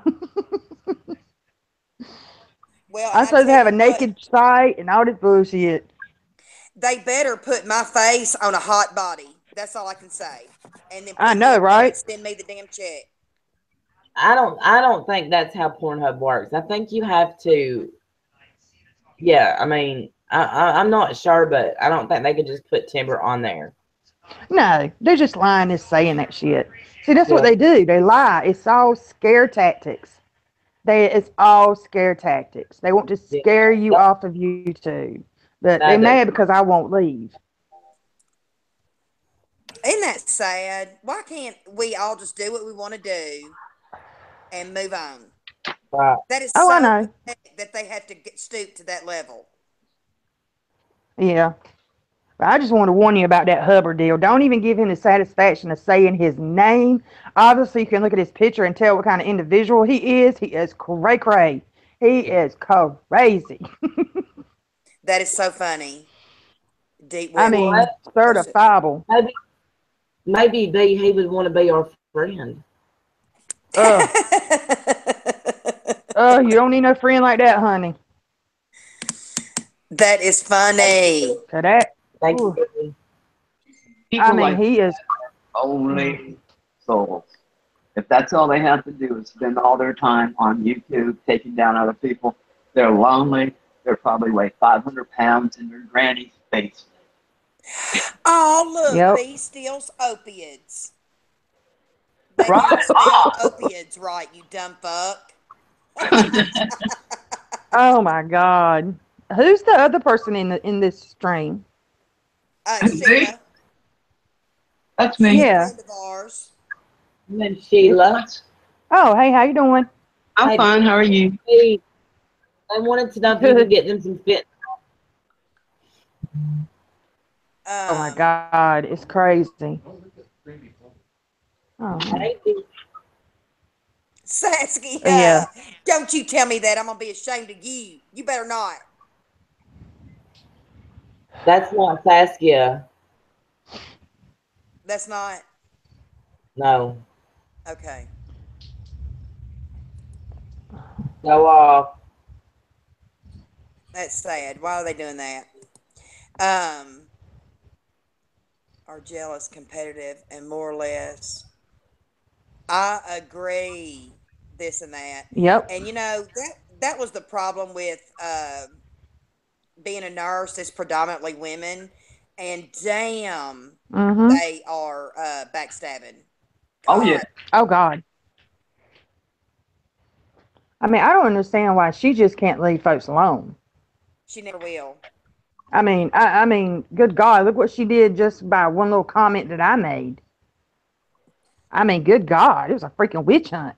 Well, and I'm I supposed to tell have a you what, naked site and all this bullshit. they better put my face on a hot body. That's all I can say. And then I put me know, up there and right? send me the damn check. I don't think that's how Pornhub works. I think you have to. Yeah, I mean, I'm not sure, but I don't think they could just put Timber on there. No, they're just lying and saying that shit. See, that's what Yeah, they do. They lie. It's all scare tactics. It's all scare tactics. They want to yeah. scare you off of YouTube. But they No, they. mad because I won't leave. Isn't that sad? Why can't we all just do what we want to do and move on? Right. That is Oh, I so know. pathetic that they have to stoop to that level. Yeah. But I just want to warn you about that Hubbard deal. Don't even give him the satisfaction of saying his name. Obviously, you can look at his picture and tell what kind of individual he is. He is cray cray. He is crazy. That is so funny. Deep I wet What? mean, certifiable. Maybe he would want to be our friend. Ugh. You don't need no friend like that, honey. That is funny. So that, Thank ooh, you. I People mean, like he is. only souls. If that's all they have to do is spend all their time on YouTube taking down other people, they're lonely. They're probably weigh 500 pounds in their granny's basement. Oh, look, Yep. B steals opiates. They Right? don't spell opiates right, you dumb fuck. Oh my God. Who's the other person in this stream? That's me. Sheila, That's she's me. a Yeah. friend of ours. And then Sheila. Oh, hey, how you doing? I'm Hey, fine. How are you? hey, I wanted to know if you could get them some fit. Oh my Um, God, it's crazy. Oh, Saskia, yeah. don't you tell me that. I'm gonna be ashamed of you. You better not. That's not Saskia. That's not No. okay. Go off. That's sad. Why are they doing that? Um, are jealous, competitive, and more or less. I agree. This and that, Yep. and that was the problem with being a nurse. Is predominantly women, and damn, Mm-hmm. they are backstabbing. Oh yeah. God, Oh God. I mean, I don't understand why she just can't leave folks alone. she never will. I mean, good God, look what she did just by one little comment that I made. I mean, good God, it was a freaking witch hunt.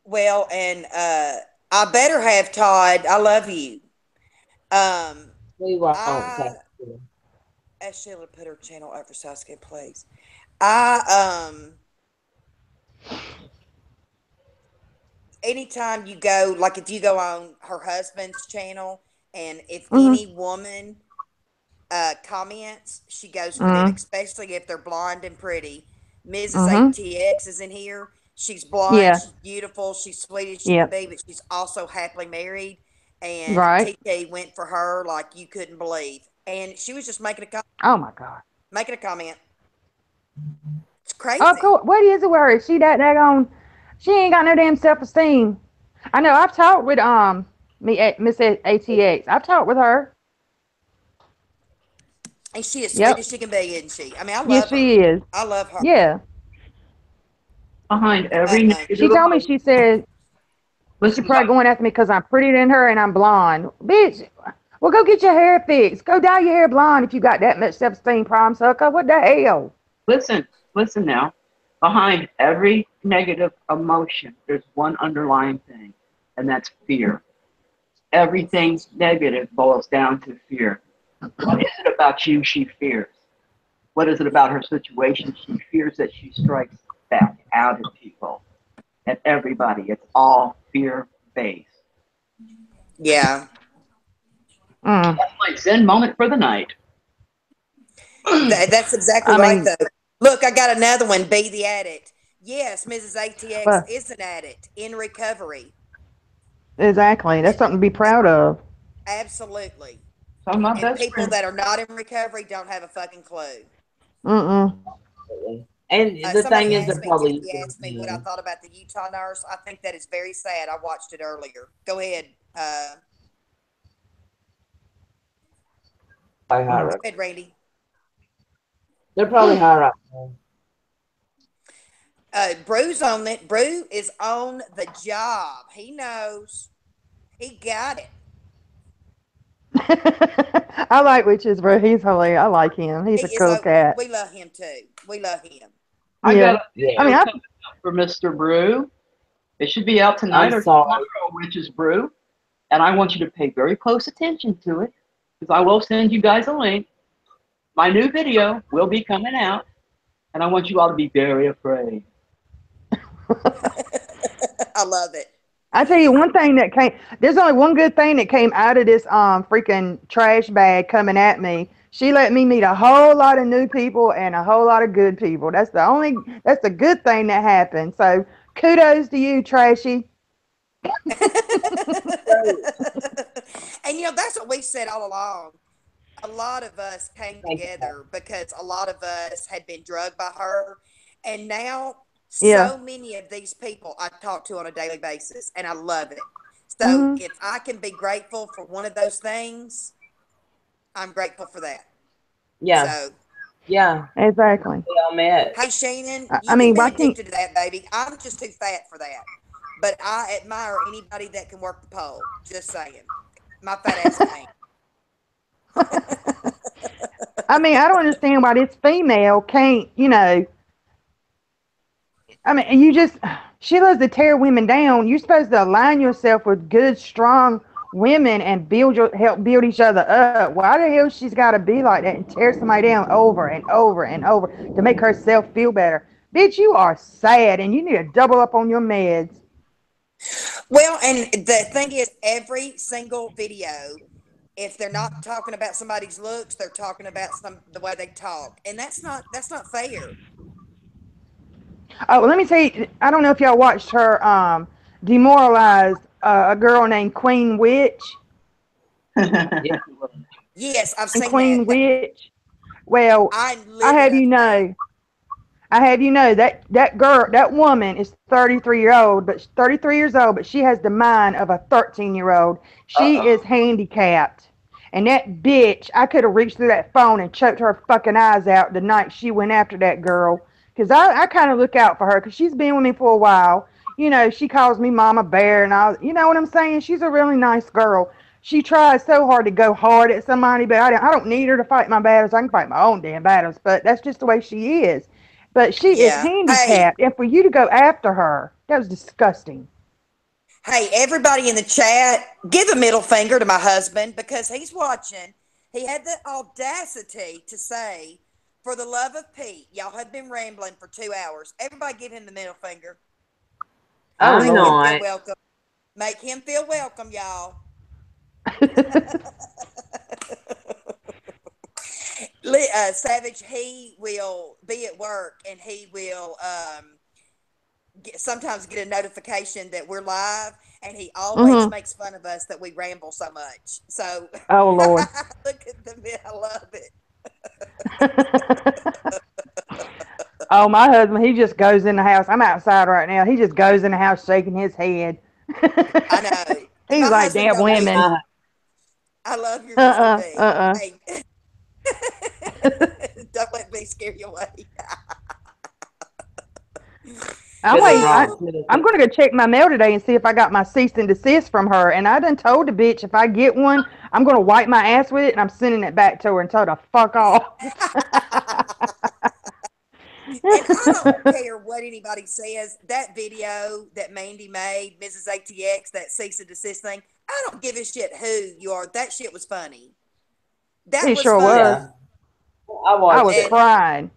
Well, and I better have Todd. I love you. Um, We won't, I Saskia. asked Sheila to put her channel up for Saskia, please. I anytime you go, like if you go on her husband's channel, and if Mm-hmm. any woman comments, she goes for them, Mm-hmm. especially if they're blonde and pretty. Mrs. Mm-hmm. ATX is in here. She's blonde, Yeah. she's beautiful, she's sweet as she can Yep. be, but she's also happily married. And Right. TK went for her like you couldn't believe. And she was just Oh my God. making a comment. It's Of crazy. course. What is it with her? Is she that daggone? She ain't got no damn self esteem. I know. I've talked with Miss ATX. I've talked with her. And she is sweet Yep. as she can be, isn't she? I mean, I Yes, love her. she is. I love her. Yeah. Behind every She negative told me. emotion. She said she Listen, probably going after me because I'm prettier than her and I'm blonde. Bitch. Well, go get your hair fixed. Go dye your hair blonde if you got that much self esteem, prime sucker. What the hell? listen, listen now. Behind every negative emotion, there's one underlying thing, and that's fear. Everything negative boils down to fear. What is it about you she fears? What is it about her situation she fears that she strikes back out at people, at everybody? It's all fear based. Yeah. Mm. That's my Zen moment for the night. That's exactly I right, mean, though. Look, I got another one. Be the addict. Yes, Mrs. ATX well, is an addict in recovery. exactly. That's And something to be proud of. absolutely. So my And best people friend, that are not in recovery don't have a fucking clue. Mm-mm. Absolutely. And the Somebody thing is, they're asked me, probably Jackie using asked me what I him. thought about the Utah nurse. I think that is very sad. I watched it earlier. Go ahead. Probably high Mm. right. Go ahead, Randy. They're probably high right now. Brew's on it. Brew is on the job. He knows. He got it. I like witches, bro. He's hilarious. I like him. He's He a is. cool cat. We love him too. We love him. I got Yeah. a I Yeah. mean, video coming out for Mr. Brew. It should be out I'm tonight or sorry. tomorrow, which is Brew. And I want you to pay very close attention to it because I will send you guys a link. My new video will be coming out, and I want you all to be very afraid. I love it. I tell you one thing that came. There's only one good thing that came out of this freaking trash bag coming at me. She let me meet a whole lot of new people and a whole lot of good people. That's the good thing that happened. So kudos to you, Trashy. And that's what we said all along. A lot of us came Thank you. together because a lot of us had been drugged by her. And now Yeah. so many of these people I talk to on a daily basis, and I love it. So Mhm. if I can be grateful for one of those things, I'm grateful for that. Yeah. So, Yeah. Exactly. We all met. hey, Shannon, I you can mean, be why can't? addicted to that, baby. I'm just too fat for that. But I admire anybody that can work the pole. Just saying. My fat ass can't. I mean, I don't understand why this female can't. I mean, she loves to tear women down. You're supposed to align yourself with good, strong women and help build each other up. Why the hell she's got to be like that and tear somebody down over and over and over to make herself feel better? Bitch, you are sad and you need to double up on your meds. Well, and the thing is, every single video, if they're not talking about somebody's looks, they're talking about the way they talk, and that's not fair. Oh, well, let me tell you, I don't know if y'all watched her demoralize a girl named Queen Witch. Yeah. Yes, I've And seen Queen that. Witch. Well, I I livid have you under that. know, that girl, that woman is 33-year-old, but 33 years old, but she has the mind of a 13-year-old. She is handicapped. And that bitch, I could have reached through that phone and choked her fucking eyes out the night she went after that girl. Because I kind of look out for her because she's been with me for a while. You know, she calls me Mama Bear and all. You know what I'm saying? She's a really nice girl. She tries so hard to go hard at somebody, but I don't need her to fight my battles. I can fight my own damn battles, but that's just the way she is. But she is Yeah. handicapped, and for you to go after her, that was disgusting. Hey, everybody in the chat, give a middle finger to my husband because he's watching. He had the audacity to say, "For the love of Pete, y'all have been rambling for 2 hours." Everybody, give him the middle finger. Oh, I'm Make him Lord. feel not. welcome. Make him feel welcome, y'all. Savage, he will be at work and he will sometimes get a notification that we're live, and he always Mm-hmm. makes fun of us that we ramble so much. So Oh, Lord. look at the I love it. Oh, my husband, he just goes in the house. I'm outside right now. He just goes in the house shaking his head. I know. He's My like, husband damn don't That's either. women. my I love your Mr. Uh-uh, B. uh-uh. Hey, don't let me scare you away. I'm good waiting. right middle I'm going to go check my mail today and see if I got my cease and desist from her. And I done told the bitch if I get one, I'm going to wipe my ass with it and I'm sending it back to her and tell her to fuck off. And I don't care what anybody says. That video that Mandy made, Mrs. ATX, that cease and desist thing, I don't give a shit who you are. That shit was funny. That It was sure was. funny. Yeah, I I watched was And it. crying.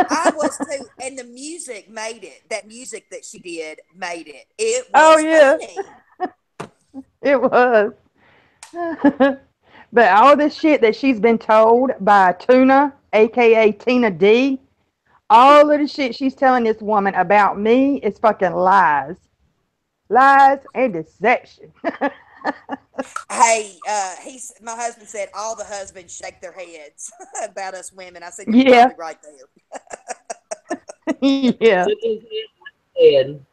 I was too. And the music made it. That music that she did made it. It Oh, was yeah, funny. it was. But all this shit that she's been told by Tuna, aka Tina D, all of the shit she's telling this woman about me is fucking lies. Lies and deception. Hey, my husband said all the husbands shake their heads about us women. I said, you're Yeah. probably right there. Yeah. Took his head.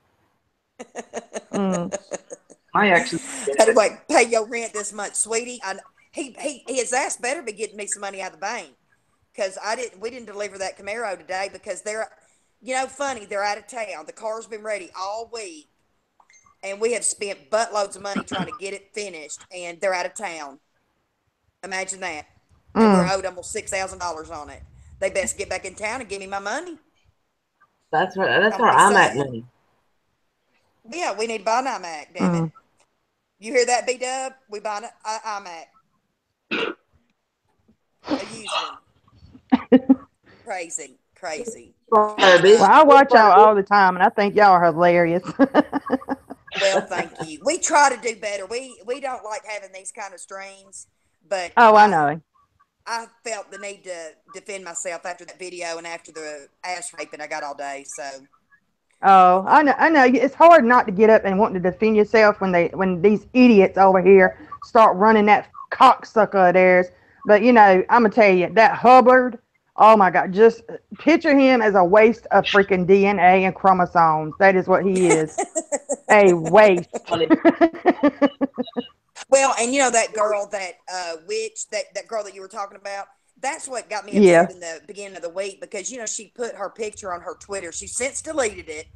Mm. My ex is Anyway, pay your rent this month, sweetie. His ass better be getting me some money out of the bank because we didn't deliver that Camaro today because funny, they're out of town. The car's been ready all week, and we have spent buttloads of money trying to get it finished, and they're out of town. Imagine that, and we're Mm. owed almost $6,000 on it. They best get back in town and give me my money. That's I'm where just I'm at saying. money. Yeah, we need to buy an iMac. Damn it! Mm. You hear that, B-Dub? We buy an iMac, a used one. Crazy, crazy. Furby. Well, I watch y'all all the time, and I think y'all are hilarious. Well, thank you. We try to do better. We don't like having these kind of streams, but Oh, I know. I felt the need to defend myself after that video and after the ass raping I got all day. So Oh, I know. I know. It's hard not to get up and want to defend yourself when these idiots over here start running that cocksucker of theirs. But I'm gonna tell you that Hubbard. Oh my God! Just picture him as a waste of freaking DNA and chromosomes. That is what he is. A waste. well, and that girl, that witch, that girl that you were talking about. That's what got me Yeah. upset in the beginning of the week because she put her picture on her Twitter. She since deleted it,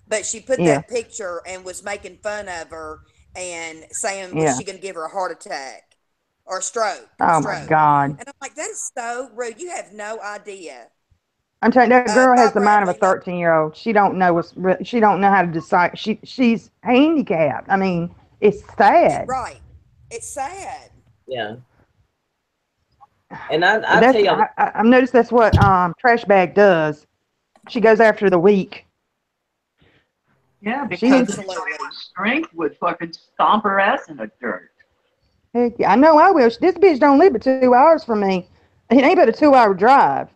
but she put Yeah. that picture and was making fun of her and saying, was Yeah. she going to give her a heart attack or a stroke? Oh my Stroke. God. And I'm like, that is so rude. You have no idea. I'm telling you, that girl has Bob the mind of a Bradley, no, 13-year-old. She don't know she don't know how to decide. She's handicapped. I mean, it's sad. right. It's sad. Yeah. And I That's tell you, I've noticed that's what Trash Bag does. She goes after the weak. Yeah, She because ain't. if Absolutely. her strength would fucking stomp her ass in the dirt. Heck yeah, I know I will. This bitch don't live but 2 hours from me. It ain't but a 2 hour drive.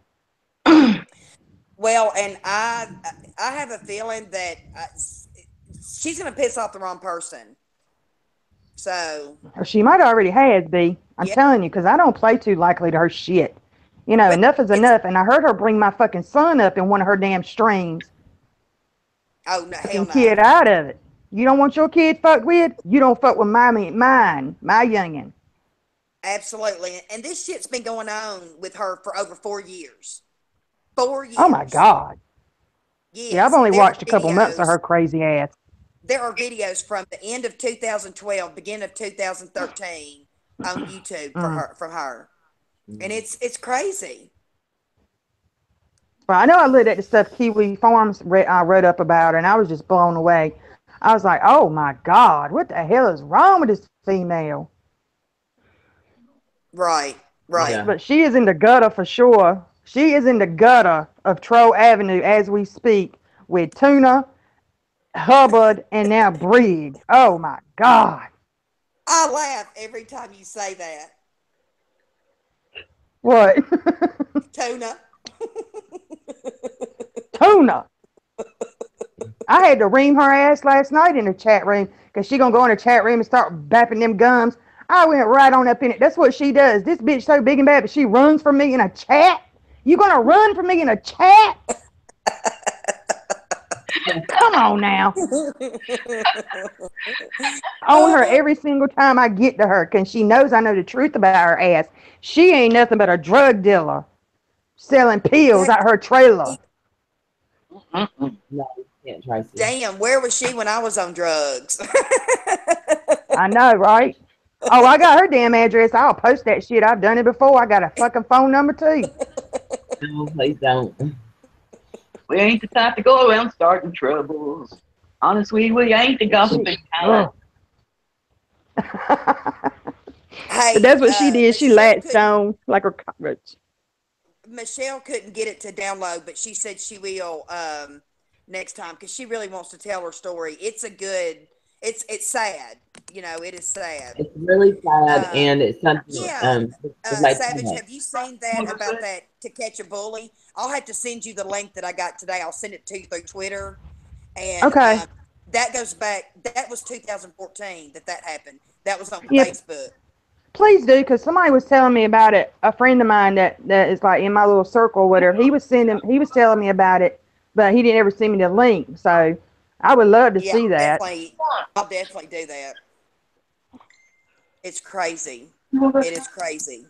Well, and I have a feeling that she's going to piss off the wrong person. So, Or she might already has, B. I'm yeah. telling you, because I don't play too likely to her shit. You know, But enough is it's, enough. And I heard her bring my fucking son up in one of her damn streams. oh, no, hell Fucking no. kid out of it. You don't want your kid fucked with? You don't fuck with my youngin'. Absolutely. And this shit's been going on with her for over 4 years. 4 Oh my years. God. Yeah, I've Yes. only watched a couple months of her crazy ass. There are videos from the end of 2012, beginning of 2013 on YouTube for Mm. her from her. And it's crazy. But I know I looked at the stuff Kiwi Farms read up about, and I was just blown away. I was like, oh my God, what the hell is wrong with this female? Right. Right. yeah. But she is in the gutter for sure. She is in the gutter of Troll Avenue as we speak with Tuna, Hubbard, and now Briggs. Oh my God. I laugh every time you say that. What? Tuna. Tuna. I had to ream her ass last night in the chat room because she gonna go in the chat room and start bapping them gums. I went right on up in it. That's what she does. This bitch so big and bad, but she runs from me in a chat. You gonna run from me in a chat? Come on now. On her every single time I get to her because she knows I know the truth about her ass. She ain't nothing but a drug dealer selling pills out her trailer. Mm-mm. No, you can't, Tracy. Damn, where was she when I was on drugs? I know, right? Oh, I got her damn address. I'll post that shit. I've done it before. I got a fucking phone number too. No, please don't. We ain't the type to go around starting troubles. Honestly, we ain't the gossiping kind. But Hey, that's what she did. She latched on like a cockroach. Michelle couldn't get it to download, but she said she will next time because she really wants to tell her story. It's a good. It's sad. You know, it is sad. It's really sad, Um, and it's something yeah, that makes me Savage, mad. have you seen that about that To Catch a Bully? I'll have to send you the link that I got today. I'll send it to you through Twitter, and Okay. that goes back. That was 2014 that happened. That was on Yep. Facebook. Please do, because somebody was telling me about it. A friend of mine that is like in my little circle, whatever. He was telling me about it, but he didn't ever send me the link. So I would love to Yeah, see that. I'll definitely do that. It's crazy. It is crazy.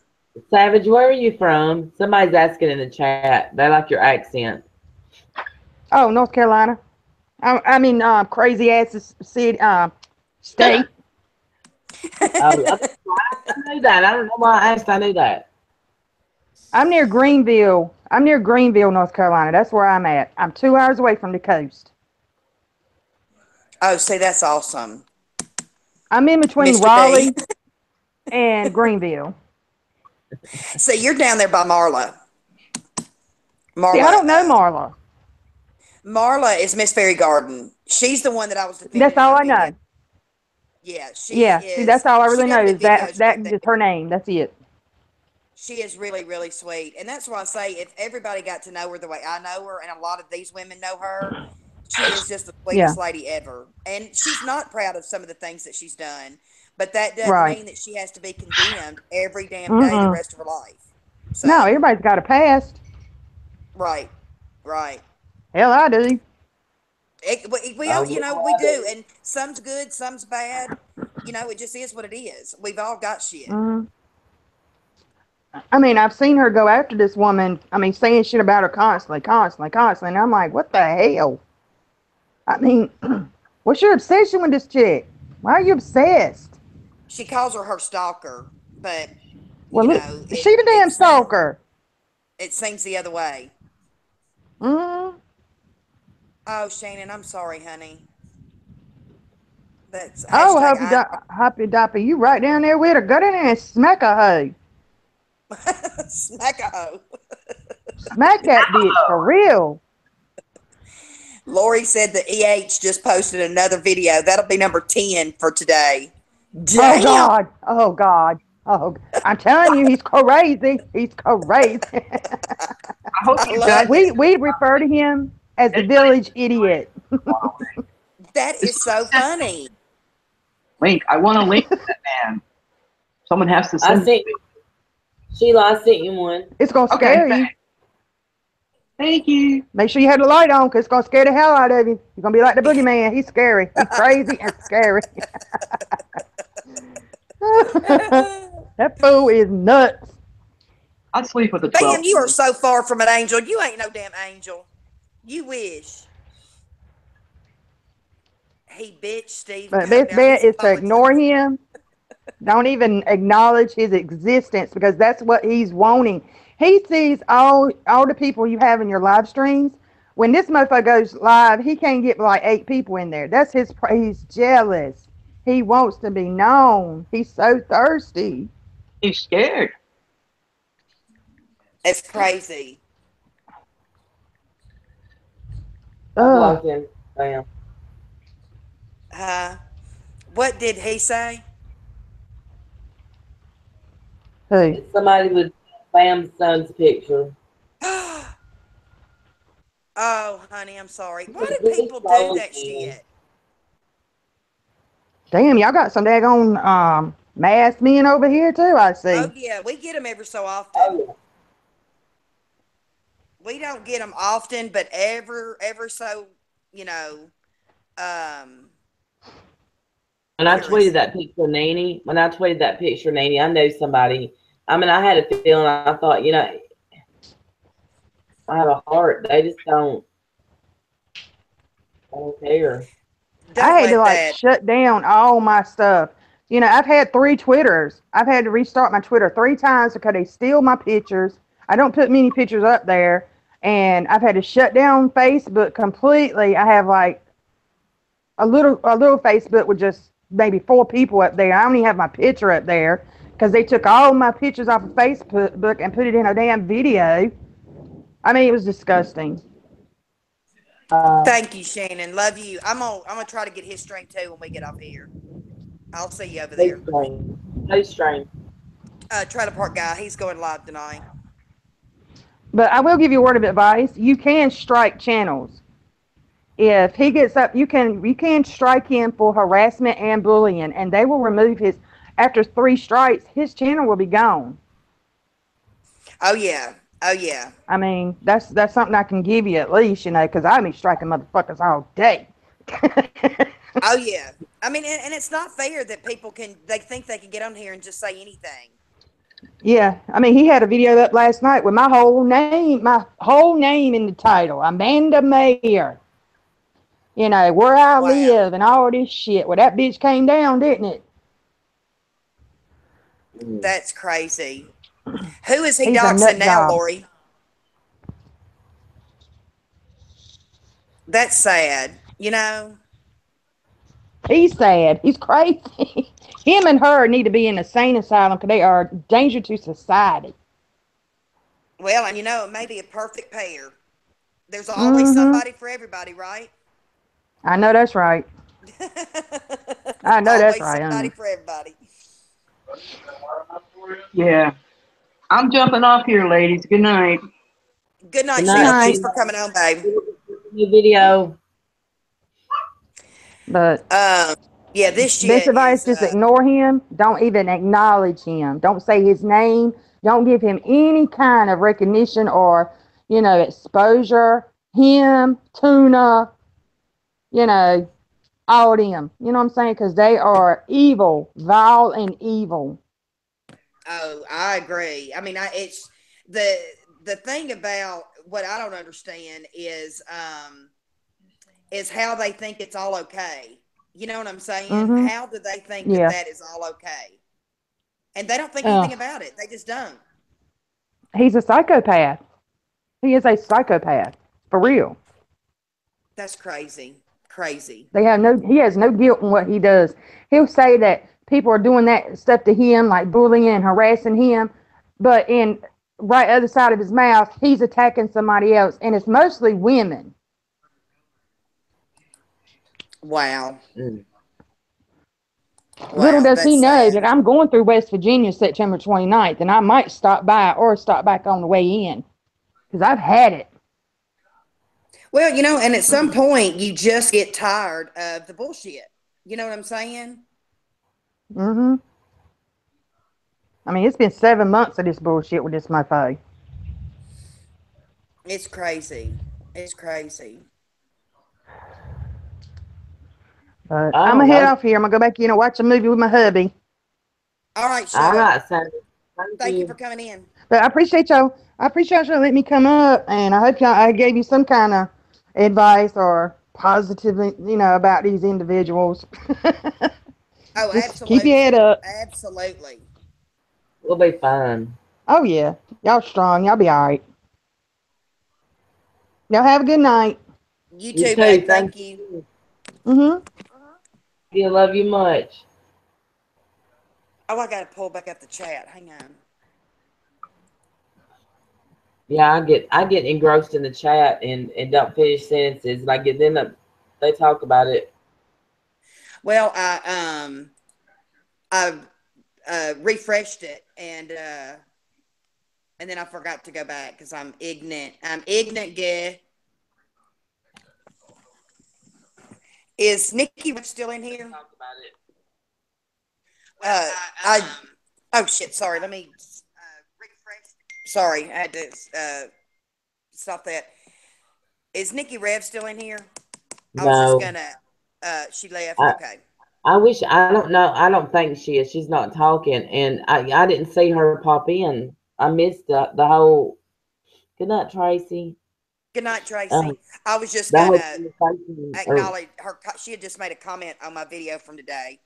Savage, where are you from? Somebody's asking in the chat. They like your accent. Oh, North Carolina. I mean, crazy ass city, state. Oh, I knew that. I don't know why I asked. I knew that. I'm near Greenville. I'm near Greenville, North Carolina. That's where I'm at. I'm 2 hours away from the coast. Oh, see, that's awesome. I'm in between Mr. B. Raleigh and Greenville. See, you're down there by Marla. See, I Marla, don't know Marla. Marla is Miss Fairy Garden. She's the one that I was defending That's in all her I video. know. Yeah, she Yeah, see, that's is. all I She really know got is good videos that with that. is her name. That's it. She is really, really sweet. And that's why I say if everybody got to know her the way I know her, and a lot of these women know her, she is just the Yeah, sweetest lady ever. And she's not proud of some of the things that she's done, but that doesn't right. mean that she has to be condemned every damn day the Mm-mm. rest of her life. No, So, everybody's got a past. right, right. Hell, I do. We Oh, all, yeah, we I do. do. And some's good, some's bad. It just is what it is. We've all got shit. Mm. I mean, I've seen her go after this woman. I mean, saying shit about her constantly, constantly, constantly. And I'm like, what the hell? I mean, what's your obsession with this chick? Why are you obsessed? She calls her stalker, but Well, it she the damn stalker. it seems the other way. Mm. Oh, Shannon, I'm sorry, honey. That's Oh, hashtag I Hoppy Doppy, you right down there with her. Go down there and smack a hoe. smack a hoe. Smack that bitch for real. Lori said the EH just posted another video. That'll be number 10 for today. Oh Damn. God. Oh God. Oh, I'm telling you, he's crazy. He's crazy. I hope I you love guys. it. We refer to him as the It's village idiot. That it's is so funny. link. I want to link to that man. Someone has to I send sent it. Sheila. I sent you one. It's gonna Okay, scare you. thank you. Make sure you have the light on, cause it's gonna scare the hell out of you. You're gonna be like the boogeyman. He's scary. He's crazy and scary. That fool is nuts. I'd sleep with a Bam, 12. you are so far from an angel. You ain't no damn angel. You wish. He bitch Steve But best Now bet he's is to apologizing. ignore him. Don't even acknowledge his existence because that's what he's wanting. He sees all the people you have in your live streams. When this motherfucker goes live, he can't get like 8 people in there. That's his. He's jealous. He wants to be known. He's so thirsty. He's scared. It's crazy. I Ugh. blocked him. Bam. What did he say? Who? It's somebody with Bam's son's picture. Oh, honey, I'm sorry. Why do Really people do close, that man. shit? Damn, y'all got some daggone masked men over here too. I see. Oh yeah, we get them every so often. Oh, yeah. We don't get them often, but ever so, you know, When I here tweeted is that picture, Nanny, I know somebody. I mean, I had a feeling. I thought, I have a heart. They just don't. I don't care. don't I had to let like that. shut down all my stuff. I've had 3 Twitters. I've had to restart my Twitter 3 times because they steal my pictures. I don't put many pictures up there, and I've had to shut down Facebook completely. I have like a little Facebook with just maybe 4 people up there. I don't even have my picture up there because they took all my pictures off of Facebook and put it in a damn video. I mean, it was disgusting. Thank you, Shannon. Love you. I'm gonna try to get his stream too when we get off here. I'll see you over They there. strange. They strange. Trailer Park Guy, he's going live tonight. But I will give you a word of advice. You can strike channels. If he gets up, you can strike him for harassment and bullying, and they will remove his. After 3 strikes, his channel will be gone. Oh yeah. Oh yeah. I mean, that's something I can give you at least, because I be striking motherfuckers all day. Oh yeah. I mean, and it's not fair that they think they can get on here and just say anything. Yeah, I mean, he had a video up last night with my whole name in the title, Amanda Mayer. Where I Wow. live and all this shit. Well, that bitch came down, didn't it? That's crazy. Who is he He's a doxing nut now, job. Lori? That's sad. He's sad. He's crazy. Him and her need to be in a insane asylum because they are a danger to society. Well, and it may be a perfect pair. There's always somebody for everybody, right? I know that's right. I know that's Always right. somebody for everybody. Yeah. I'm jumping off here, ladies. Good night. Good night, Good Sheila. night. Thanks for coming on, babe. New video. But Yeah, this best shit advice, is. just ignore him. Don't even acknowledge him. Don't say his name. Don't give him any kind of recognition or, exposure. Him, Tuna, all of them. You know what I'm saying? Because they are evil, vile and evil. Oh, I agree. I mean, it's the thing about what I don't understand is how they think it's all okay. You know what I'm saying? Mm-hmm. How do they think Yeah. that is all okay? And they don't think anything about it. They just don't. He's a psychopath. He is a psychopath. For real. That's crazy. Crazy. He has no guilt in what he does. He'll say that people are doing that stuff to him, like bullying and harassing him, but in right other side of his mouth, he's attacking somebody else, and it's mostly women. Wow. Mm. Little Wow. does he That's know sad. that I'm going through West Virginia September 29th, and I might stop by or stop back on the way in because I've had it. Well, and at some point you just get tired of the bullshit. You know what I'm saying? Hmm. I mean, it's been 7 months of this bullshit with this mofo. It's crazy. It's crazy. But I I'm don't gonna head know. off here. I'm gonna go back in and watch a movie with my hubby. All right, All Sheila. right, Sandy. Thank Thank you for you. coming in. But I appreciate y'all. I appreciate y'all letting me come up, and I hope I gave you some kind of advice or positive, about these individuals. Oh, Just keep your head absolutely. up. Absolutely. We'll be fine. Oh yeah, y'all strong. Y'all be all right. Y'all have a good night. You You too, too. babe. Thank Thank you. you. Mhm. You love you much. Oh, I got to pull back up the chat. Hang on. Yeah, I get engrossed in the chat and don't finish sentences. Like it then they talk about it. Well, I refreshed it and then I forgot to go back because I'm ignorant. I'm ignorant, gay. Is Nikki Rich still in here? Talk about it. I oh shit, sorry. Let me refresh. Sorry, I had to stop that. Is Nikki Rev still in here? I was just No, gonna. She left. I Okay. I wish I don't know. I don't think she is. She's not talking, and I didn't see her pop in. I missed the whole. Good night, Tracy. Good night, Um, Tracy. I was just the whole gonna conversation, or acknowledge her. She had just made a comment on my video from today.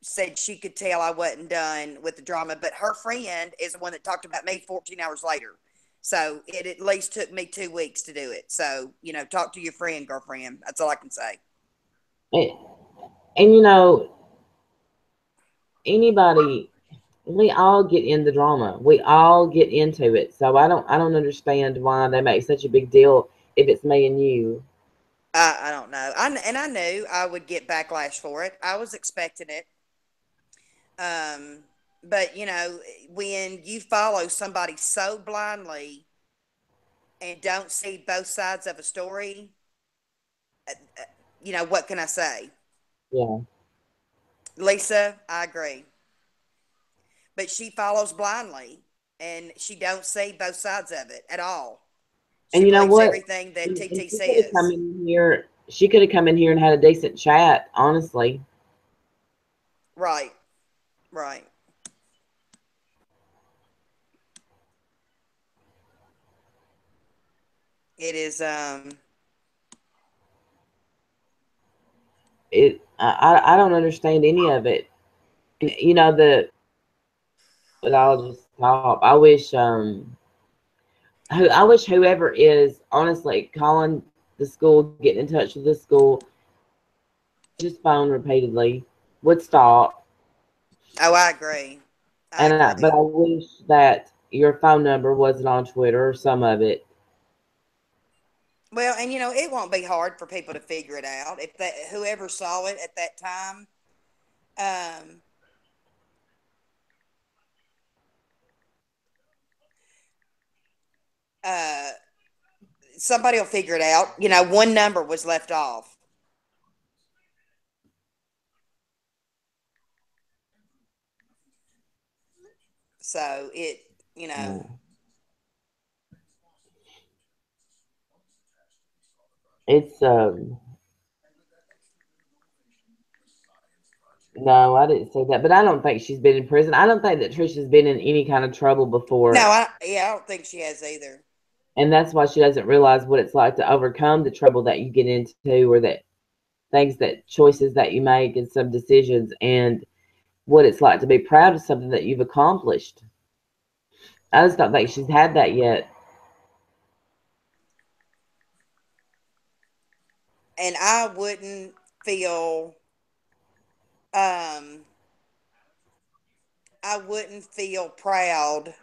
Said she could tell I wasn't done with the drama, but her friend is the one that talked about me 14 hours later. So it at least took me 2 weeks to do it. So, talk to your friend, girlfriend. That's all I can say. and, and anybody, we all get in the drama. We all get into it. So I don't understand why they make such a big deal if it's me and you. I don't know. I knew I would get backlash for it. I was expecting it. Um, but when you follow somebody so blindly and don't see both sides of a story, what can I say? Yeah. Lisa, I agree. But she follows blindly and she don't see both sides of it at all. And She you know believes what? everything that And TT she could have come says. in here. She could have come in here and had a decent chat, honestly. Right, right. It is I don't understand any of it. You know the but I'll just stop. I wish whoever is honestly calling the school, getting in touch with the school, just phone repeatedly would stop. oh, I agree. I But agree. I wish that your phone number wasn't on Twitter or some of it. Well, and it won't be hard for people to figure it out if that whoever saw it at that time. Um, uh, Somebody will figure it out. One number was left off, so it. You know, Uh, it's no, I didn't say that, but I don't think she's been in prison. I don't think that Trisha's been in any kind of trouble no, before, I don't think she has either. and that's why she doesn't realize what it's like to overcome the trouble that you get into, or that things that choices that you make and some decisions, and what it's like to be proud of something that you've accomplished. I just don't think she's had that yet. and um I wouldn't feel proud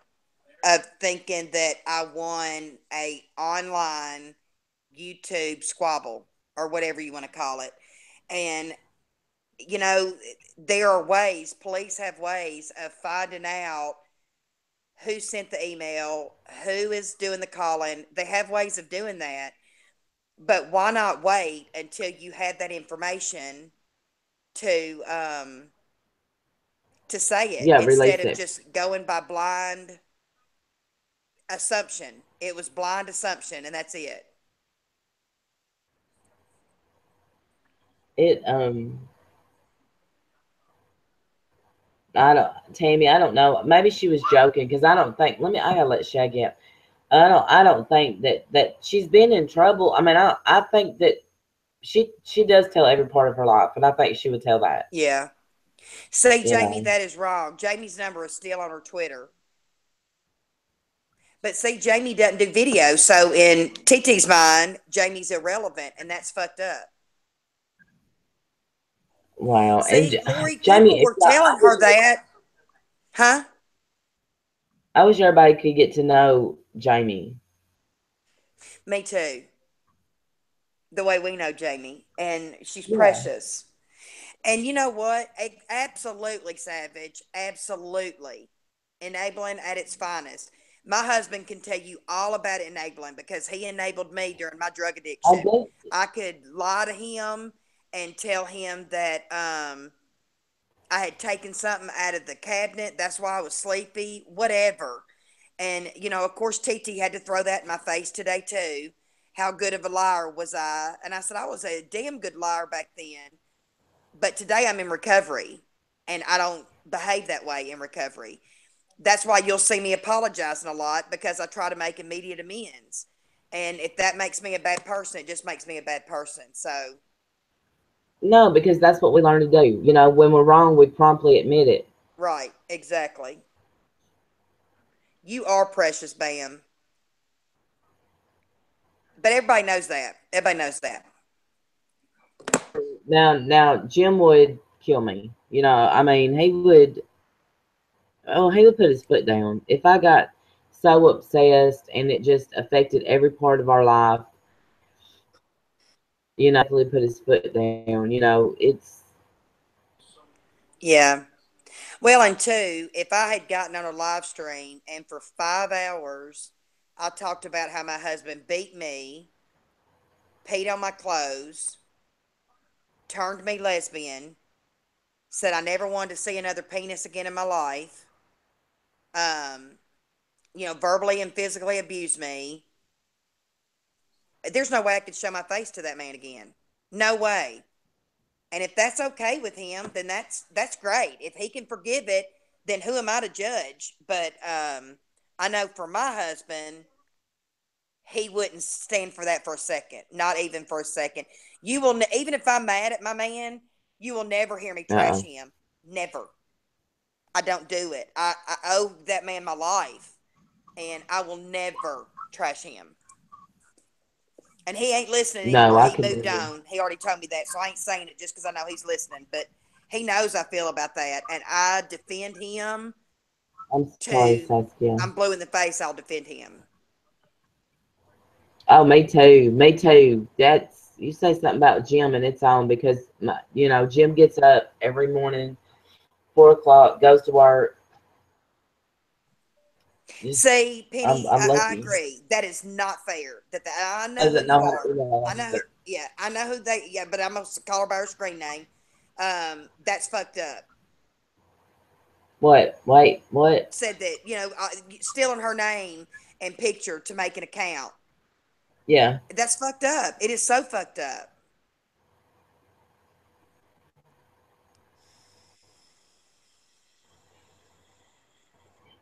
of thinking that I won a online YouTube squabble or whatever you want to call it. And you know, there are ways, police have ways of finding out who sent the email, who is doing the calling. They have ways of doing that. But why not wait until you had that information to um to say it Yeah, instead release of it. just going by blind assumption? It was blind assumption and that's it. It I don't, Tammy, I don't know. Maybe she was joking because I don't think. I gotta let Shaggy out. I don't think that she's been in trouble. I mean, I think that she does tell every part of her life, and I think she would tell that. Yeah. See, You Jamie, know. that is wrong. Jamie's number is still on her Twitter. But see, Jamie doesn't do video, so in TT's mind, Jamie's irrelevant, and that's fucked up. Wow. And See, Lori, people Jamie, if were telling her that, huh? I wish everybody could get to know Jamie. Me too. The way we know Jamie, and she's Yeah. precious. And you know what? Absolutely savage, absolutely enabling at its finest. My husband can tell you all about enabling because he enabled me during my drug I addiction. guess I could lie to him and tell him that I had taken something out of the cabinet. That's why I was sleepy, whatever. And, you know, of course, TT had to throw that in my face today, too. How good of a liar was I? And I said, I was a damn good liar back then. But today I'm in recovery and I don't behave that way in recovery. That's why you'll see me apologizing a lot because I try to make immediate amends. And if that makes me a bad person, it just makes me a bad person. So, no, because that's what we learn to do. When we're wrong, we promptly admit it. right, exactly. You are precious, Bam. But everybody knows that. Everybody knows that. Now, Jim would kill me. I mean, he would. Oh, he would put his foot down if I got so obsessed and it just affected every part of our life. He put his foot down. It's Yeah. Well, and two, if I had gotten on a live stream and for 5 hours I talked about how my husband beat me, peed on my clothes, turned me lesbian, said I never wanted to see another penis again in my life, um, verbally and physically abused me, there's no way I could show my face to that man again. No way. And if that's okay with him, then that's great. If he can forgive it, then who am I to judge? But I know for my husband, he wouldn't stand for that for a second, not even for a second. You will even if I'm mad at my man, you will never hear me trash uh him. Never. I don't do it. I owe that man my life, and I will never trash him. And he ain't listening no, anymore. I He could moved never. on. He already told me that, so I ain't saying it just because I know he's listening. But he knows I feel about that, and I defend him. I'm sorry, To Saskia. I'm blue in the face. I'll defend him. Oh, me too. Me too. That's you say something about Jim and it's on because Jim gets up every morning, 4 o'clock, goes to work. Just See, I'm Penny, I'm I lucky. agree. That is not fair. I know who Doesn't you know how to are. do that I know who. either. Yeah, I know who they. Yeah, but I'm gonna call her by her screen name. That's fucked up. What? Wait, what? Said that stealing her name and picture to make an account. Yeah. That's fucked up. It is so fucked up.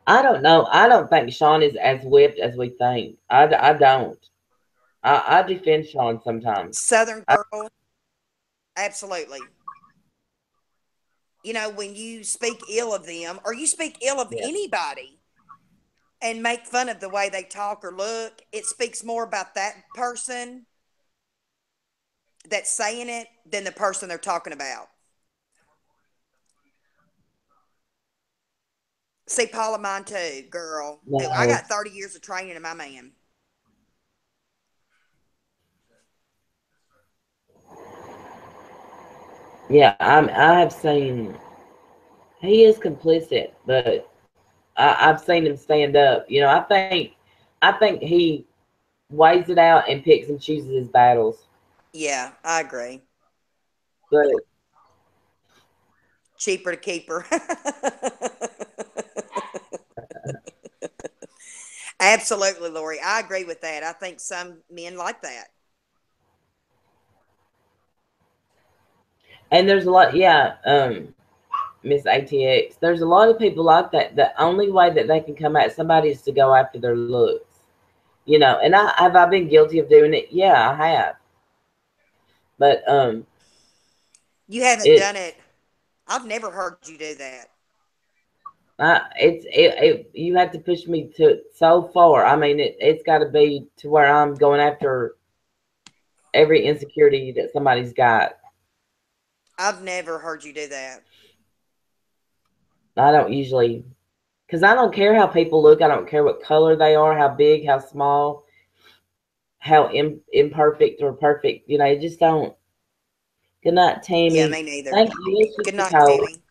I don't know. I don't think Sean is as whipped as we think. I don't. I defend Sean sometimes. Southern I, girl, absolutely. When you speak ill of them or you speak ill of yeah. anybody and make fun of the way they talk or look, it speaks more about that person that's saying it than the person they're talking about. See, Paula, mine too, girl. I No. got 30 years of training in my man. Yeah, I have seen he is complicit, but I've seen him stand up. You know, I think he weighs it out and picks and chooses his battles. Yeah, I agree. But Cheaper to keep her. Absolutely, Lori. I agree with that. I think some men like that. and there's a lot, yeah, Miss ATX. There's a lot of people like that. The only way that they can come at somebody is to go after their looks. You know, and I been guilty of doing it? Yeah, I have. But You haven't it done it. I've never heard you do that. you have to push me to so far. I mean, it's got to be to where I'm going after every insecurity that somebody's got. I've never heard you do that. I don't usually, because I don't care how people look. I don't care what color they are, how big, how small, how imperfect or perfect. You know, you just don't. Good night, Yeah, Tammy. me neither. Thank you, Good Sister night, Cole. Tammy.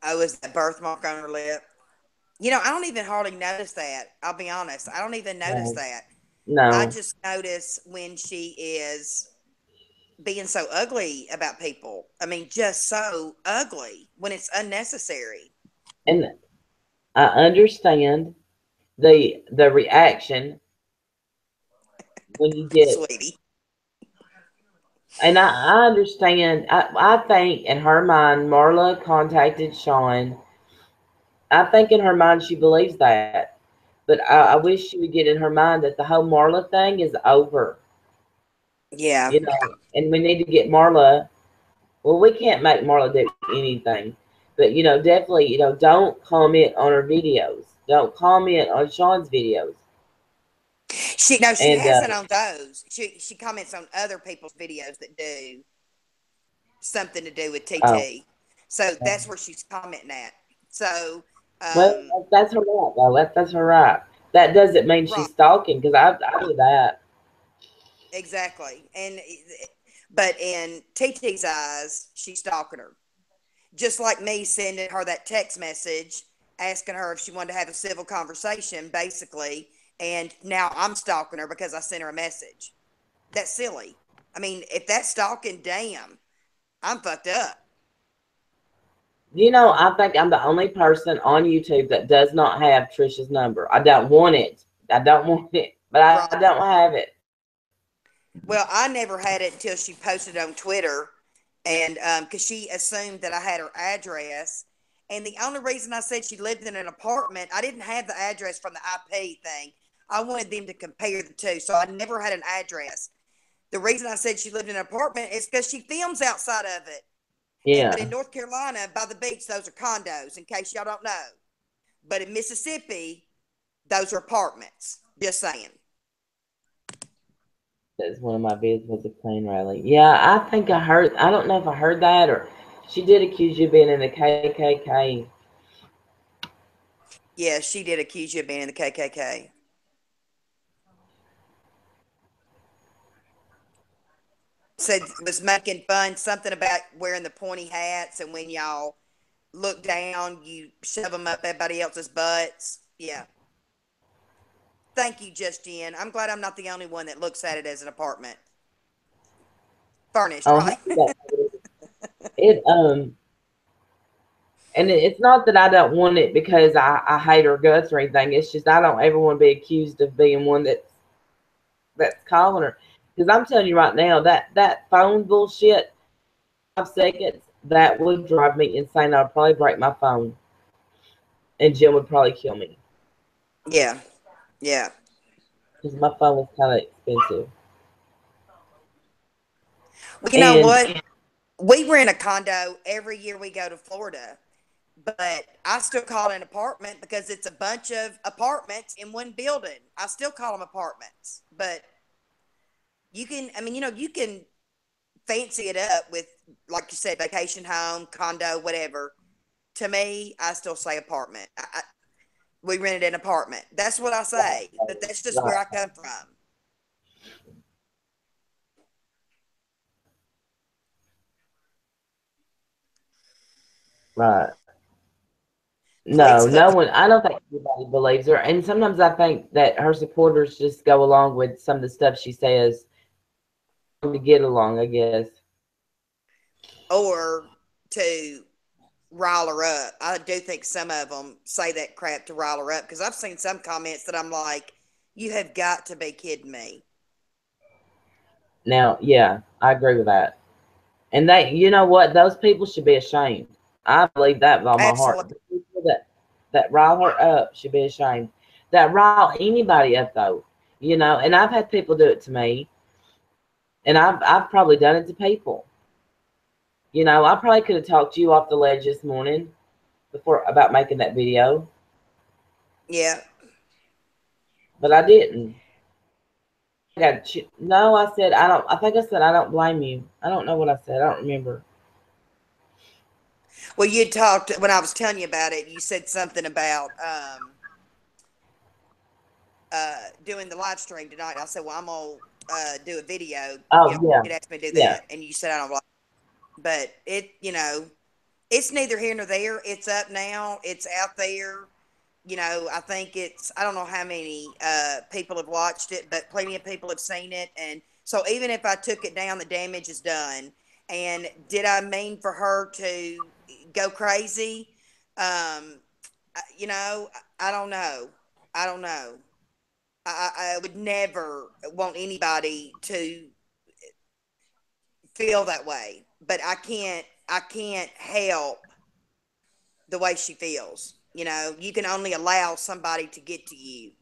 Oh, is that birthmark on her lip? I don't even hardly notice that. I'll be honest. I don't even notice No, that. I no. just notice when she is being so ugly about people. I mean, just so ugly when it's unnecessary. And I understand the reaction when you get, Sweetie. and I understand. I think in her mind, Marla contacted Sean. I think in her mind she believes that, but I wish she would get in her mind that the whole Marla thing is over. Yeah. You know, and we need to get Marla. Well, we can't make Marla do anything, but definitely, don't comment on her videos. Don't comment on Sean's videos. She And hasn't on those. She comments on other people's videos that do something to do with oh, TT. So that's where she's commenting at. So, well, um, that's her right, though. That's her right. That doesn't mean right, she's stalking, because I do that. exactly. But in TT's eyes, she's stalking her. Just like me sending her that text message asking her if she wanted to have a civil conversation, basically. And now I'm stalking her because I sent her a message. That's silly. I mean, if that's stalking, damn, I'm fucked up. I think I'm the only person on YouTube that does not have Trisha's number. I don't want it. I don't want it, but I Right. don't have it. Well, I never had it until she posted on Twitter, and because she assumed that I had her address, and the only reason I said she lived in an apartment, I didn't have the address from the IP thing. I wanted them to compare the two, so I never had an address. The reason I said she lived in an apartment is because she films outside of it. But in Yeah. North Carolina, by the beach, those are condos. In case y'all don't know, but in Mississippi, those are apartments. Just saying. That's one of my vids was a plane rally. Yeah, I think I heard. I don't know if I heard that, or she did accuse you of being in the KKK. Yeah, she did accuse you of being in the KKK. Said was making fun something about wearing the pointy hats, and when y'all look down, you shove them up everybody else's butts. Yeah. Thank you, Justine. I'm glad I'm not the only one that looks at it as an apartment. Furnished, Oh, right? it and it's not that I don't want it because I hate her guts or anything. It's just I don't ever want to be accused of being one that's calling her. Because I'm telling you right now, that phone bullshit, 5 seconds, that would drive me insane. I'd probably break my phone, and Jim would probably kill me Yeah. Yeah. because my phone was kind of expensive. Well, you know And what? We rent a condo every year we go to Florida. but I still call it an apartment because it's a bunch of apartments in one building. I still call them apartments, but you can, I mean, you can fancy it up with, like you said, vacation home, condo, whatever. To me, I still say apartment. We rented an apartment. That's what I say, but that's just where Right. I come from. Right. No, Police no hook. one. I don't think anybody believes her. And sometimes I think that her supporters just go along with some of the stuff she says to get along, I guess. Or to rile her up. I do think some of them say that crap to rile her up because I've seen some comments that I'm like, you have got to be kidding me. Now, yeah, I agree with that. And you know what? Those people should be ashamed. I believe that with all my heart. Absolutely. The people that rile her up should be ashamed. That rile anybody up though, And I've had people do it to me, and I've probably done it to people. I probably could have talked you off the ledge this morning before about making that video, Yeah. but I didn't. No, I said I don't. I think I said I don't blame you. I don't know what I said. I don't remember. Well, you talked when I was telling you about it. You said something about doing the live stream tonight. I said, well, I'm gonna do a video. Oh yeah, You'd ask me to do yeah. that, and you said I don't like. But it's neither here nor there. It's up now. It's out there. I think I don't know how many people have watched it, but plenty of people have seen it. And so even if I took it down, the damage is done. And did I mean for her to go crazy? I don't know. I don't know. I would never want anybody to feel that way, but I can't help the way she feels. You can only allow somebody to get to you.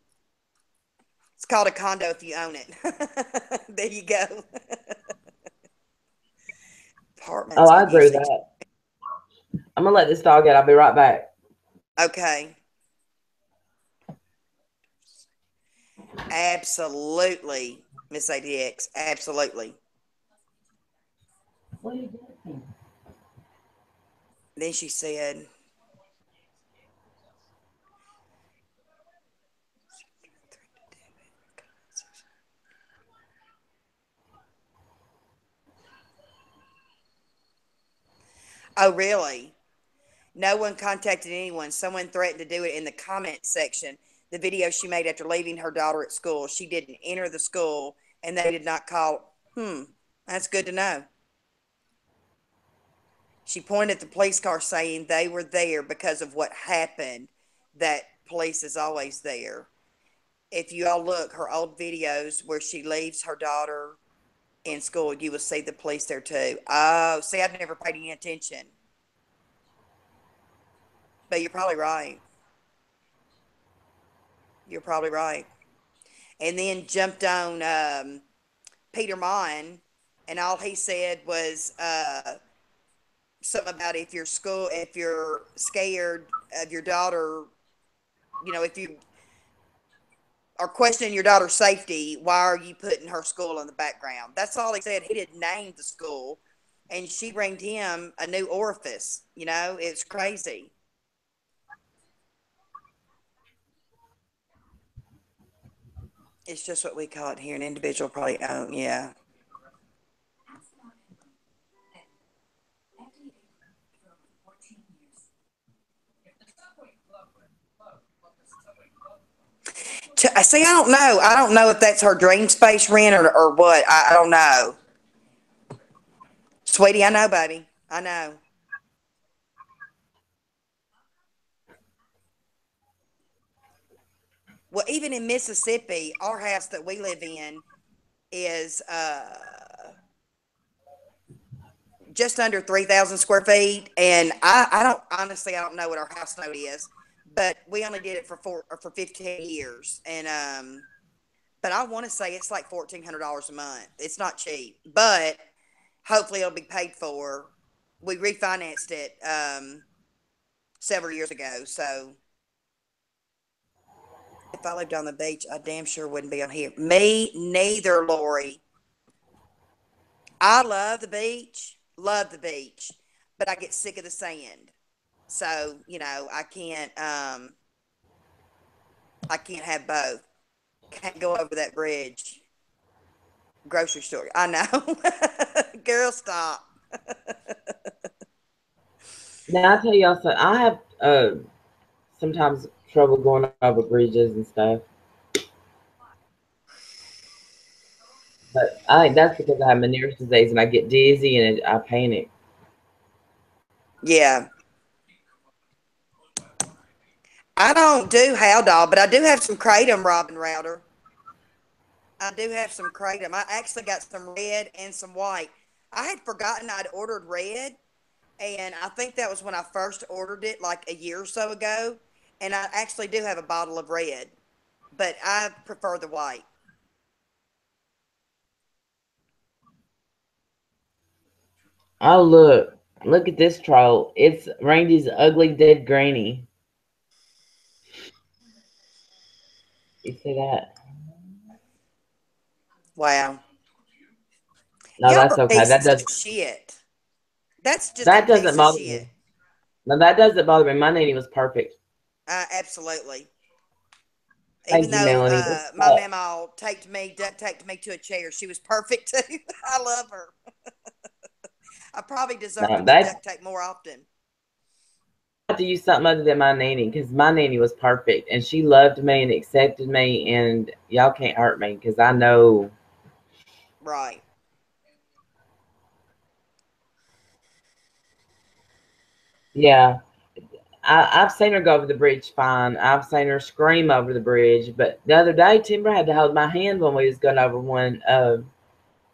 It's called a condo if you own it. There you go. Oh, Apartments I with agree with usage. that. I'm gonna let this dog out. I'll be right back. Okay. Absolutely, Miss ADX. Absolutely. What are you doing? Then she said, oh, really? No one contacted anyone. Someone threatened to do it in the comment section. The video she made after leaving her daughter at school. She didn't enter the school and they did not call. That's good to know. She pointed at the police car saying they were there because of what happened. That police is always there. If you all look, her old videos where she leaves her daughter in school, you will see the police there too. Oh, see, I've never paid any attention. But you're probably right. You're probably right. And then jumped on Peter Mon, and all he said was something about if you're scared of your daughter, if you are questioning your daughter's safety, why are you putting her school in the background? That's all he said. He didn't name the school, and she bringed him a new orifice. It's crazy. It's just what we call it here. An individual probably own. Yeah. See, I don't know. I don't know if that's her dream space rent or what. I don't know. Sweetie, I know, baby. I know. Well, even in Mississippi, our house that we live in is just under 3,000 square feet. And I don't, honestly, I don't know what our house note is, but we only did it for 15 years. And, but I want to say it's like $1,400 a month. It's not cheap, but hopefully it'll be paid for. We refinanced it several years ago. So if I lived on the beach, I damn sure wouldn't be on here. Me neither, Lori. I love the beach, but I get sick of the sand. So, I can't have both. Can't go over that bridge. Grocery store. I know. Girl, stop. Now I tell y'all something. I have sometimes trouble going over bridges and stuff, but I think that's because I have Meniere's disease and I get dizzy and I panic. Yeah. I don't do Haldol, but I do have some kratom, Robin Router. I do have some kratom. I actually got some red and some white. I had forgotten I'd ordered red, and I think that was when I first ordered it, like a year or so ago. And I actually do have a bottle of red, but I prefer the white. Oh look at this troll. It's Randy's ugly dead granny. You see that? Wow. No, Y'all that's are okay. pieces of shit. That's just a That doesn't piece of bother me. shit. No, that doesn't bother me. My nanny was perfect. Absolutely. Even Thank you, though Melanie. my mama duct taped me to a chair, she was perfect too. I love her. I probably deserve to No, be that duct taped more often. I have to use something other than my nanny because my nanny was perfect and she loved me and accepted me and y'all can't hurt me because I know. Right. Yeah, I've seen her go over the bridge fine. I've seen her scream over the bridge, but the other day Timber had to hold my hand when we was going over one.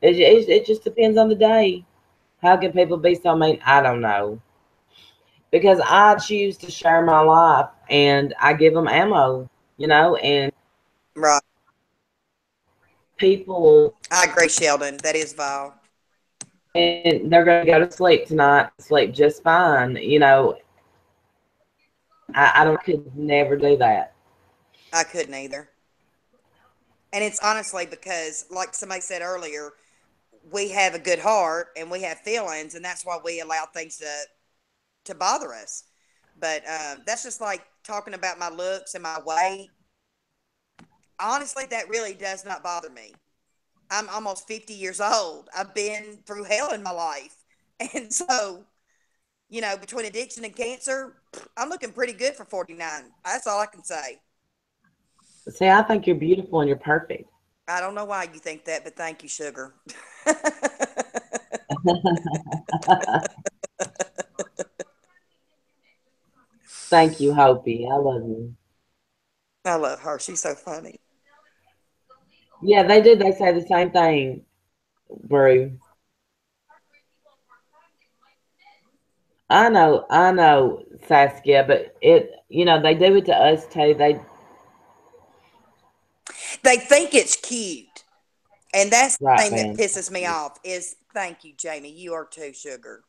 It just depends on the day. How can people be so mean? I don't know. Because I choose to share my life and I give them ammo, and Right. people, I agree, Sheldon. That is vile. and they're going to go to sleep tonight, sleep just fine. I don't could never do that. I couldn't either. And it's honestly because, like somebody said earlier, we have a good heart and we have feelings, and that's why we allow things to bother us. But that's just like talking about my looks and my weight. Honestly, that really does not bother me. I'm almost 50 years old. I've been through hell in my life. And so, between addiction and cancer, I'm looking pretty good for 49. That's all I can say. See, I think you're beautiful and you're perfect. I don't know why you think that, but thank you, sugar. Thank you, Hopi. I love you. I love her. She's so funny. Yeah, they did. They say the same thing, Brew. I know, Saskia, but they do it to us too. They think it's cute. And that's the Right, thing that man. pisses me off is thank you, Jamie. You are too, sugar.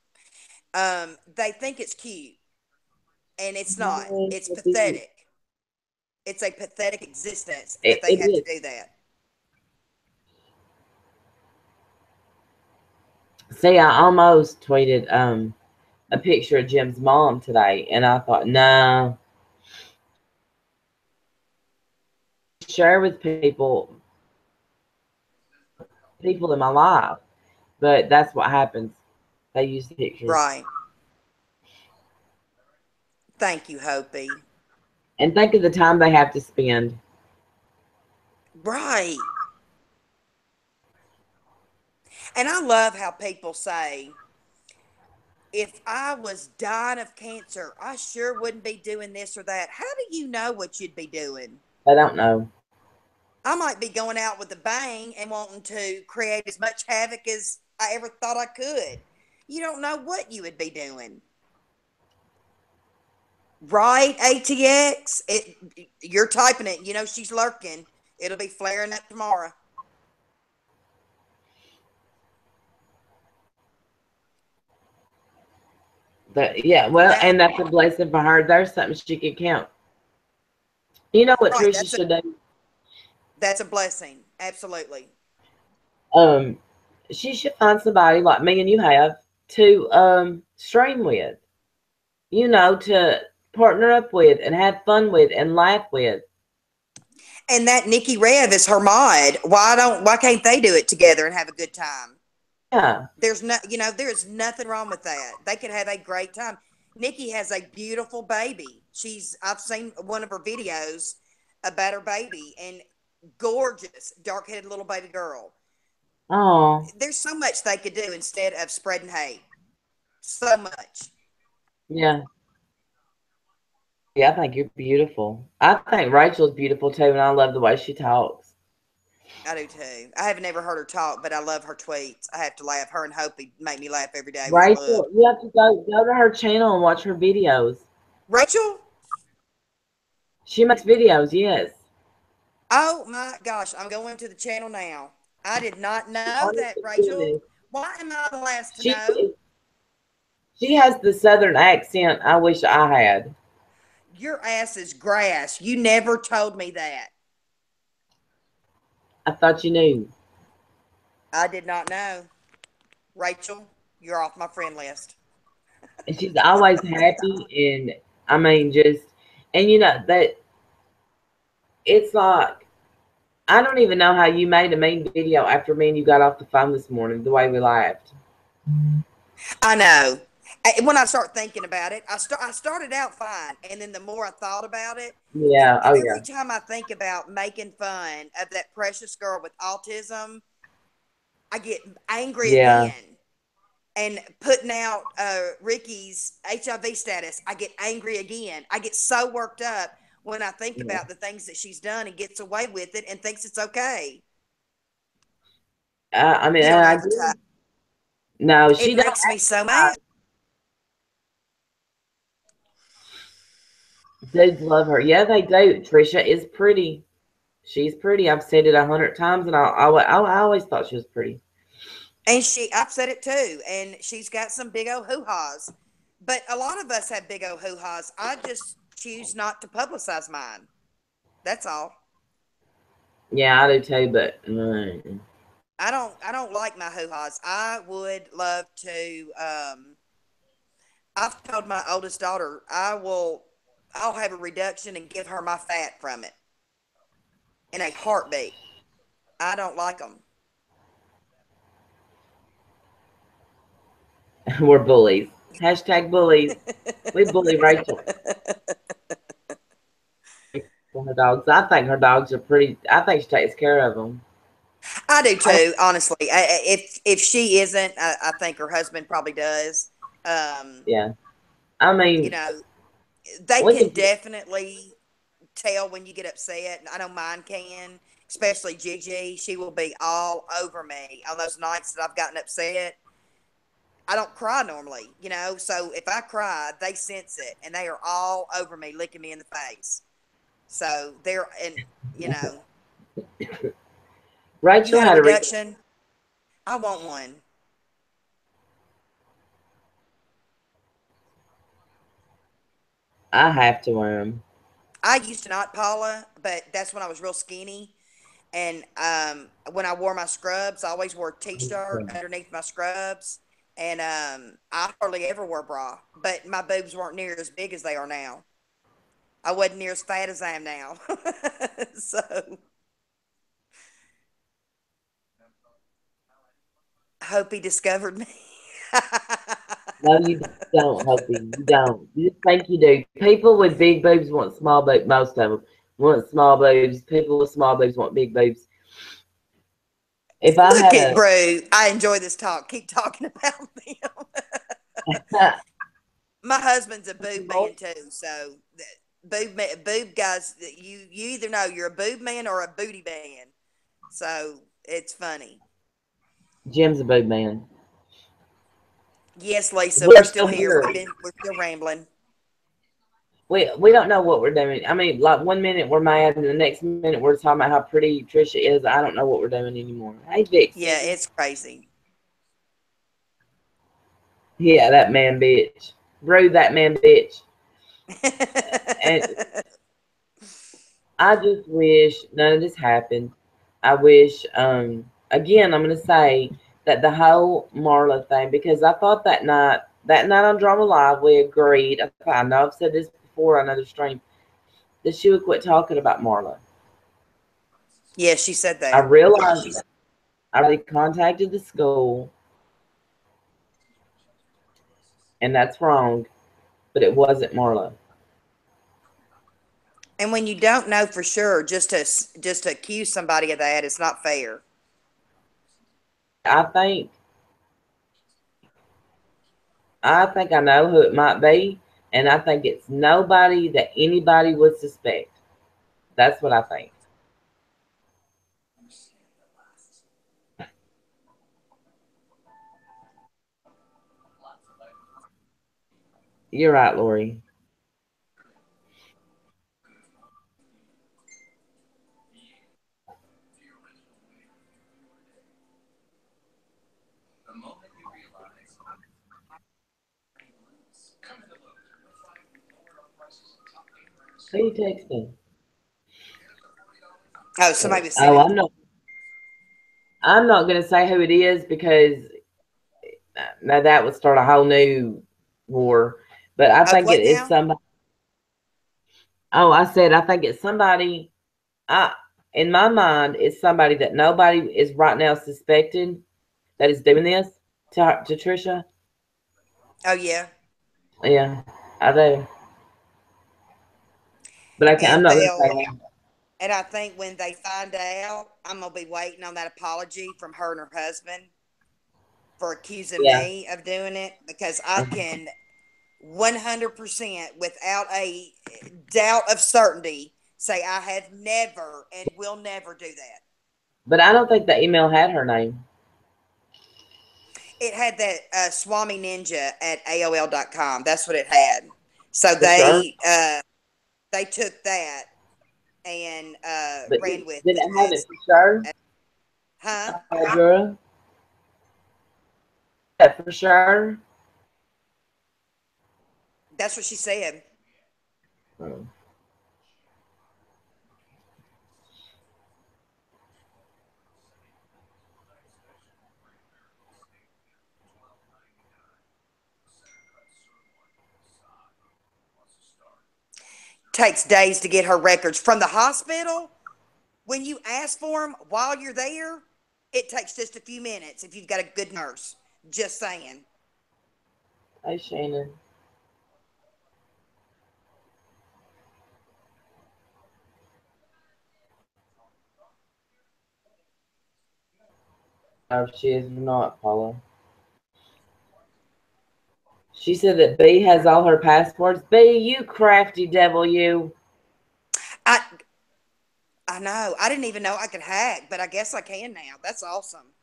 They think it's cute, and it's not. It's pathetic. It's a pathetic existence that they It have to is. do that. See, I almost tweeted a picture of Jim's mom today, and I thought, no, share with people in my life, but that's what happens. They use the pictures, Right. Thank you, Hopi. and think of the time they have to spend. Right. And I love how people say, if I was dying of cancer, I sure wouldn't be doing this or that. How do you know what you'd be doing? They don't know. I might be going out with a bang and wanting to create as much havoc as I ever thought I could. You don't know what you would be doing. Right, ATX? You're typing it. You know she's lurking. It'll be flaring up tomorrow. Yeah, well, That and that's a blessing for her. There's something she can count. You know what right. Trisha should do? That's a blessing. Absolutely. Um, she should find somebody like me and you have to stream with. You know, to partner up with and have fun with and laugh with. And that Nikki Rev is her mod. Why can't they do it together and have a good time? Yeah. There's no, there's nothing wrong with that. They could have a great time. Nikki has a beautiful baby. I've seen one of her videos about her baby, and gorgeous, dark-headed little baby girl. Oh, There's so much they could do instead of spreading hate. So much. yeah. Yeah, I think you're beautiful. I think Rachel's beautiful too, and I love the way she talks. I do too. I have never heard her talk, but I love her tweets. I have to laugh. Her and Hopi make me laugh every day with her look. Rachel, you have to go to her channel and watch her videos. Rachel? She makes videos, yes. Oh my gosh, I'm going to the channel now. I did not know Honest that, to Rachel. goodness. Why am I the last to She know? she has the southern accent I wish I had. Your ass is grass. You never told me that. I thought you knew. I did not know. Rachel, you're off my friend list. And she's always happy and I mean just and you know that it's like I don't even know how you made a mean video after me and you got off the phone this morning, the way we laughed. I know. When I start thinking about it, I started out fine, and then the more I thought about it, Yeah, oh yeah. every time I think about making fun of that precious girl with autism, I get angry Yeah. again. And putting out Ricky's HIV status, I get angry again. I get so worked up when I think Yeah. about the things that she's done and gets away with it and thinks it's okay. I mean You don't I advertise. agree. No, It she don't makes me so mad. dudes love her. Yeah, they do. Trisha is pretty. She's pretty. I've said it 100 times and I always thought she was pretty. And I've said it too, and she's got some big old hoo-haws. But a lot of us have big old hoo-haws. I just choose not to publicize mine. That's all. Yeah, I do too, but I don't like my hoo-haws. I would love to I've told my oldest daughter I'll have a reduction and give her my fat from it in a heartbeat. I don't like them. we're bullies. Hashtag bullies. We bully Rachel. Her dogs. I think her dogs are pretty. I think she takes care of them. I do too, honestly. If she isn't, I think her husband probably does. Yeah. I You mean, know, they we can can. definitely tell when you get upset. I know mine can, especially Gigi. She will be all over me on those nights that I've gotten upset. I don't cry normally, so if I cry, they sense it and they are all over me, licking me in the face. So you know, you Rachel had a had a. reduction. I want one. I have to wear them. I used to not, Paula, but that's when I was real skinny. And when I wore my scrubs, I always wore a t-shirt underneath my scrubs. And I hardly ever wore a bra, but my boobs weren't near as big as they are now. I wasn't near as fat as I am now. So I hope he discovered me. No, you don't, Hopi. You don't. You just think you do. People with big boobs want small boobs. Most of them want small boobs. People with small boobs want big boobs. If I Look had at Bru. I enjoy this talk. Keep talking about them. My husband's a boob man too, so boob guys, you either know you're a boob man or a booty man. So it's funny. Jim's a boob man. Yes, Lisa, We're we're still still here. here. We're still rambling. We don't know what we're doing. I mean, like 1 minute we're mad, and the next minute we're talking about how pretty Trisha is. I don't know what we're doing anymore. Hey, Vixen. Yeah, it's crazy. Yeah, that man bitch. Brew that man, bitch. And I just wish none of this happened. I wish, again, I'm gonna say that the whole Marla thing, because I thought that night on Drama Live, we agreed. I know I've said this before on other stream that she would quit talking about Marla. Yeah, she said I that. realized I already contacted the school, and that's wrong, but it wasn't Marla. And when you don't know for sure, just to accuse somebody of that is not fair. I think I think I know who it might be, and I think it's nobody that anybody would suspect. That's what I think. You're right, Lori. Who you texting? Oh, somebody was Oh, sending. I'm not gonna say who it is because now that would start a whole new war. But I Of think it what is now? somebody. Oh, I said I think it's somebody. I In my mind, it's somebody that nobody is right now suspecting that is doing this to Trisha. Oh yeah. Yeah, I do. But I'm And not gonna they'll say that. and I think when they find out, I'm gonna be waiting on that apology from her and her husband for accusing Yeah. me of doing it because I can 100% without a doubt of certainty say I have never and will never do that. But I don't think the email had her name. It had that Swami Ninja at AOL.com. That's what it had. So For sure. they took that and But ran with did it it have it as, for sure? huh? Girl? Yeah, for sure. That's what she said. Hmm. Takes days to get her records from the hospital. When you ask for them while you're there, it takes just a few minutes if you've got a good nurse. Just saying. Hey, Shannon. No, she is not, Paula. She said that B has all her passports. B, you crafty devil, you. I I know. I didn't even know I could hack, but I guess I can now. That's awesome.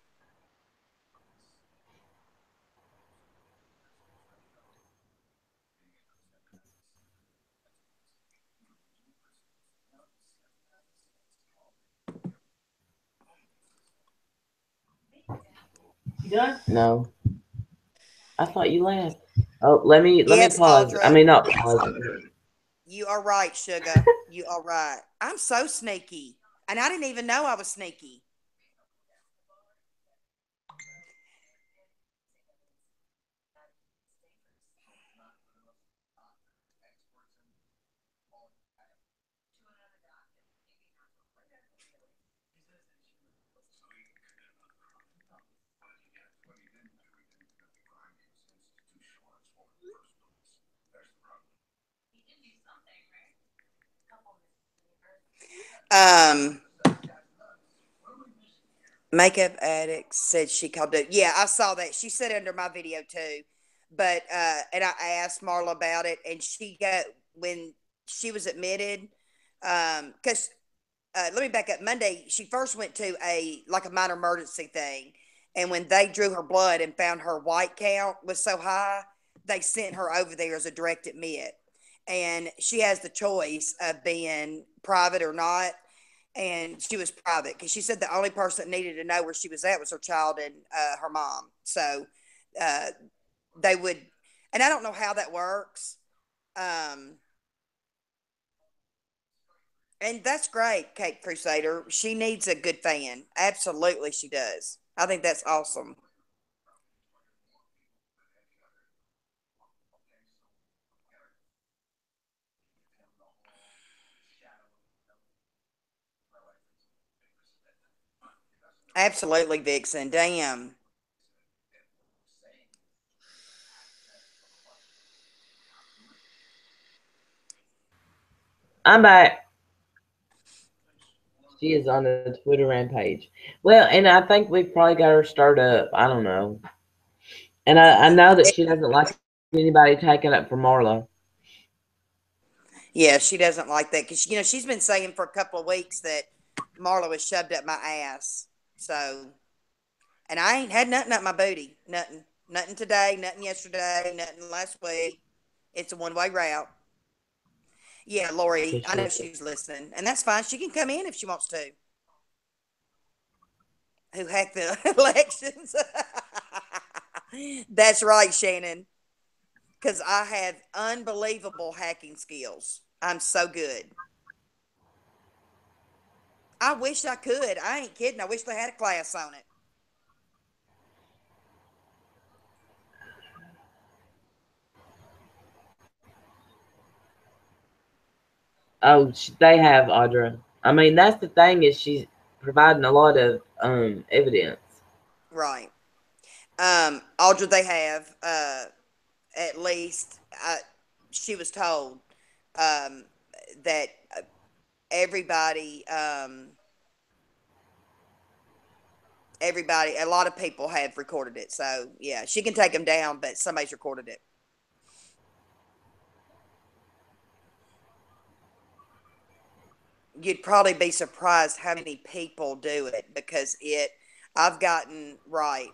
You done? No, I thought you left. Oh, let me Yes, pause. I Audra, mean, not pause. you are right, sugar. You are right. I'm so sneaky. And I didn't even know I was sneaky. Um, Makeup addict said she called it. Yeah, I saw that. She said under my video too. But and I asked Marla about it, and she got when she was admitted. Because let me back up. Monday, she first went to a like a minor emergency thing, and when they drew her blood and found her white count was so high, they sent her over there as a direct admit. And she has the choice of being private or not. And she was private because she said the only person that needed to know where she was at was her child and her mom. So uh, they would. And I don't know how that works. Um, and that's great, Kate Crusader. She needs a good fan. Absolutely, she does. I think that's awesome. Absolutely, Vixen. Damn. I'm back. She is on a Twitter rampage. Well, and I think we've probably got her stirred up. I don't know. And I know that she doesn't like anybody taking up for Marla. Yeah, she doesn't like that because she's been saying for a couple of weeks that Marla was shoved up my ass. So, and I ain't had nothing up my booty. Nothing. Nothing today. Nothing yesterday. Nothing last week. It's a one way route. Yeah, Lori, I know she's listening, and that's fine. She can come in if she wants to. Who hacked the elections? That's right, Shannon. Because I have unbelievable hacking skills. I'm so good. I wish I could. I ain't kidding. I wish they had a class on it. Oh, they have Audra. I mean, that's the thing is she's providing a lot of evidence. Right. Audra, they have, at least, she was told um, that everybody, a lot of people have recorded it. So, yeah, she can take them down, but somebody's recorded it. You'd probably be surprised how many people do it because I've gotten, right,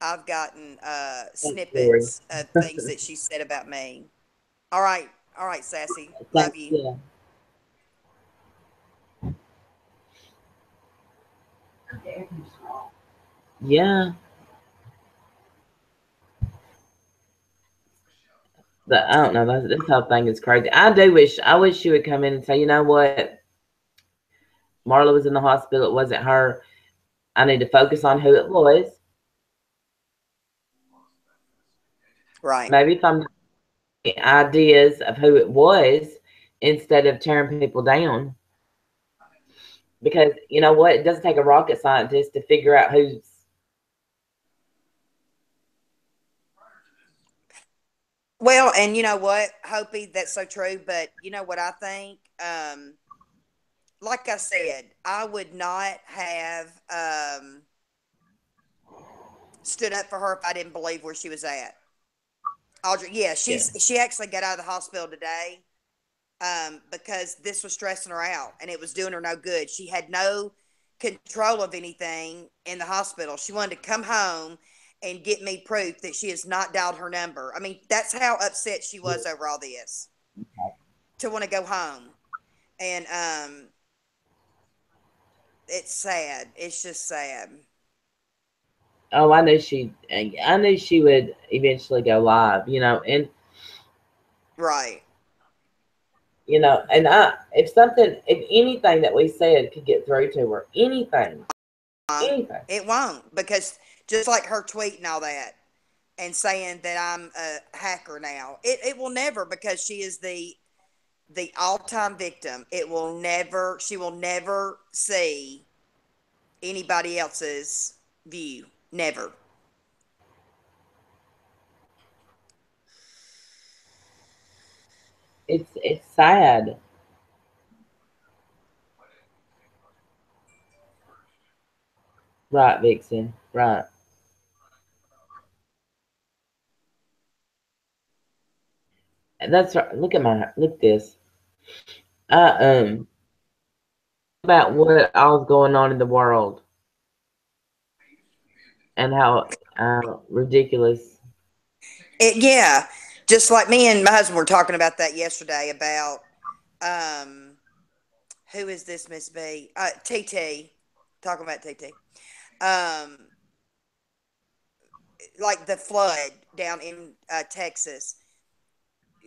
I've gotten Thanks, Lori. snippets of things that she said about me. All right. All right, Sassy. Love Thanks, you. yeah. Yeah. I don't know. This whole thing is crazy. I wish she would come in and say, you know what? Marla was in the hospital. It wasn't her. I need to focus on who it was. Right. Maybe if I'm getting ideas of who it was instead of tearing people down. Because you know what? It doesn't take a rocket scientist to figure out who's. Well, and you know what, Hopi, that's so true. But you know what I think? Like I said, I would not have stood up for her if I didn't believe where she was at. Audrey, yeah, Yeah. she actually got out of the hospital today because this was stressing her out and it was doing her no good. She had no control of anything in the hospital. She wanted to come home and get me proof that she has not dialed her number. I mean, that's how upset she was over all this to want to go home. And it's sad. It's just sad. Oh, I knew she would eventually go live. And Right. and if anything that we said could get through to her, anything. It won't because just like her tweeting all that and saying that I'm a hacker now, it will never because she is the all-time victim. She will never see anybody else's view. Never. It's sad, right, Vixen? Right. And that's right. Look at this. Um, about what all's going on in the world and how ridiculous. Yeah, just like me and my husband were talking about that yesterday about um who is this Miss B? TT. Talking about TT. Um like the flood down in Texas,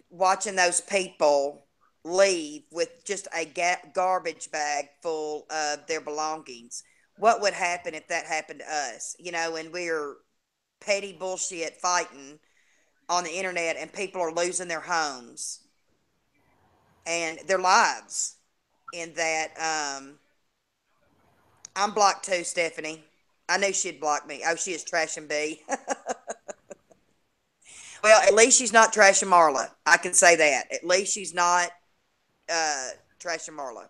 watching those people leave with just a garbage bag full of their belongings. What would happen if that happened to us? You know, and we're petty bullshit fighting on the internet and people are losing their homes and their lives in that. I'm blocked too, Stephanie. I knew she'd block me. Oh, she is trashing B. Well, at least she's not trashing Marla. I can say that. At least she's not trashing Marla.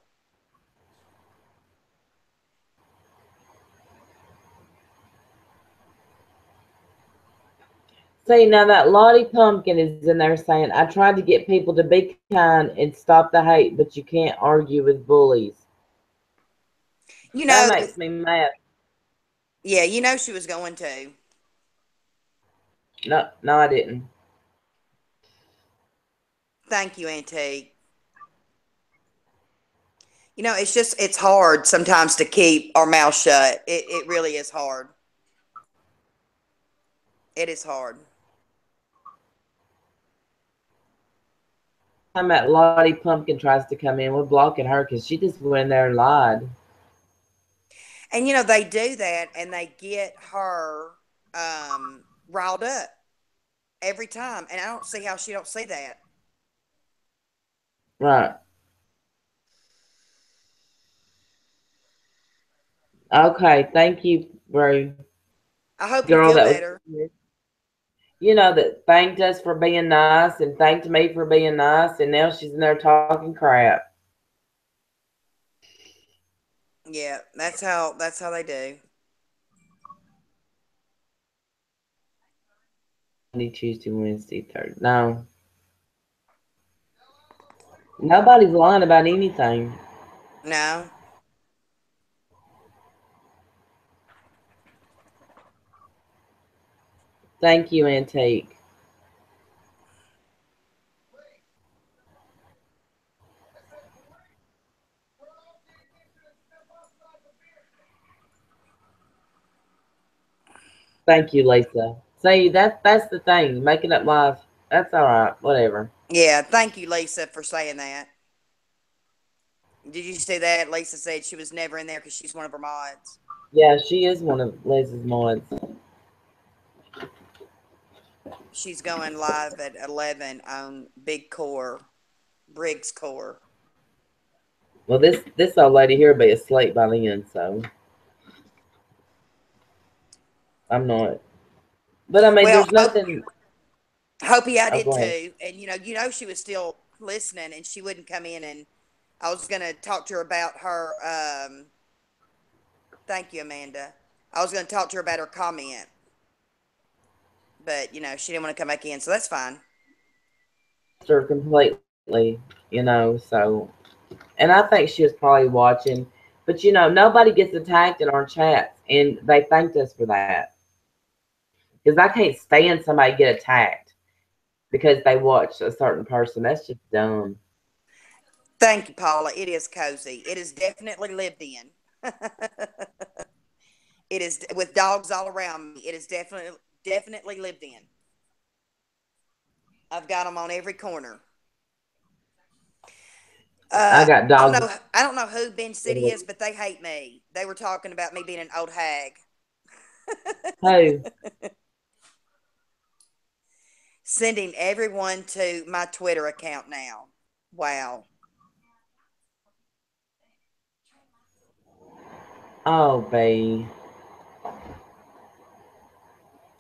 See, now that Lottie Pumpkin is in there saying, I tried to get people to be kind and stop the hate, but you can't argue with bullies. You That know, makes me mad. yeah, you know she was going to. No, no, I didn't. Thank you, Antique. You know, it's hard sometimes to keep our mouth shut. It really is hard. It is hard. Time that Lottie Pumpkin tries to come in, we're blocking her because she just went in there and lied. And you know, they do that and they get her riled up every time. And I don't see how she don't see that. Right. Okay, thank you, bro. I hope you Girl feel that was, better. that thanked us for being nice and thanked me for being nice, and now she's in there talking crap. Yeah, that's how they do. Monday, Tuesday, Wednesday, Thursday. No, nobody's lying about anything. No. Thank you, Antique. Thank you, Lisa. See, that's the thing. Making up lies. That's all right. Whatever. Yeah, thank you, Lisa, for saying that. Did you see that? Lisa said she was never in there because she's one of her mods. Yeah, she is one of Lisa's mods. She's going live at 11 on Big Core, Briggs Core. Well, this old lady here will be asleep by then, so I'm not. But I mean, Well, there's nothing. Hope I Oh, did go ahead. too. And she was still listening, and she wouldn't come in. And I was gonna talk to her about her. Thank you, Amanda. I was gonna talk to her about her comment, but she didn't want to come back in, so that's fine. Her completely, so. And I think she was probably watching. But nobody gets attacked in our chats, and they thanked us for that. Because I can't stand somebody get attacked because they watch a certain person. That's just dumb. Thank you, Paula. It is cozy. It is definitely lived in. It is with dogs all around me. It is definitely lived in. I've got them on every corner. I got I don't dogs. know. I don't know who Ben City is, but they hate me. They were talking about me being an old hag. Who? Sending everyone to my Twitter account now. Wow. Oh, babe.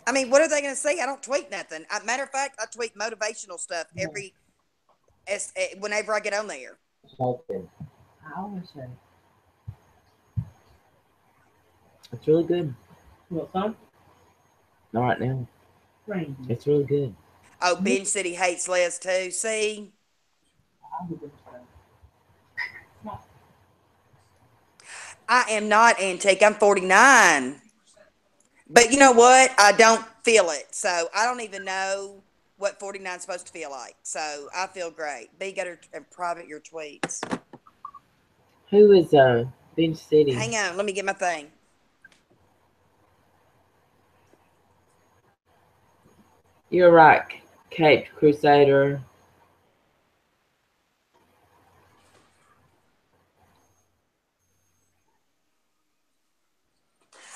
I mean, what are they going to say? I don't tweet nothing. Matter of fact, I tweet motivational stuff whenever I get on there. Okay. I always say it's really good. What song? Not right now. Rain. It's really good. Oh, Ben City hates Les too. See? I am not antique. I'm 49. But you know what? I don't feel it. So I don't even know what 49 is supposed to feel like. So I feel great. Be better and private your tweets. Who is Bench City? Hang on. Let me get my thing. You're right, Cape Crusader.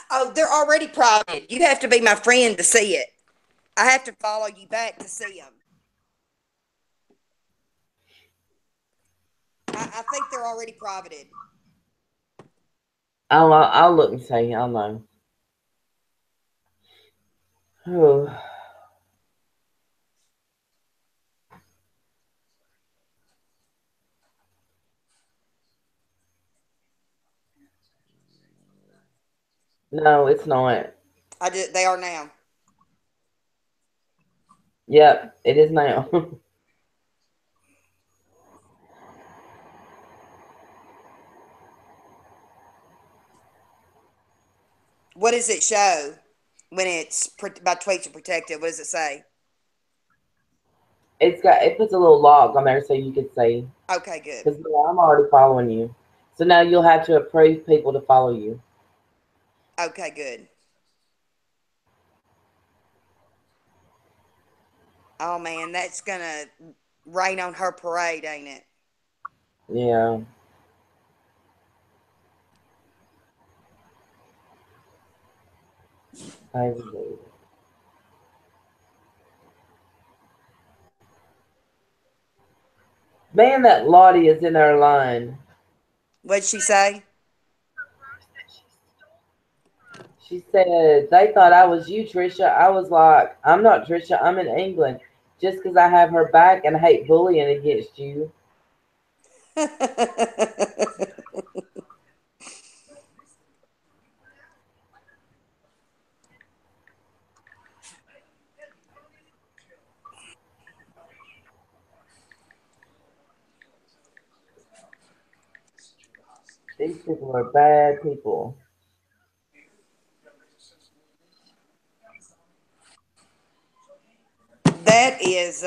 Oh, they're already private. You have to be my friend to see it. I have to follow you back to see them. I think they're already privated. I'll look and see. I'll know. Oh, no, it's not. They are now. Yep, it is now. What does it show when it's my tweets are protected? What does it say? It puts a little log on there so you can see. Okay, good. Because I'm already following you. So now you'll have to approve people to follow you. Okay, good. Oh man, that's gonna rain on her parade, ain't it? Yeah. Man, that Lottie is in our line. What'd she say? She said, they thought I was you, Trisha. I was like, I'm not Trisha. I'm in England. Just because I have her back and hate bullying against you. These people are bad people. That is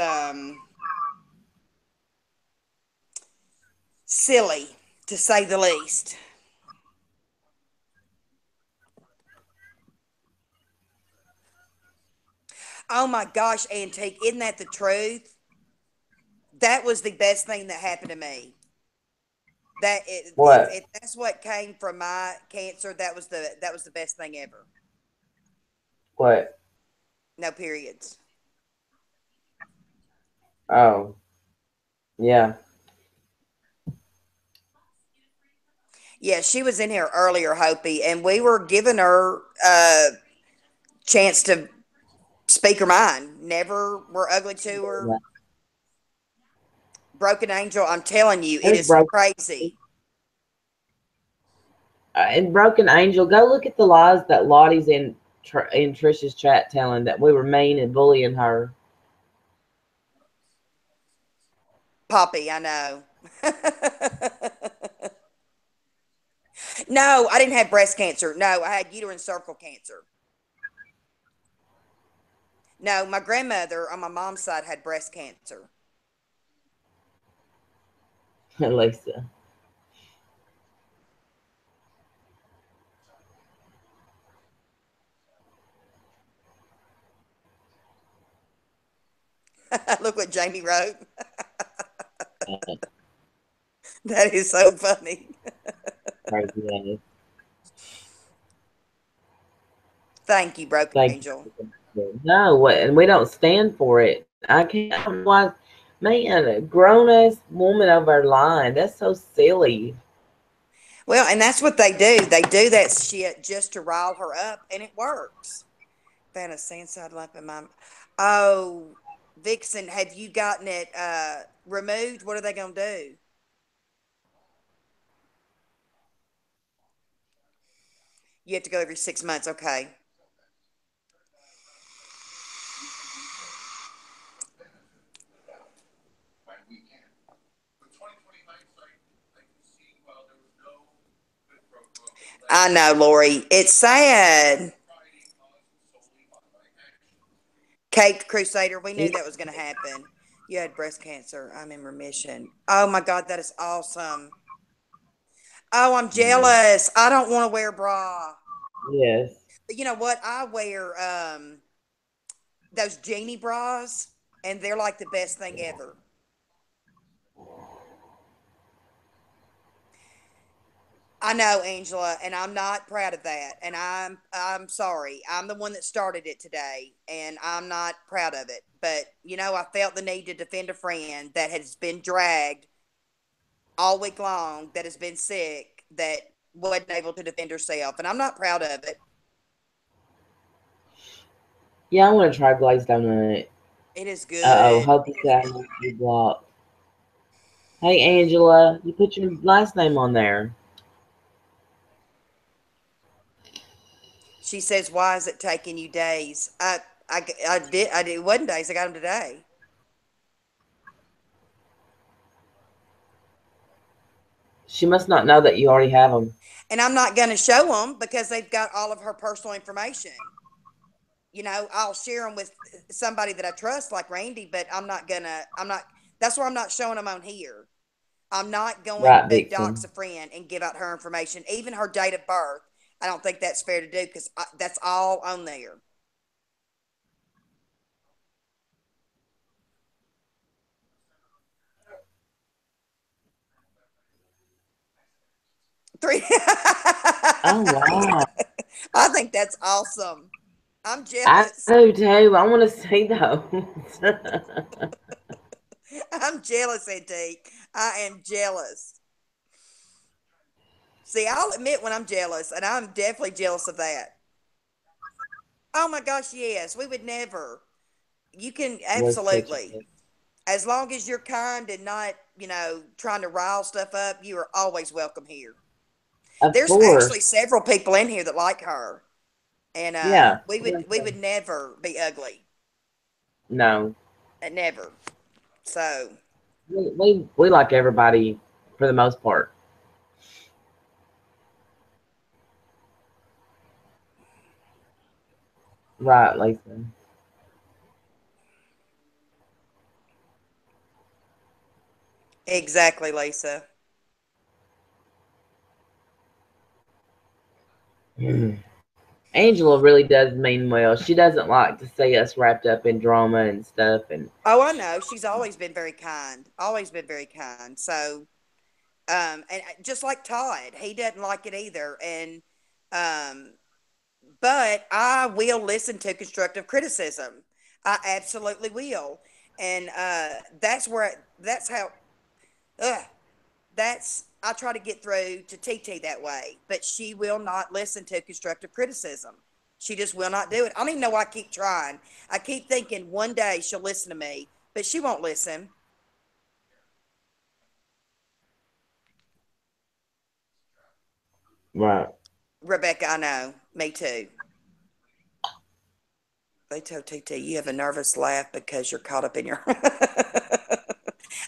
silly, to say the least. Oh my gosh, Antique, isn't that the truth? That was the best thing that happened to me. What? If that's what came from my cancer, that was the best thing ever. What? No periods. Oh, yeah. Yeah, she was in here earlier, Hopi, and we were giving her a chance to speak her mind. Never were ugly to her. Broken Angel, I'm telling you, it There's is broken. crazy. And Broken Angel, go look at the lies that Lottie's in Trisha's chat telling that we were mean and bullying her. Poppy, I know. No, I didn't have breast cancer. No, I had uterine cervical cancer. No, my grandmother on my mom's side had breast cancer. Lisa. Look what Jamie wrote. That is so funny. Crazy. Thank you, Broken Thank Angel. you. No, and we don't stand for it. I can't. I don't know why, man, a grown ass woman over our line. That's so silly. Well, and that's what they do. They do that shit just to rile her up, and it works. Found a sand lump in my. Oh, Vixen, have you gotten it removed? What are they gonna do? You have to go every 6 months. Okay. I know, Lori. It's sad. Kate Crusader, we knew that was going to happen. You had breast cancer. I'm in remission. Oh my God, that is awesome. Oh, I'm jealous. I don't want to wear a bra. Yes. But you know what? I wear those genie bras, and they're like the best thing ever. I know, Angela, and I'm not proud of that. And I'm sorry. I'm the one that started it today, and I'm not proud of it. But I felt the need to defend a friend that has been dragged all week long, that has been sick, that wasn't able to defend herself, and I'm not proud of it. Yeah, I want to try glazed donut. It is Uh-oh, good. hope you got you blocked. Hey, Angela, you put your last name on there. She says, "Why is it taking you days?" I did. It wasn't days. I got them today. She must not know that you already have them. And I'm not going to show them because they've got all of her personal information. I'll share them with somebody that I trust, like Randy, but I'm not, that's why I'm not showing them on here. I'm not going Right, to dox Vixen. a friend and give out her information, even her date of birth. I don't think that's fair to do because that's all on there. Three. Oh, wow. I think that's awesome. I'm I jealous. do too. I want to see those. I'm jealous, Antique. I am jealous. See, I'll admit when I'm jealous, and I'm definitely jealous of that. Oh my gosh, yes. We would never. You can Was such a absolutely. As long as you're kind and not, trying to rile stuff up, you are always welcome here. Of There's actually course. several people in here that like her. And Yeah. we would never be ugly. No. Never. So We like everybody for the most part. Right, Lisa. exactly, Lisa. Angela really does mean well. She doesn't like to see us wrapped up in drama and stuff. And Oh, I know. She's always been very kind. Always been very kind. So and just like Todd, he doesn't like it either. And um but I will listen to constructive criticism. I absolutely will. And that's how ugh, that's I try to get through to TT that way, but she will not listen to constructive criticism. She just will not do it. I don't even know why I keep trying. I keep thinking one day she'll listen to me, but she won't listen. right. Rebecca, I know. Me too. They told TT you have a nervous laugh because you're caught up in your.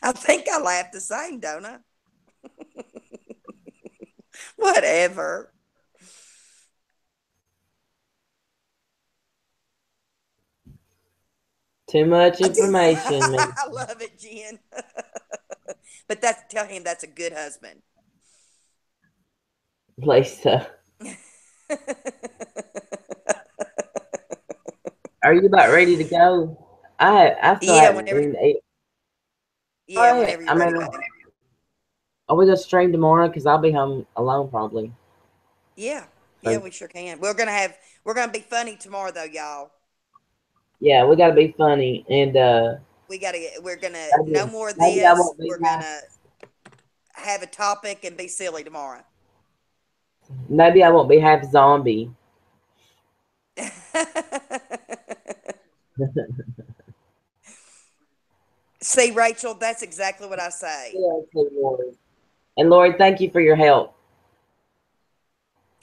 I think I laugh the same, don't I? Whatever. Too much I do. information, I love it, Jen. But tell him that's a good husband. Lisa. Are you about ready to go? I still Yeah, haven't whenever. even ate. Yeah, whenever I you're ready, mean, baby. are we gonna stream tomorrow? Because I'll be home alone probably. Yeah, yeah, So we sure can. We're gonna be funny tomorrow, though, y'all. yeah, we gotta be funny and We're gonna no maybe, more of maybe I this. won't be We're half. gonna have a topic and be silly tomorrow. Maybe I won't be half zombie. See, Rachel, that's exactly what I say. Yeah, okay, Lori. And Lori, thank you for your help.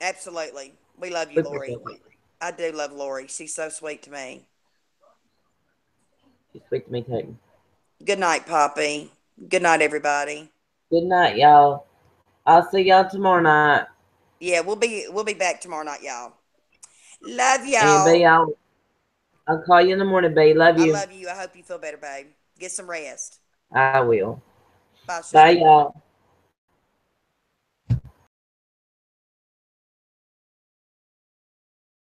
Absolutely, we love you, We Lori. appreciate it. I do love Lori. She's so sweet to me. You speak to me too. Good night, Poppy. Good night, everybody. Good night, y'all. I'll see y'all tomorrow night. Yeah, we'll be back tomorrow night, y'all. Love And B, y'all. I'll call you in the morning, B. Love I you. love you. I hope you feel better, babe. Get some rest. I will. Bye, Bye, sugar. y'all.